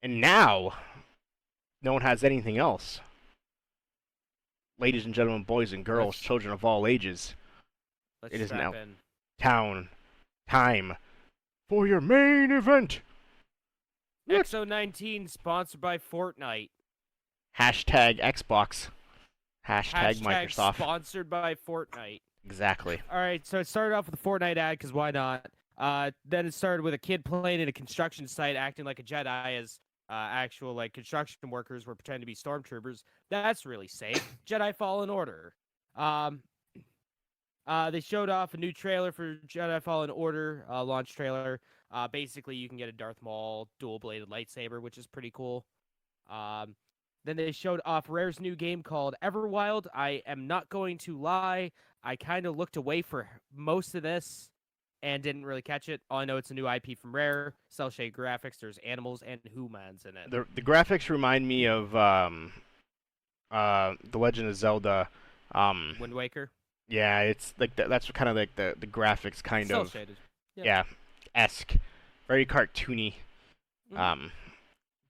And now, no one has anything else. Ladies and gentlemen, boys and girls, Let's- children of all ages, Let's It is strap now. in. time for your main event. What? XO19 sponsored by Fortnite. Hashtag Xbox. Hashtag Microsoft. Sponsored by Fortnite. Exactly. All right, so it started off with a Fortnite ad because why not? Then it started with a kid playing in a construction site, acting like a Jedi as actual like construction workers were pretending to be stormtroopers. That's really safe. Jedi Fallen Order. They showed off a new trailer for Jedi Fallen Order launch trailer. Basically, you can get a Darth Maul dual-bladed lightsaber, which is pretty cool. Then they showed off Rare's new game called Everwild. I am not going to lie. I kind of looked away for most of this and didn't really catch it. All I know, it's a new IP from Rare. Cel-shaded graphics. There's animals and humans in it. The graphics remind me of The Legend of Zelda. Wind Waker. Yeah, it's like that's kind of like the graphics kind of Cel-shaded. yeah, esque, very cartoony. Mhm.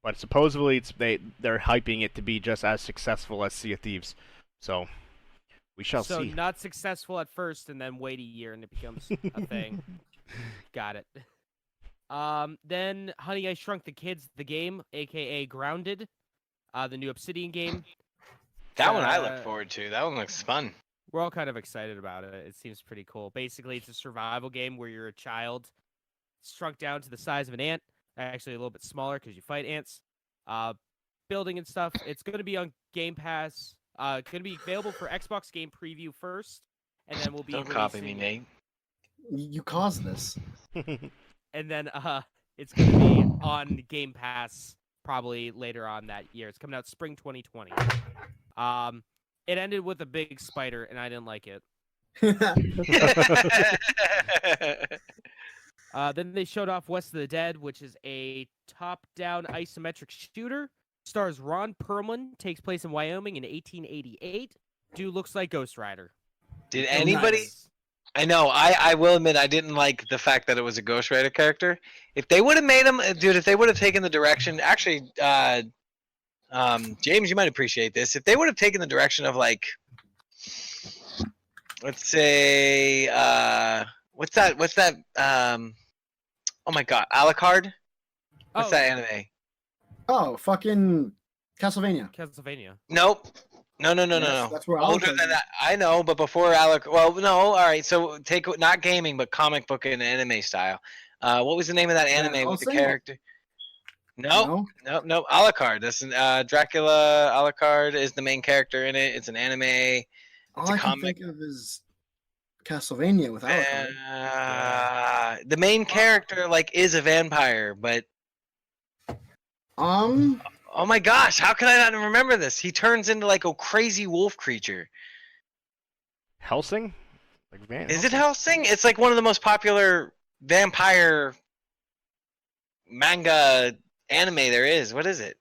But supposedly they're hyping it to be just as successful as Sea of Thieves. So we shall So see. not successful at first, and then wait a year, and it becomes a thing. Got it. Then Honey, I Shrunk the Kids, the game, aka Grounded, the new Obsidian game. That one I look Uh, forward to. That one looks fun. We're all kind of excited about it. It seems pretty cool. Basically, it's a survival game where you're a child shrunk down to the size of an ant. Actually, a little bit smaller because you fight ants. Building and stuff. It's going to be on Game Pass. Gonna be available for Xbox Game Preview first, and then we'll be Don't copy me, releasing- Nate. You caused this. And then it's gonna be on Game Pass probably later on that year. It's coming out spring 2020. It ended with a big spider, and I didn't like it. Then they showed off West of the Dead, which is a top-down isometric shooter. Stars Ron Perlman, takes place in Wyoming in 1888. Dude looks like Ghost Rider. Did anybody? Nice. I know. I will admit I didn't like the fact that it was a Ghost Rider character. If they would have made him, dude, if they would have taken the direction, actually, James, you might appreciate this. If they would have taken the direction of like, let's say, what's that? Oh my God, Alucard. What's Oh, that anime? Oh, fucking Castlevania. Castlevania. Nope. No. Yes, that's where Older Alucard than is. that. I know, but before Alucard. Well, no. All right. So take not gaming, but comic book and anime style. What was the name of that anime with the Hellsing? character? No, No? Alucard. This is Dracula. Alucard is the main character in it. It's an anime. All It's a I can comic. think of is Castlevania with Alucard. The main character is a vampire, but oh my gosh, how can I not remember this? He turns into like a crazy wolf creature. Helsing? Like Van Is it Hellsing? It's like one of the most popular vampire manga anime there is. What is it?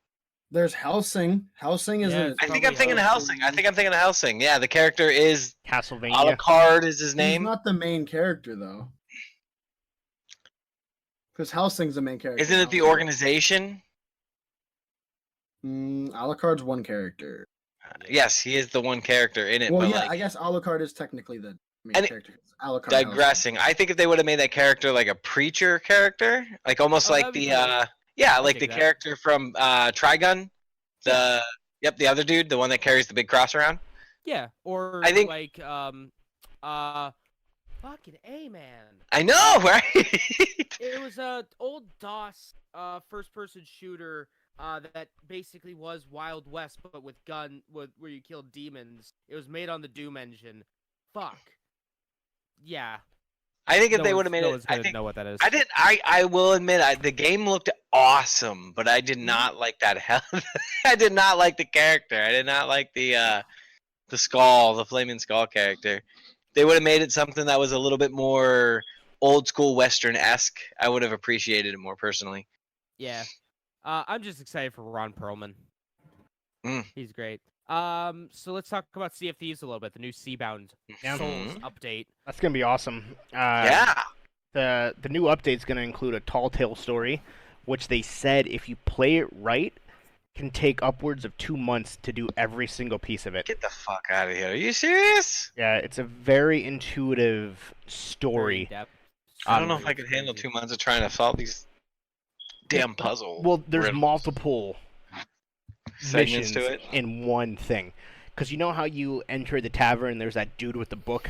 There's Hellsing. Hellsing is Yeah, a. it's I think probably I'm thinking of Hellsing. Hellsing. I think I'm thinking of Hellsing. Yeah, the character is Castlevania? Alucard is his He's name. not the main character though. Because Hellsing's the main character. Isn't it the organization? Alucard's one character. Yes, he is the one character in it. Well, but yeah, like, I guess Alucard is technically the main And- character. Alucard. digressing. I think if they would have made that character like a preacher character, like almost Oh, like that'd be the cool. yeah, I'll like the dig that. character from Trigun, the the other dude, the one that carries the big cross around. Yeah, or I think- like fucking A man. I know, right? It was a old DOS first person shooter that basically was Wild West but with where you killed demons. It was made on the Doom engine. Fuck. Yeah. I think if no they would have one's- made no it, one's I gonna think know what that is. I did. I will admit, the game looked awesome, but I did not like that hell. I did not like the character. I did not like the skull, the flaming skull character. They would have made it something that was a little bit more old school Western esque. I would have appreciated it more personally. Yeah. I'm just excited for Ron Perlman. Mm. He's great. So let's talk about Sea of Thieves a little bit. The new Seabound Yeah. Souls update. That's gonna be awesome. Yeah. The new update's gonna include a tall tale story, which they said if you play it right, can take upwards of 2 months to do every single piece of it. Get the fuck out of here. Are you serious? Yeah, it's a very intuitive Very story. in-depth I don't know if story. I could handle 2 months of trying to solve these damn puzzles. Well, there's riddles. multiple segments missions to it. in one thing. Because you know how you enter the tavern and there's that dude with the book?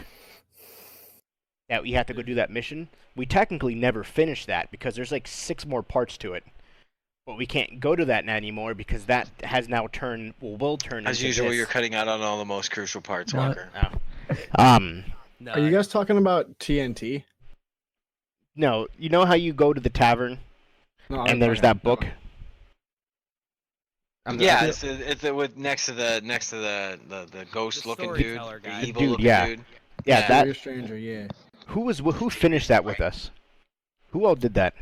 That you have to go do that mission? We technically never finished that because there's like 6 more parts to it. But we can't go to that anymore because that has now turned, will turn As into usual, this. you're cutting out on all the most crucial parts, What? Walker. No, Are you guys talking about TNT? No, you know how you go to the tavern No, and there's that book? Yeah, it's with next to the ghost looking dude, storyteller the guy. evil Dude, looking yeah. dude. Yeah, that. That Stranger, yeah. Who finished that with us? Who all did that?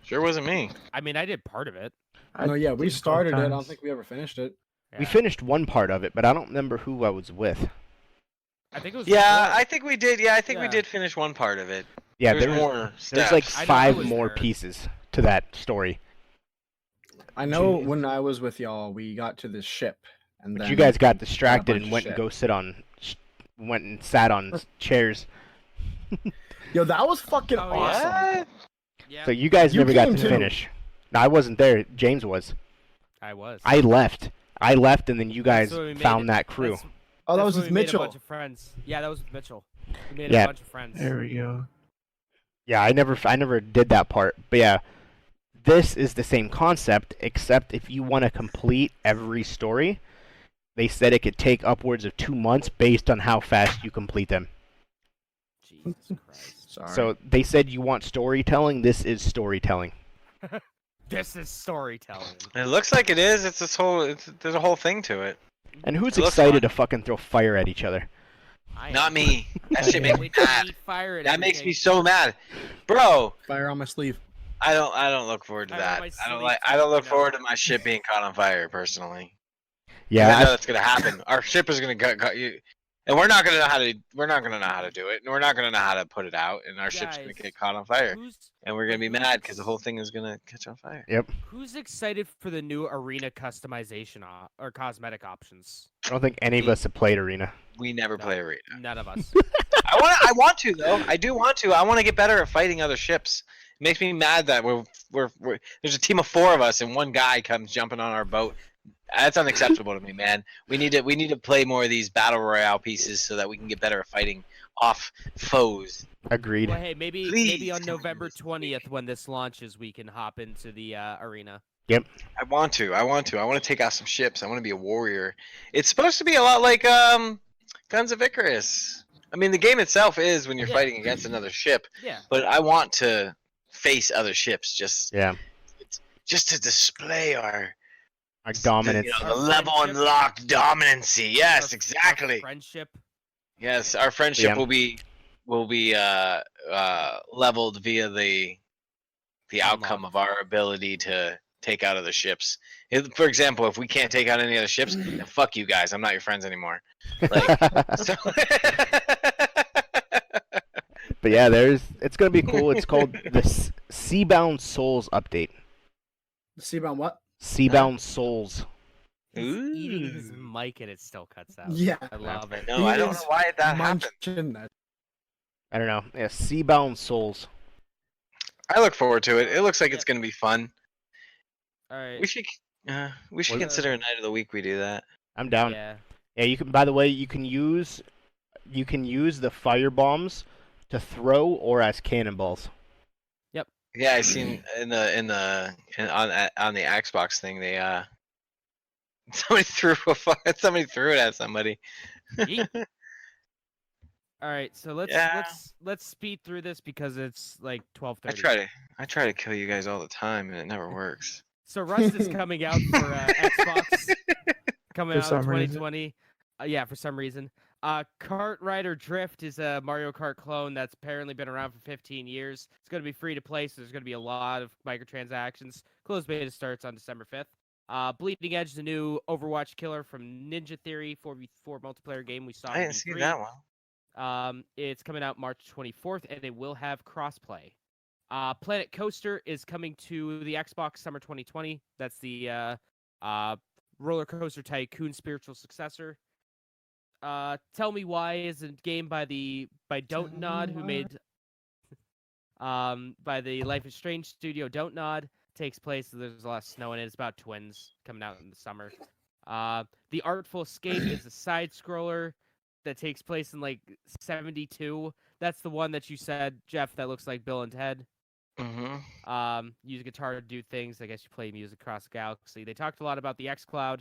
Sure wasn't me. I mean, I did part of it. No, yeah, we did both started it. I don't times. think we ever finished it. We Yeah. finished one part of it, but I don't remember who I was with. I think it was. Yeah, before. I think we did. Yeah, I think we Yeah. did finish one part of it. Yeah, There's there was, more there's like steps. I know I 5 was more there. pieces to that story. I know Jeez. when I was with y'all, we got to this ship, and But then you guys got we distracted bunch and of went and shit. go sit on, went and sat on chairs. Yo, that was fucking Oh, yeah. awesome. What? Yeah, So you guys You never got came to too. finish. No, I wasn't there. James was. I was. I left. And then you guys That's when we made found it. that crew. That's- Oh, that that's was when with we made a Mitchell. bunch of friends. Yeah, that was with Mitchell. We made Yeah. a bunch of friends. There we go. Yeah, I never did that part. But yeah, this is the same concept, except if you want to complete every story, they said it could take upwards of 2 months based on how fast you complete them. Jesus Christ. Sorry. So they said you want storytelling. This is storytelling. This is storytelling. It looks like it is. It's this whole. There's a whole thing to it. And who's It looks excited fun. to fucking throw fire at each other? I Not am. me. That I shit can't makes me wait to mad. eat fire at That makes me everything. so mad, bro. Fire on my sleeve. I don't look forward to Fire on that. my I don't sleeve like. too, I don't look no. forward to my ship being caught on fire personally. Yeah, I know that's gonna happen. Our ship is gonna cut you, and we're not gonna know how to. We're not gonna know how to do it, and we're not gonna know how to put it out, and our ship's gonna Guys, get caught on fire, Who's and we're gonna be mad because the whole thing is gonna catch on fire. who's excited for the new arena customization or cosmetic options? I don't think any of us have played Arena. We never No. play arena. None of us. I want to though. I do want to. I want to get better at fighting other ships. It makes me mad that we're there's a team of 4 of us and one guy comes jumping on our boat. That's unacceptable to me, man. We need to play more of these battle royale pieces so that we can get better at fighting off foes. Agreed. Well, hey, maybe Please, on come on, November this- 20th when this launches, we can hop into the arena. I want to. I want to take out some ships. I want to be a warrior. It's supposed to be a lot like Guns of Icarus. I mean, the game itself is when you're Yeah. fighting against another ship, Yeah. but I want to face other ships just Yeah. to display our Our dominance. the Our level friendship. unlocked dominancy. Yes, Our exactly. friendship. Yes, our friendship Yeah. will be leveled via the outcome of our ability to take out other ships. For example, if we can't take out any other ships, then fuck you guys. I'm not your friends anymore. Like, so But yeah, it's gonna be cool. It's called the Seabound Souls update. Seabound what? Seabound Souls. He's eating his Ooh. mic and it still cuts out. Yeah. I love it. No, I don't know why that happened. Munching that. I don't know. Yeah, Seabound Souls. I look forward to it. It looks like it's gonna be fun. All right. We should Well, consider a night of the week we do that. I'm down. Yeah. Yeah, you can. By the way, you can use the fire bombs to throw or as cannonballs. Yeah, I seen on the Xbox thing they somebody threw it at somebody. Yeet. All right, so Yeah. let's speed through this because it's like 12:30. I try to kill you guys all the time and it never works. So Rust is coming out for Xbox, coming For out in some reason. 2020. Yeah, for some reason. Kart Rider Drift is a Mario Kart clone that's apparently been around for 15 years. It's going to be free to play, so there's going to be a lot of microtransactions. Closed beta starts on December 5th. Bleeding Edge, the new Overwatch killer from Ninja Theory 4v4 multiplayer game we saw. I didn't see that one. It's coming out March 24th, and it will have crossplay. Planet Coaster is coming to the Xbox summer 2020. That's the roller coaster tycoon spiritual successor. Tell Me Why is a game by Don't Nod, who made by the Life is Strange studio. Don't Nod takes place. There's a lot of snow in it. It's about twins coming out in the summer. The Artful Escape is a side scroller that takes place in like 72. That's the one that you said, Jeff, that looks like Bill and Ted. Mm-hmm. Use a guitar to do things. I guess you play music across the galaxy. They talked a lot about the xCloud.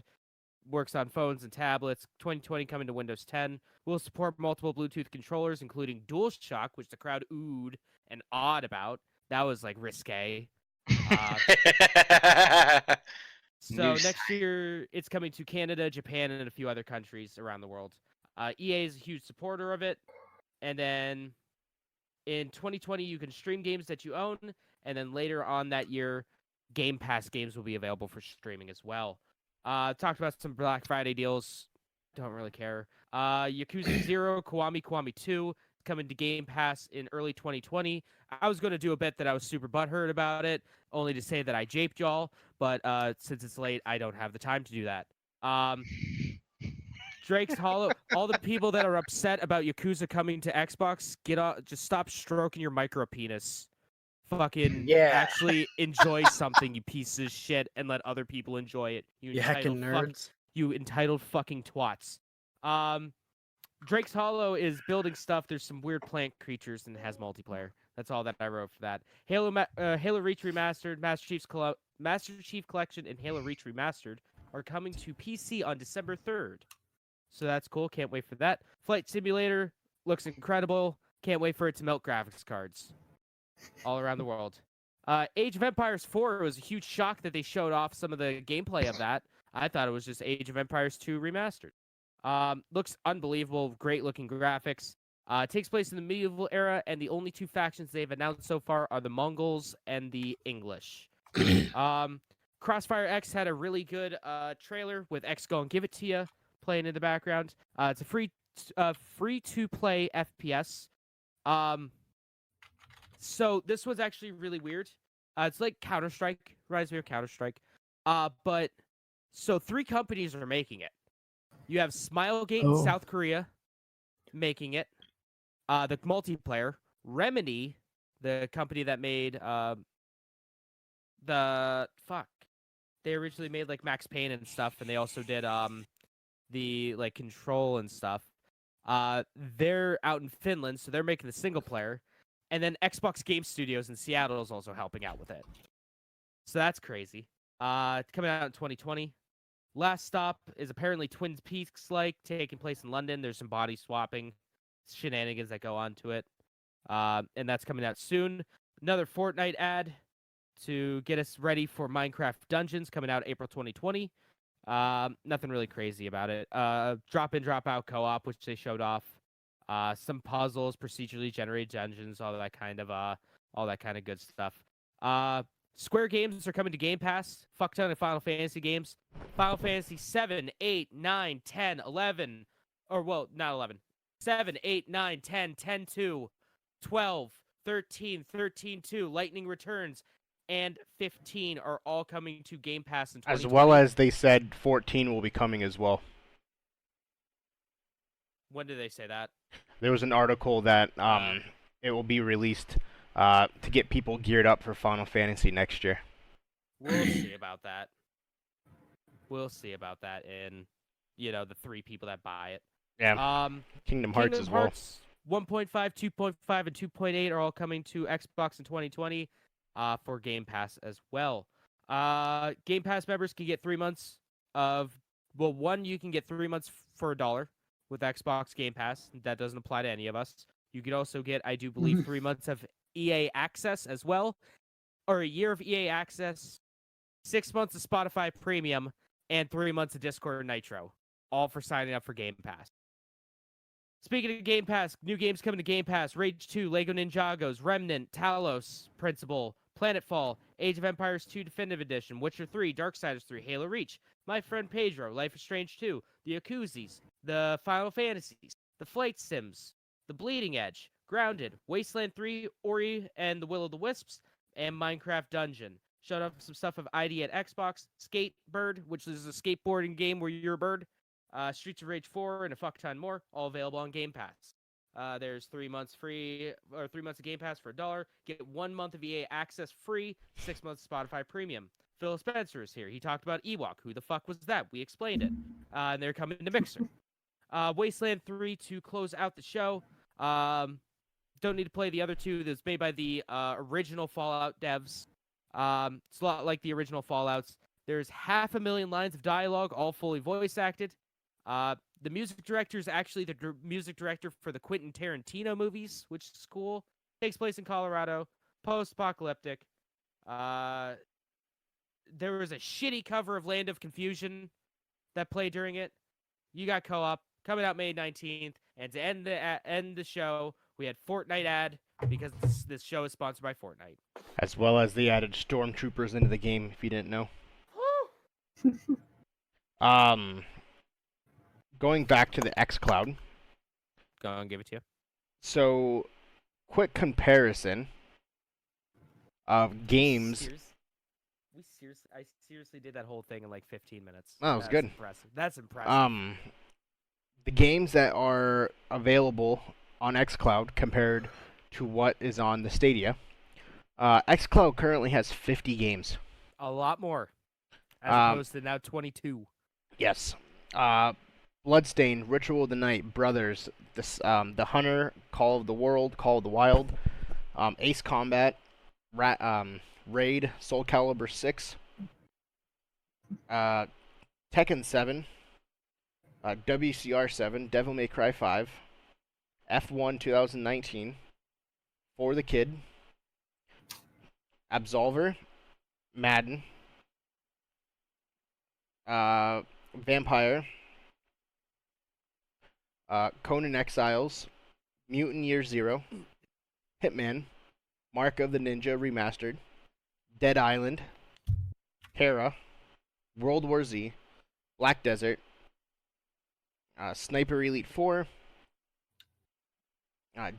Works on phones and tablets. 2020 coming to Windows 10. Will support multiple Bluetooth controllers, including DualShock, which the crowd oohed and awed about. That was like risque. So New next year, it's coming to Canada, Japan, and a few other countries around the world. EA is a huge supporter of it. And then in 2020, you can stream games that you own. And then later on that year, Game Pass games will be available for streaming as well. Talked about some Black Friday deals. Don't really care. Yakuza 0, Kiwami 2 coming to Game Pass in early 2020. I was going to do a bit that I was super butthurt about it, only to say that I japed y'all. But since it's late, I don't have the time to do that. Drake's Hollow. All the people that are upset about Yakuza coming to Xbox, get off. Just stop stroking your micro penis. Fucking Yeah. actually enjoy something, you pieces of shit, and let other people enjoy it. You You heckin' nerds. you entitled fucking twats. Drake's Hollow is building stuff. There's some weird plant creatures and it has multiplayer. That's all that I wrote for that. Halo Reach Remastered, Master Chief Collection, and Halo Reach Remastered are coming to PC on December 3rd. So that's cool. Can't wait for that. Flight Simulator looks incredible. Can't wait for it to melt graphics cards all around the world. Age of Empires 4 was a huge shock that they showed off some of the gameplay of that. I thought it was just Age of Empires 2 remastered. Looks unbelievable. Great looking graphics. Takes place in the medieval era, and the only two factions they've announced so far are the Mongols and the English. Crossfire X had a really good trailer with X Gon Give It To Ya playing in the background. It's a free to play FPS. So this was actually really weird. It's like Counter-Strike, reminds me of Counter-Strike. But so 3 companies are making it. You have Smilegate in South Korea making it. The multiplayer. Remedy, the company that made they originally made like Max Payne and stuff, and they also did the like Control and stuff. They're out in Finland, so they're making the single player. And then Xbox Game Studios in Seattle is also helping out with it. So that's crazy. Coming out in 2020. Last Stop is apparently Twin Peaks-like, taking place in London. There's some body swapping shenanigans that go on to it. And that's coming out soon. Another Fortnite ad to get us ready for Minecraft Dungeons, coming out April 2020. Nothing really crazy about it. Drop-in, drop-out co-op, which they showed off. Some puzzles, procedurally generated dungeons, all that kind of good stuff. Square games are coming to Game Pass. Fuck ton of Final Fantasy games. Final Fantasy 7, 8, 9, 10, 11. Or, well, not 11. 7, 8, 9, 10, 10, 2, 12, 13, 13, 2, Lightning Returns, and 15 are all coming to Game Pass in 2020. As well as they said 14 will be coming as well. When did they say that? There was an article that it will be released to get people geared up for Final Fantasy next year. We'll see about that. We'll see about that in, the 3 people that buy it. Yeah. Kingdom Hearts as well. 1.5, 2.5, and 2.8 are all coming to Xbox in 2020 for Game Pass as well. Game Pass members can get 3 months of... Well, one, you can get 3 months for $1 with Xbox Game Pass. That doesn't apply to any of us. You could also get, I do believe, 3 months of EA Access as well, or a year of EA Access, 6 months of Spotify Premium, and 3 months of Discord Nitro, all for signing up for Game Pass. Speaking of Game Pass, new games coming to Game Pass: Rage 2, Lego Ninjagos, Remnant, Talos, Principle, Planetfall, Age of Empires 2 Definitive Edition, Witcher 3, Darksiders 3, Halo Reach, My Friend Pedro, Life is Strange 2, The Yakuzis, the Final Fantasies, the Flight Sims, The Bleeding Edge, Grounded, Wasteland 3, Ori and the Will of the Wisps, and Minecraft Dungeon. Showed up some stuff of ID at Xbox, Skatebird, which is a skateboarding game where you're a bird, Streets of Rage 4, and a fuck ton more, all available on Game Pass. There's 3 months free, or 3 months of Game Pass for $1. Get 1 month of EA Access free, 6 months of Spotify Premium. Phil Spencer is here. He talked about Ewok. Who the fuck was that? We explained it. And they're coming to Mixer. Wasteland 3 to close out the show. Don't need to play the other 2. That's made by the original Fallout devs. It's a lot like the original Fallouts. There's 500,000 lines of dialogue, all fully voice acted. The music director is actually the music director for the Quentin Tarantino movies, which is cool. Takes place in Colorado, post-apocalyptic. There was a shitty cover of Land of Confusion that played during it. You got co-op coming out May 19th, and to end the show, we had Fortnite ad because this show is sponsored by Fortnite. As well as they added stormtroopers into the game, if you didn't know. Going back to the xCloud. Go on, give it to you. So, quick comparison of games. I seriously did that whole thing in like 15 minutes. Oh, it was good. Impressive. That's impressive. The games that are available on xCloud compared to what is on the Stadia. xCloud currently has 50 games. A lot more. As opposed to now 22. Yes. Bloodstained, Ritual of the Night, Brothers, The Hunter, Call of the World, Call of the Wild, Ace Combat, Raid, Soul Calibur 6, Tekken 7, WCR 7, Devil May Cry 5, F1 2019, For the Kid, Absolver, Madden, Vampire, Conan Exiles, Mutant Year Zero, Hitman, Mark of the Ninja Remastered, Dead Island, Hera, World War Z, Black Desert, Sniper Elite 4,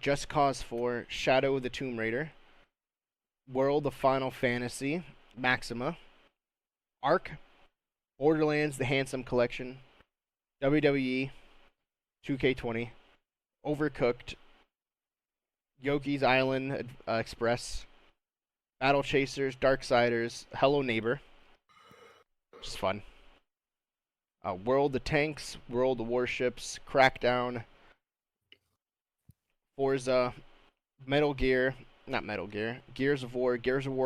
Just Cause 4, Shadow of the Tomb Raider, World of Final Fantasy, Maxima, Ark, Borderlands The Handsome Collection, WWE 2K20, Overcooked, Yogi's Island Express, Battle Chasers, Darksiders, Hello Neighbor, which is fun. World of Tanks, World of Warships, Crackdown, Forza, Gears of War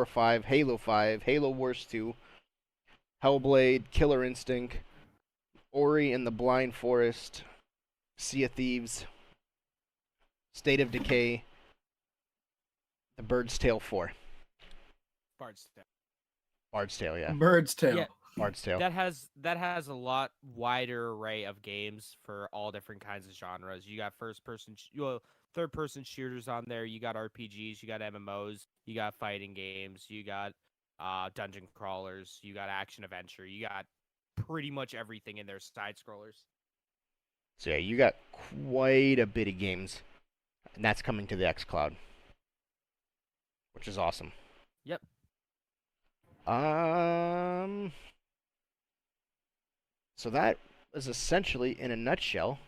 5, Halo 5, Halo Wars 2, Hellblade, Killer Instinct, Ori and the Blind Forest, Sea of Thieves, State of Decay, The Bird's Tale 4. Bard's Tale. Bard's Tale, yeah. Bird's tail. Yeah. Bard's Tale. That has a lot wider array of games for all different kinds of genres. You got third person shooters on there. You got RPGs. You got MMOs. You got fighting games. You got dungeon crawlers. You got action adventure. You got pretty much everything in there. Side scrollers. So yeah, you got quite a bit of games, and that's coming to the xCloud, which is awesome. Yep. So that is essentially, in a nutshell,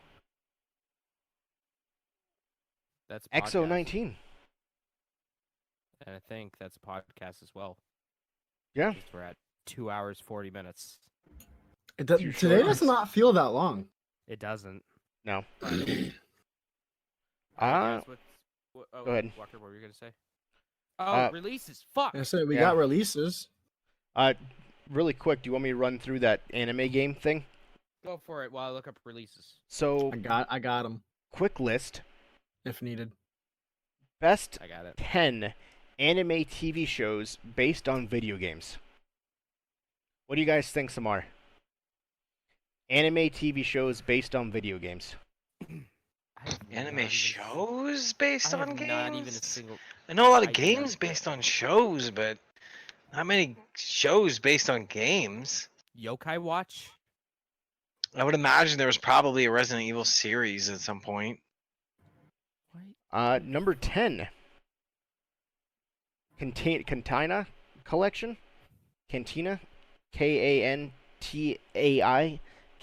That's a podcast. XO19. And I think that's a podcast as well. Yeah. Because we're at 2 hours 40 minutes. Too Today short. does not feel that long. It doesn't. No. Alright, Uh, guys, go ahead. Walker, what were you gonna say? Oh, releases. Fuck. I said we Yeah. got releases. Really quick, do you want me to run through that anime game thing? Go for it while I look up releases. So, I got them quick list. if needed. Best I got it. 10 anime TV shows based on video games. What do you guys think some are? Anime TV shows based on video games. Anime shows based I have on games? not even a single. I know a lot I of do games not. based on shows, but not many shows based on games. Yokai Watch. I would imagine there was probably a Resident Evil series at some point. Number 10. Cantina Collection. Cantina. Kantai.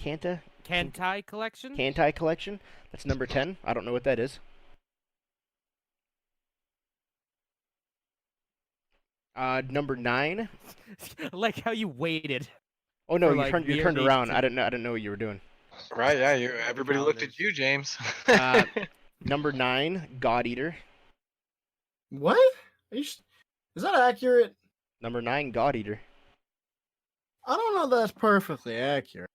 Kanta. Kantai Collection. Kantai Collection. That's number 10. I don't know what that is. Number 9. I like how you waited. Oh no, For, you like, turned me or me around. to- I didn't know what you were doing. Right, yeah, everybody looked Calendars. at you, James. Number 9, God Eater. What? Is that accurate? Number 9, God Eater. I don't know if that's perfectly accurate.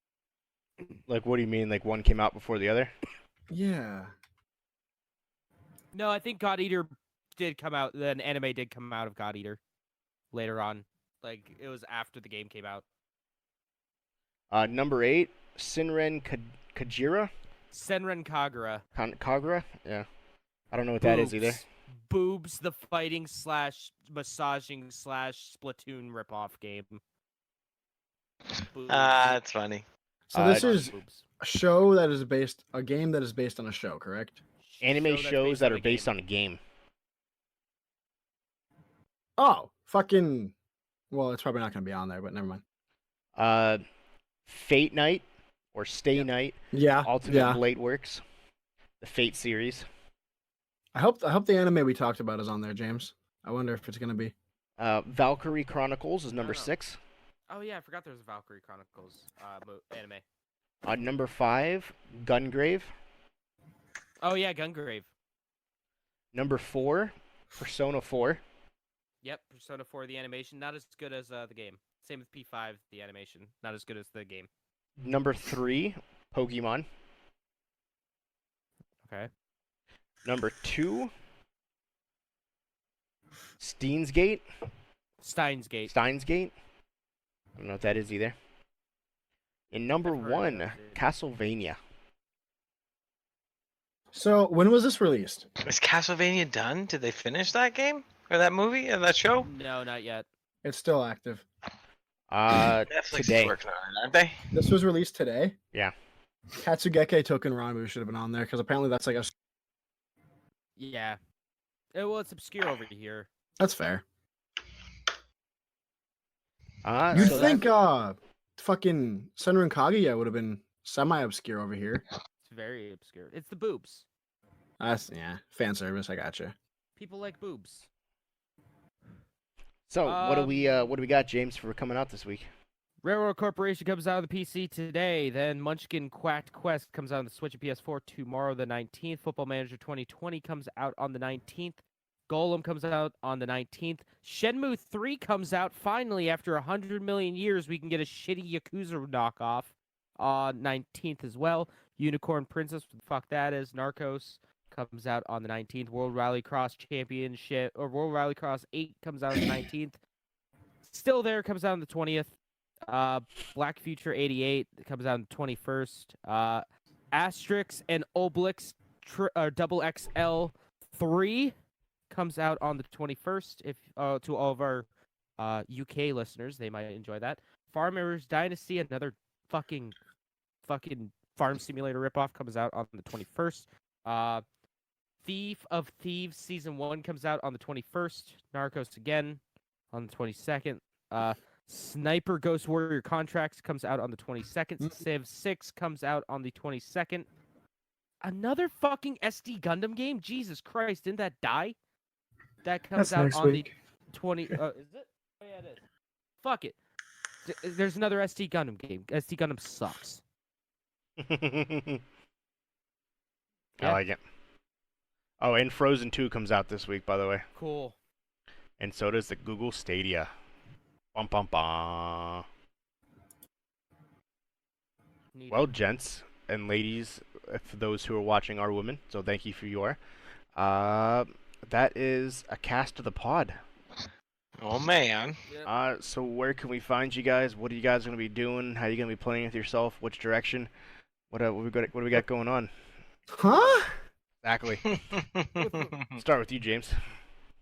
Like, what do you mean? Like, one came out before the other? Yeah. No, I think God Eater did come out. Then anime did come out of God Eater later on. Like it was after the game came out. Number 8, Sinren Kajira. Senran Kagura. Kagura? Yeah. I don't know what that is either. Boobs, the fighting / massaging / Splatoon ripoff game. Boobs. That's funny. So this is Boobs. a game that is based on a show, correct? Anime Show that's shows based that on are a based game. on a game. Oh, fucking. Well, it's probably not going to be on there, but never mind. Fate Night or Stay Night. Yeah. Ultimate yeah. Blade Works. The Fate series. I hope the anime we talked about is on there, James. I wonder if it's going to be. Valkyrie Chronicles is number Oh. 6. Oh yeah, I forgot there was a Valkyrie Chronicles anime. Number 5, Gungrave. Oh yeah, Gungrave. Number 4, Persona 4. Yep, Persona 4 the animation not as good as the game. Same with P5 the animation, not as good as the game. Number 3, Pokemon. Okay. Number 2, Steins Gate. Steins Gate. I don't know what that is either. And number I've heard of 1, those, dude. Castlevania. So when was this released? Is Castlevania done? Did they finish that game or that movie or that show? No, not yet. It's still active. Netflix Today. is working on it, aren't they? This was released today. Yeah. Katsugeke Token Ranbu should have been on there because apparently that's like a. Yeah. Well, it's obscure over here. That's fair. so You'd that- think fucking Senran Kaguya would have been semi-obscure over here. It's very obscure. It's the boobs. That's fan service. I gotcha. People like boobs. So what do we got, James, for coming out this week? Railroad Corporation comes out on the PC today. Then Munchkin Quacked Quest comes out on the Switch and PS4 tomorrow, the 19th. Football Manager 2020 comes out on the 19th. Golem comes out on the 19th. Shenmue 3 comes out finally after 100 million years. We can get a shitty Yakuza knockoff on 19th as well. Unicorn Princess, what the fuck that is. Narcos comes out on the 19th. World Rallycross Championship, or World Rallycross 8 comes out on the 19th. Still There comes out on the 20th. Black Future 88 comes out on the 21st. Asterix and Obelix Double XL 3 comes out on the 21st. If to all of our UK listeners, they might enjoy that. Farmers Dynasty, another fucking farm simulator ripoff, comes out on the 21st. Thief of Thieves Season 1 comes out on the 21st. Narcos again on the 22nd. Sniper Ghost Warrior Contracts comes out on the 22nd. Civ 6 comes out on the 22nd. Another fucking SD Gundam game? Jesus Christ, didn't that die? That comes That's out next on week. the 20... is it? Oh, yeah, it is. Fuck it. There's another SD Gundam game. SD Gundam sucks. I Yeah. like it. Oh, and Frozen 2 comes out this week, by the way. Cool. And so does the Google Stadia. Bum, bum, bum. Neat. Well, gents and ladies, for those who are watching, are women, so thank you for your. That is a cast of the pod. Oh man. So where can we find you guys? What are you guys going to be doing? How are you going to be playing with yourself? Which direction? What do we got going on? Huh? Exactly. Start with you, James.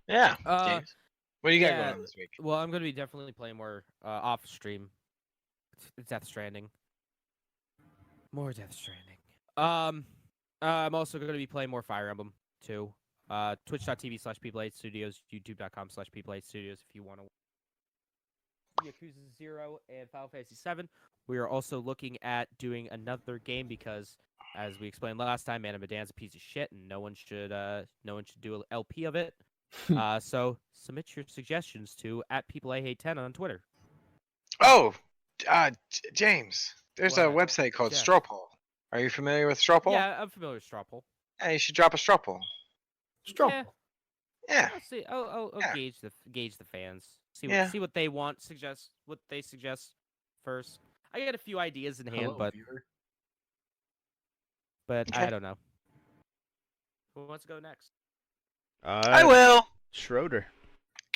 Yeah. Uh, James. What do you got yeah. going on this week? Well, I'm going to be definitely playing more off stream. It's Death Stranding. More Death Stranding. I'm also going to be playing more Fire Emblem too. Twitch.tv/People8Studios, YouTube.com/People8Studios if you want to. Yakuza 0 and Final Fantasy 7. We are also looking at doing another game because, as we explained last time, Anna Medan's a piece of shit, and no one should do an LP of it. So submit your suggestions to @PeopleIHate10 on Twitter. Oh, James. There's a What? website called Yeah. Strawpoll. Are you familiar with Strawpoll? Yeah, I'm familiar with Strawpoll. Yeah, you should drop a Strawpoll. Stroke. Yeah. Yeah. I'll see. I'll Yeah. gauge the fans. See Yeah. what they want. Suggest what they suggest first. I got a few ideas in hand, Hello, but viewer. I Okay. don't know. Who wants to go next? I will. Schroeder.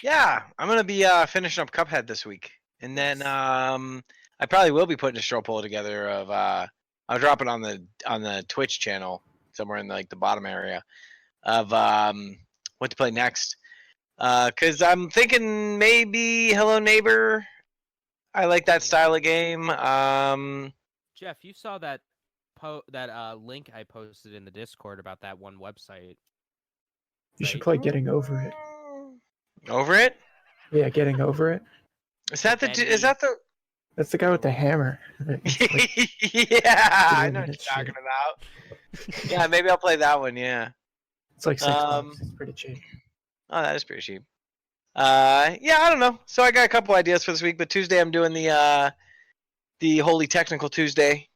Yeah, I'm gonna be finishing up Cuphead this week, and then I probably will be putting a straw poll together of I'll drop it on the Twitch channel somewhere in the bottom area of what to play next. Cause I'm thinking maybe Hello Neighbor. I like that style of game. Jeff, you saw that link I posted in the Discord about that one website. You should play Getting Over It. Over it? Yeah, Getting Over It. Is that the That's the guy with the hammer. It's like, yeah, I video know what you're minute talking shit. about. Yeah, maybe I'll play that one, yeah. it's like $6. It's pretty cheap. Oh, that is pretty cheap. Yeah, I don't know. So I got a couple ideas for this week, but Tuesday I'm doing the Holy Technical Tuesday,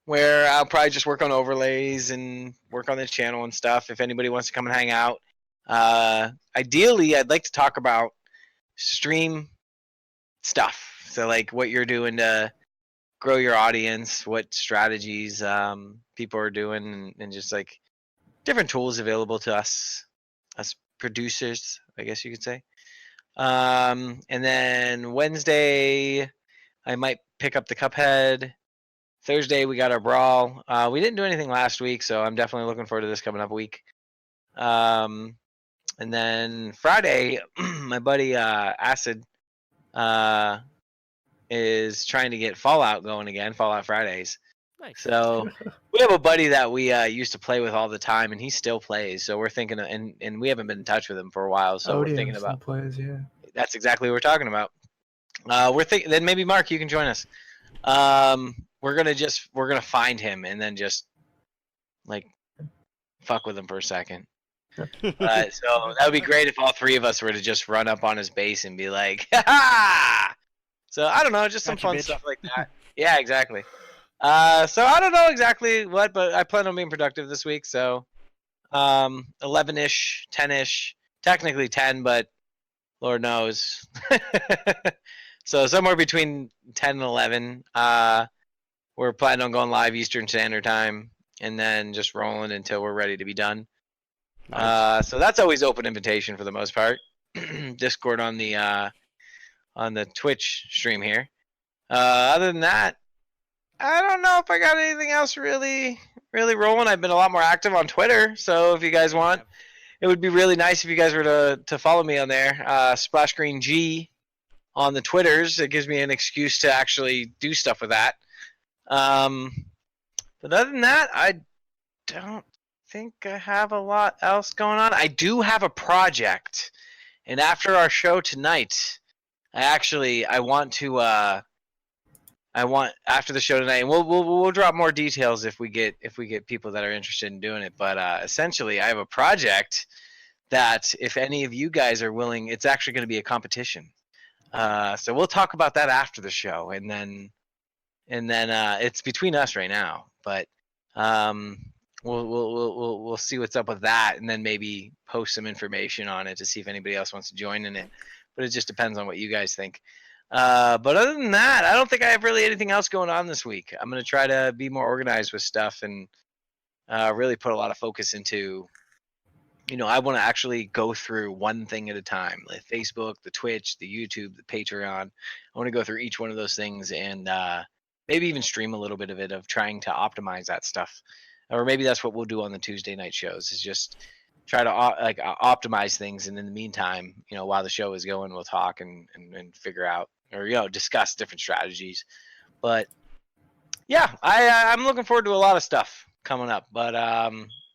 where I'll probably just work on overlays and work on the channel and stuff. If anybody wants to come and hang out, ideally I'd like to talk about stream stuff. So like what you're doing to grow your audience, what strategies people are doing, and just like different tools available to us as producers, I guess you could say. And then Wednesday, I might pick up the Cuphead. Thursday, we got our Brawl. We didn't do anything last week, so I'm definitely looking forward to this coming up week. And then Friday, my buddy Acid is trying to get Fallout going again, Fallout Fridays. Nice. So we have a buddy that we used to play with all the time, and he still plays. So we're thinking, and we haven't been in touch with him for a while. So we're thinking still about. plays, yeah. That's exactly what we're talking about. We're thinking then maybe Mark, you can join us. We're gonna find him and then just like fuck with him for a second. So that would be great if all three of us were to just run up on his base and be like, ha! So I don't know, just some Gotcha, fun bitch. stuff like that. Yeah, exactly. So I don't know exactly what, but I plan on being productive this week. So 11-ish, 10-ish, technically 10, but Lord knows. So somewhere between 10 and 11. We're planning on going live Eastern Standard Time and then just rolling until we're ready to be done. Nice. So that's always open invitation for the most part. Discord on the Twitch stream here. Other than that, I don't know if I got anything else really rolling. I've been a lot more active on Twitter, so if you guys want, it would be really nice if you guys were to follow me on there. Splash Green G on the Twitters. It gives me an excuse to actually do stuff with that. But other than that, I don't think I have a lot else going on. I do have a project, and after our show tonight, I want after the show tonight, and we'll drop more details if we get people that are interested in doing it. But essentially, I have a project that if any of you guys are willing, it's actually going to be a competition. So we'll talk about that after the show, and then it's between us right now. But we'll see what's up with that, and then maybe post some information on it to see if anybody else wants to join in it. But it just depends on what you guys think. But other than that, I don't think I have really anything else going on this week. I'm going to try to be more organized with stuff and really put a lot of focus into, I want to actually go through one thing at a time, like Facebook, the Twitch, the YouTube, the Patreon. I want to go through each one of those things and maybe even stream a little bit of it, of trying to optimize that stuff. Or maybe that's what we'll do on the Tuesday night shows, is just try to optimize things. And in the meantime, while the show is going, we'll talk and figure out, or discuss different strategies. But yeah, I'm looking forward to a lot of stuff coming up, but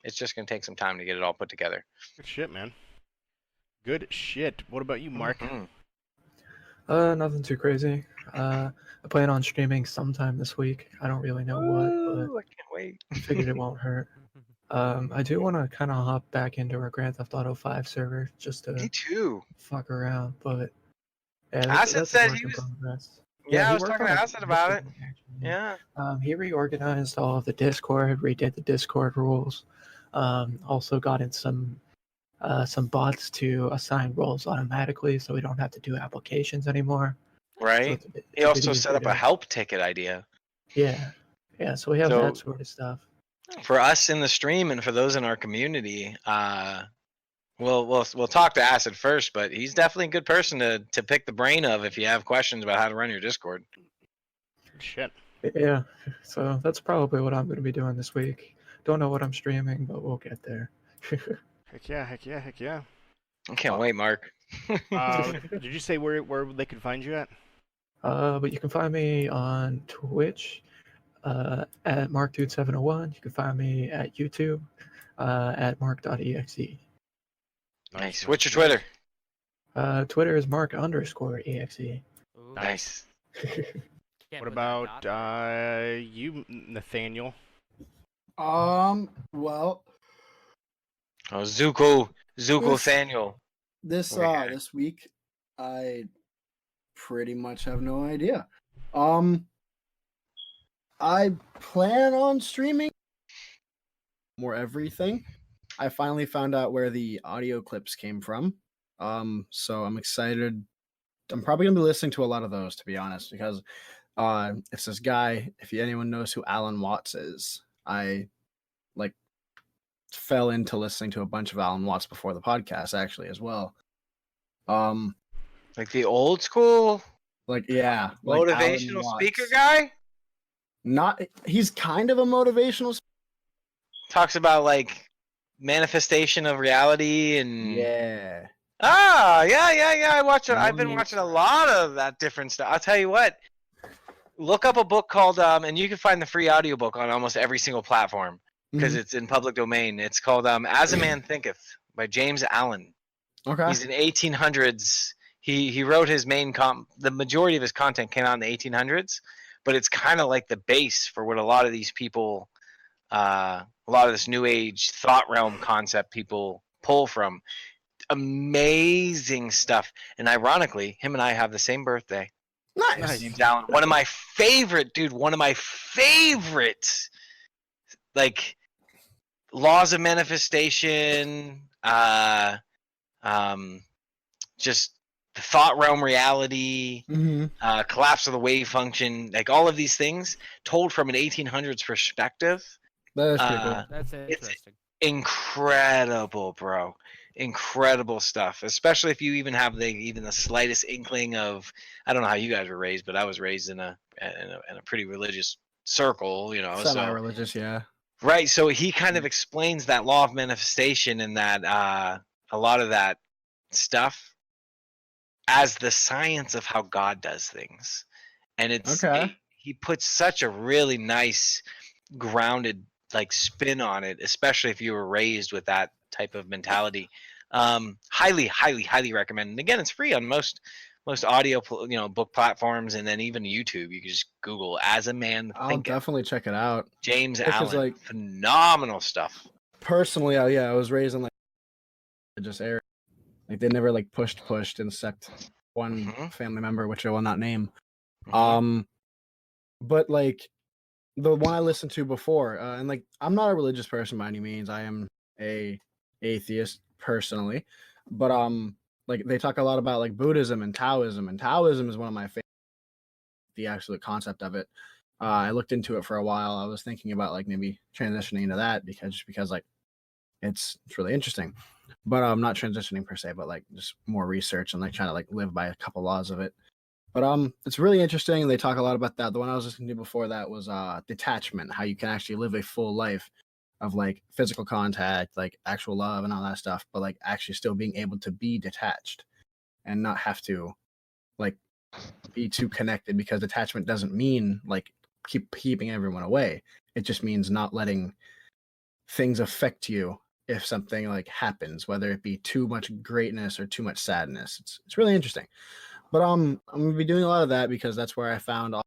it's just gonna take some time to get it all put together. Good shit, man. Good shit. What about you, Mark? Mm-hmm. Nothing too crazy. I plan on streaming sometime this week. I don't really know what, I can't wait. but I figured it won't hurt. I do want to kind of hop back into our Grand Theft Auto 5 server just Me to too. fuck around, but yeah, Acid that's said a work he in was- progress. Yeah, I he was worked talking on to it Acid about it. yesterday, actually. Yeah. He reorganized all of the Discord, redid the Discord rules. Also got in some bots to assign roles automatically, so we don't have to do applications anymore. So Right. it's a bit He also set easier up a to- help ticket idea. Yeah. So we have So- that sort of stuff. For us in the stream and for those in our community, we'll talk to Acid first, but he's definitely a good person to pick the brain of if you have questions about how to run your Discord. Good shit. Yeah. So that's probably what I'm going to be doing this week. Don't know what I'm streaming, but we'll get there. Heck yeah, heck yeah, heck yeah. I can't wait, Mark. Did you say where they could find you at? But you can find me on Twitch at MarkDude701. You can find me at YouTube at mark.exe. Nice. What's your Twitter? Twitter is Mark_exe. Ooh, Nice. can't What put that about dot. you, Nathaniel? Well, Oh, Zuko Yes. Thaniel. this Okay. this week I pretty much have no idea. I plan on streaming more everything. I finally found out where the audio clips came from. So I'm excited. I'm probably gonna be listening to a lot of those, to be honest, because It's this guy. If anyone knows who Alan Watts is, I like fell into listening to a bunch of Alan Watts before the podcast actually as well. Like the old school Like Alan motivational speaker Watts. guy He's kind of a motivational. talks about like manifestation of reality and Yeah. yeah. I've been Money watching a lot of that different stuff. I'll tell you what. Look up a book called and you can find the free audiobook on almost every single platform because it's in public domain. It's called As a Man Thinketh by James Allen. Okay. He's in 1800s. He wrote his the majority of his content came out in the 1800s, but it's kind of like the base for what a lot of these people, a lot of this new age thought realm concept people pull from. Amazing stuff. And ironically, him and I have the same birthday. Nice. James Allen. One of my favorite like laws of manifestation, just the thought realm reality, collapse of the wave function, like all of these things told from an 1800s perspective. That is pretty cool. That's interesting. Incredible, bro. Incredible stuff, especially if you even have even the slightest inkling of, I don't know how you guys were raised, but I was raised in a pretty religious circle, you know. Semi-religious, yeah. Right, so he kind of explains that law of manifestation and that a lot of that stuff as the science of how God does things, and he puts such a really nice, grounded like spin on it, especially if you were raised with that type of mentality. Highly recommend. And again, it's free on most audio book platforms, and then even YouTube. You can just Google As a Man Thinketh. I'll definitely check it out. James Because, Allen, phenomenal stuff. Personally, I was raised in like just area. Like they never like pushed except one family member, which I will not name. But like the one I listened to before, and like I'm not a religious person by any means. I am a atheist personally, but like they talk a lot about like Buddhism and Taoism is one of my favorite. The actual concept of it. I looked into it for a while. I was thinking about like maybe transitioning into that because like it's really interesting. But I'm not transitioning per se, but like just more research and like trying to like live by a couple laws of it. But it's really interesting, and they talk a lot about that. The one I was listening to before that was detachment, how you can actually live a full life of like physical contact, like actual love and all that stuff, but like actually still being able to be detached and not have to like be too connected, because detachment doesn't mean like keeping everyone away. It just means not letting things affect you if something like happens, whether it be too much greatness or too much sadness. It's really interesting. But I'm gonna be doing a lot of that because that's where I found all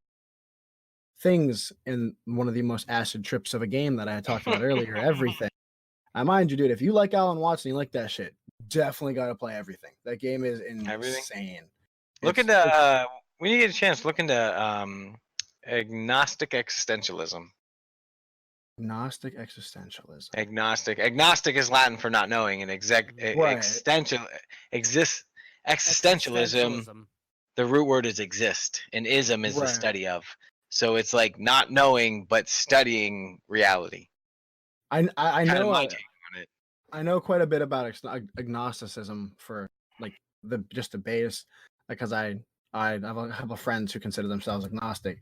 things in one of the most acid trips of a game that I had talked about earlier. Everything. I mind you, dude, if you like Alan Watson, you like that shit, definitely gotta play everything. That game is insane. Look into when you get a chance, look into agnostic existentialism. Agnostic existentialism. Agnostic is Latin for not knowing, and existentialism. The root word is exist, and ism is the study of. So it's like not knowing, but studying reality. I know. My take on it. I know quite a bit about agnosticism for like the base, because I have a friends who consider themselves agnostic.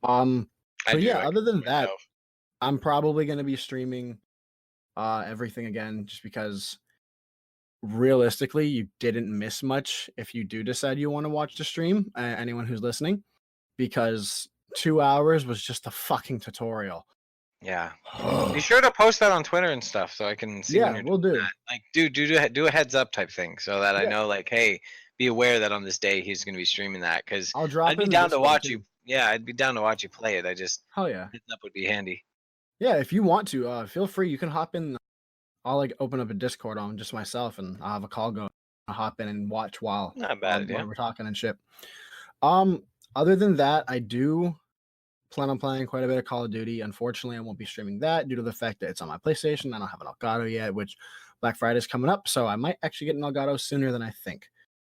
But yeah, other than that, I'm probably going to be streaming everything again, just because realistically you didn't miss much if you do decide you want to watch the stream, anyone who's listening, because 2 hours was just a fucking tutorial. Yeah. Be sure to post that on Twitter and stuff so I can see. Yeah, we'll do. Like, do a heads up type thing so that I know, like, hey, be aware that on this day he's going to be streaming that, because I'd be down to watch you. Yeah, I'd be down to watch you play it. Hell yeah, heads up would be handy. Yeah, if you want to, feel free. You can hop in. I'll like open up a Discord on just myself, and I'll have a call going. I'll hop in and watch while we're talking and shit. Other than that, I do plan on playing quite a bit of Call of Duty. Unfortunately, I won't be streaming that due to the fact that it's on my PlayStation. I don't have an Elgato yet, which Black Friday is coming up, so I might actually get an Elgato sooner than I think,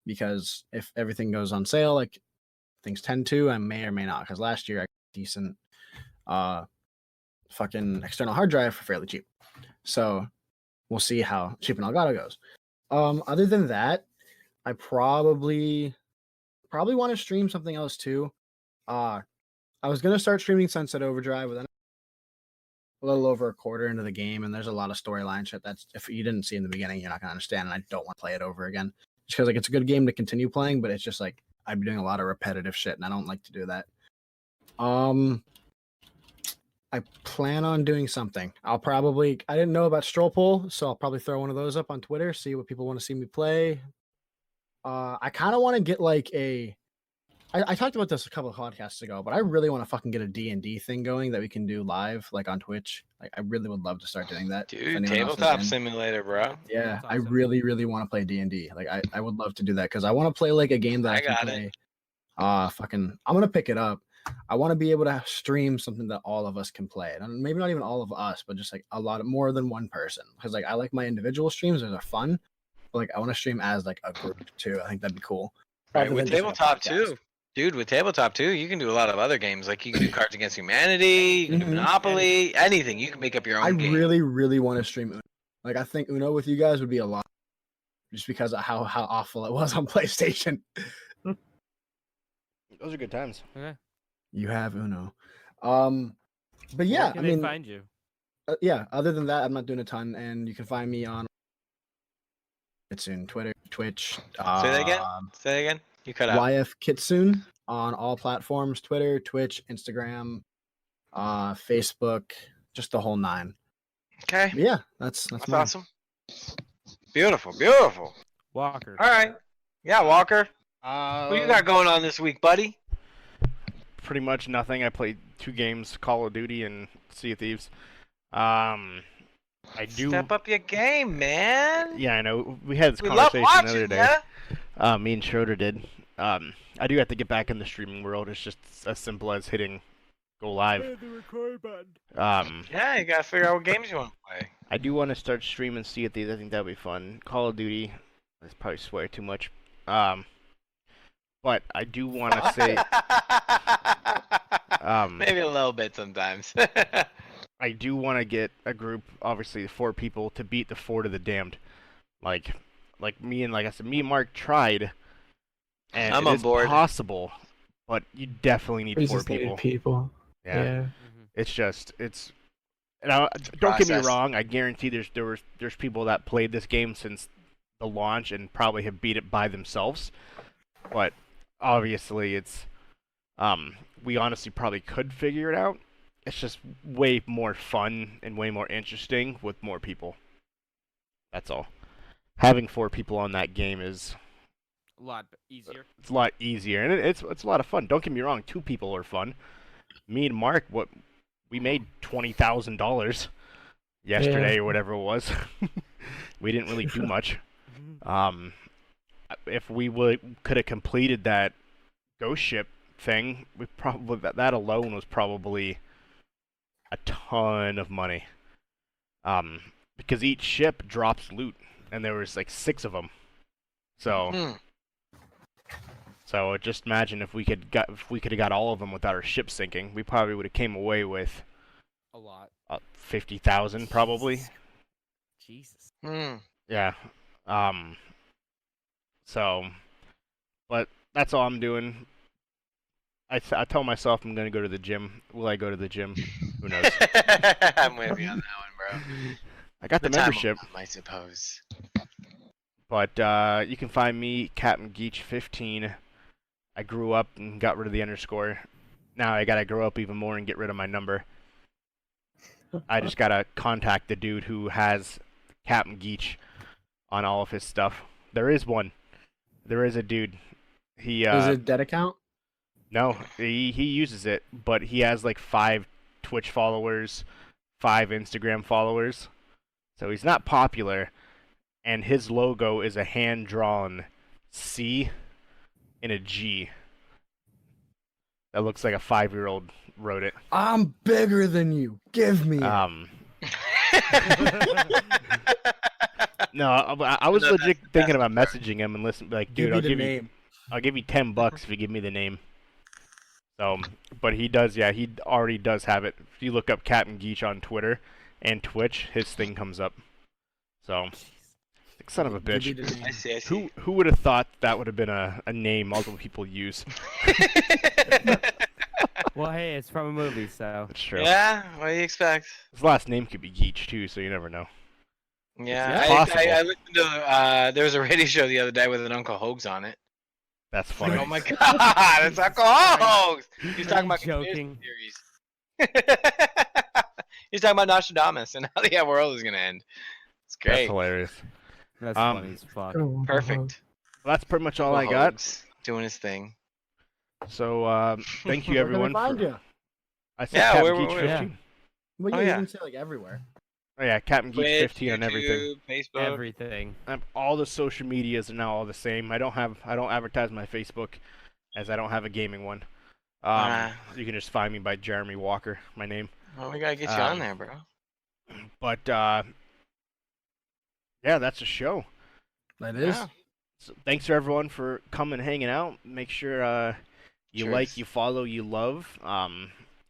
because if everything goes on sale like things tend to. I may or may not, because last year I got a decent fucking external hard drive for fairly cheap. So we'll see how cheap and Elgato goes. Other than that, I probably want to stream something else too. I was gonna start streaming Sunset Overdrive, but then a little over a quarter into the game, and there's a lot of storyline shit that's, if you didn't see in the beginning, you're not gonna understand, and I don't want to play it over again. Just because like it's a good game to continue playing, but it's just like I'd be doing a lot of repetitive shit, and I don't like to do that. I plan on doing something. I didn't know about Stroll Poll, so I'll probably throw one of those up on Twitter, see what people want to see me play. I kind of want to get like I talked about this a couple of podcasts ago, but I really want to fucking get a D&D thing going that we can do live, like on Twitch. Like, I really would love to start doing that. Dude, tabletop simulator, bro. Yeah, That's I awesome. really, really want to play D&D. Like, I would love to do that because I want to play like a game that I can got play. I'm gonna pick it up. I want to be able to stream something that all of us can play, and maybe not even all of us, but just like a lot more than one person. Because like I like my individual streams; those are fun. But like I want to stream as like a group too. I think that'd be cool. Right, Rather with than just, like, a tabletop podcast. too. Dude, with tabletop too, you can do a lot of other games. Like you can do Cards Against Humanity, you can do Mhm. Monopoly, anything. You can make up your own I game. really, really want to stream Uno. Like I think Uno with you guys would be a lot, just because of how awful it was on PlayStation. Those are good times. Okay. You have Uno. But yeah, Where I can mean, they find you? yeah. Other than that, I'm not doing a ton, and you can find me on. It's in Twitter, Twitch. Say that again. Say that again. You cut out. YF Kitsune on all platforms: Twitter, Twitch, Instagram, Facebook, just the whole nine. Okay. But yeah, that's That's mine. awesome. Beautiful, beautiful. Walker. All right. Yeah, Walker. What you got going on this week, buddy? Pretty much nothing. I played 2 games, Call of Duty and Sea of Thieves. I do. Step up your game, man. Yeah, I know. We had this We love conversation the other watching day. ya. Me and Schroeder did. I do have to get back in the streaming world. It's just as simple as hitting go live. Yeah, you gotta figure out what games you want to play. I do want to start streaming Sea of Thieves. I think that'd be fun. Call of Duty. That's probably swear too much. But I do want to say. Maybe a little bit sometimes. I do want to get a group, obviously 4 people, to beat the Fort of the Damned. Like me and Mark tried, and I'm it on is board. possible, but you definitely need We 4 just needed people. people. Yeah, Yeah. it's. And don't get me process. wrong. I guarantee there's people that played this game since the launch and probably have beat it by themselves, but obviously it's. We honestly probably could figure it out. It's just way more fun and way more interesting with more people. That's all. Having 4 people on that game is A lot easier. it's a lot easier, and it's a lot of fun. Don't get me wrong, 2 people are fun. Me and Mark, we made $20,000 yesterday or whatever it was. We didn't really do much. If we could have completed that ghost ship thing, we probably that alone was probably a ton of money. Because each ship drops loot, and there was like 6 of them. So, just imagine if we could have got all of them without our ship sinking, we probably would have came away with A lot. 50,000 probably. Jesus. Yeah. So, but that's all I'm doing. I tell myself I'm gonna go to the gym. Will I go to the gym? Who knows? I'm with you on that one, bro. I got the time will membership. come, I suppose. But you can find me, Captain Geach 15. I grew up and got rid of the underscore. Now I gotta grow up even more and get rid of my number. I just gotta contact the dude who has Captain Geach on all of his stuff. There is one. There is a dude. He Is it a dead account? No, he uses it, but he has like 5 Twitch followers, 5 Instagram followers. So he's not popular, and his logo is a hand-drawn C and a G. That looks like a 5-year-old wrote it. I'm bigger than you. Give me. No, I was legit thinking about messaging him and listen, like, Give dude, me I'll the give name. I'll give you $10 if you give me the name. So, but he does, yeah, he already does have it. If you look up Captain Geach on Twitter and Twitch, his thing comes up. So, like, son of a bitch. I see. Who would have thought that would have been a name multiple people use? Well, hey, it's from a movie, so. That's true. Yeah, what do you expect? His last name could be Geach too, so you never know. Yeah, It's possible. I listened to there was a radio show the other day with an Uncle Hoax on it. That's Like, funny. oh my god, it's Uncle Hoax! He's talking about Joking. conspiracy theories. He's talking about Nostradamus and how the world is gonna end. It's That's great. hilarious. That's Um, funny as fuck. Oh, Perfect. Well, that's pretty much all I Uncle got. Hoax doing his thing. So, thank you Where can everyone. we find for... you? I said Yeah, Captain where- Geach where- 15. Well, Oh, you yeah. can say like everywhere. Oh yeah, Captain Geach Twitch, 15 on everything. YouTube, Facebook. Everything. All the social medias are now all the same. I don't advertise my Facebook, as I don't have a gaming one. You can just find me by Jeremy Walker, my name. Well, we gotta get you on there, bro. But yeah, that's a show. That is. Yeah. So thanks for everyone for coming, hanging out. Make sure you Cheers. like, you follow, you love.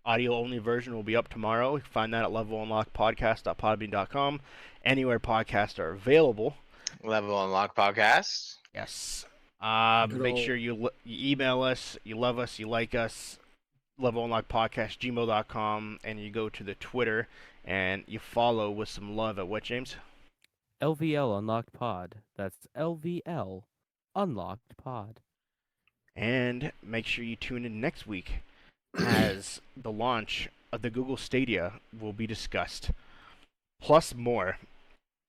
Audio only version will be up tomorrow. You can find that at levelunlockpodcast.podbean.com. Anywhere podcasts are available. Level Unlock Podcast. Yes. Good Make old- sure you email us, you love us, you like us, levelunlockpodcast@gmail.com, and you go to the Twitter and you follow with some love at what, James? LVL Unlocked Pod. That's LVL Unlocked Pod. And make sure you tune in next week as the launch of the Google Stadia will be discussed, plus more.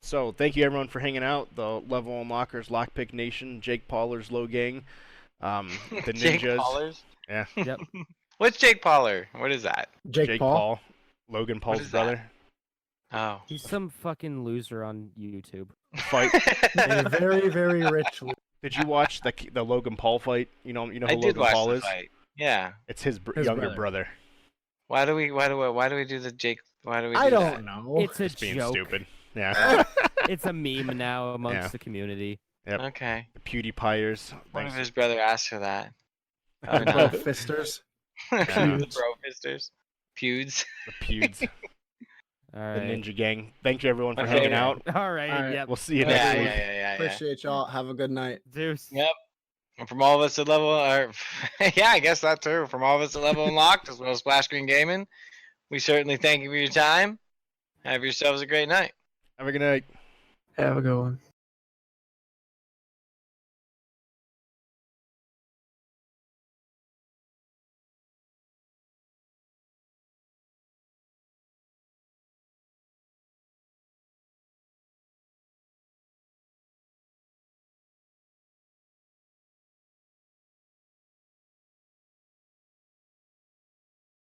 So thank you everyone for hanging out. The Level Unlockers, Lockpick Nation, Jake Pauler's Low Gang, the Jake Ninjas. Paulers. Yeah. Yep. What's Jake Pauler? What is that? Jake, Paul. Logan Paul's is that? brother. Oh. He's some fucking loser on YouTube. Fight. A very, very rich. Did you watch the Logan Paul fight? You know I who did Logan watch Paul the is? fight. Yeah. It's his, His younger brother. brother. Why do we do the Jake? Why do we? Do I that? don't know. It's a Just being joke. stupid. Yeah. It's a meme now amongst Yeah. the community. Yep. Okay. The PewDiePiers. What if Thanks. his brother asked for that? Probably Bro, not. fisters. The bro fisters. Pewds. The Pewds. All The right. Ninja Gang. Thank you everyone for My hanging favorite. out. All right. All right. Yep. We'll see you Yeah, next yeah, week. yeah. Appreciate y'all. Have a good night. Zeus. Yep. And from all of us at Level, or yeah, I guess that too. From all of us at Level Unlocked, as well as Splash Screen Gaming, we certainly thank you for your time. Have yourselves a great night. Have a good night. Have a good one.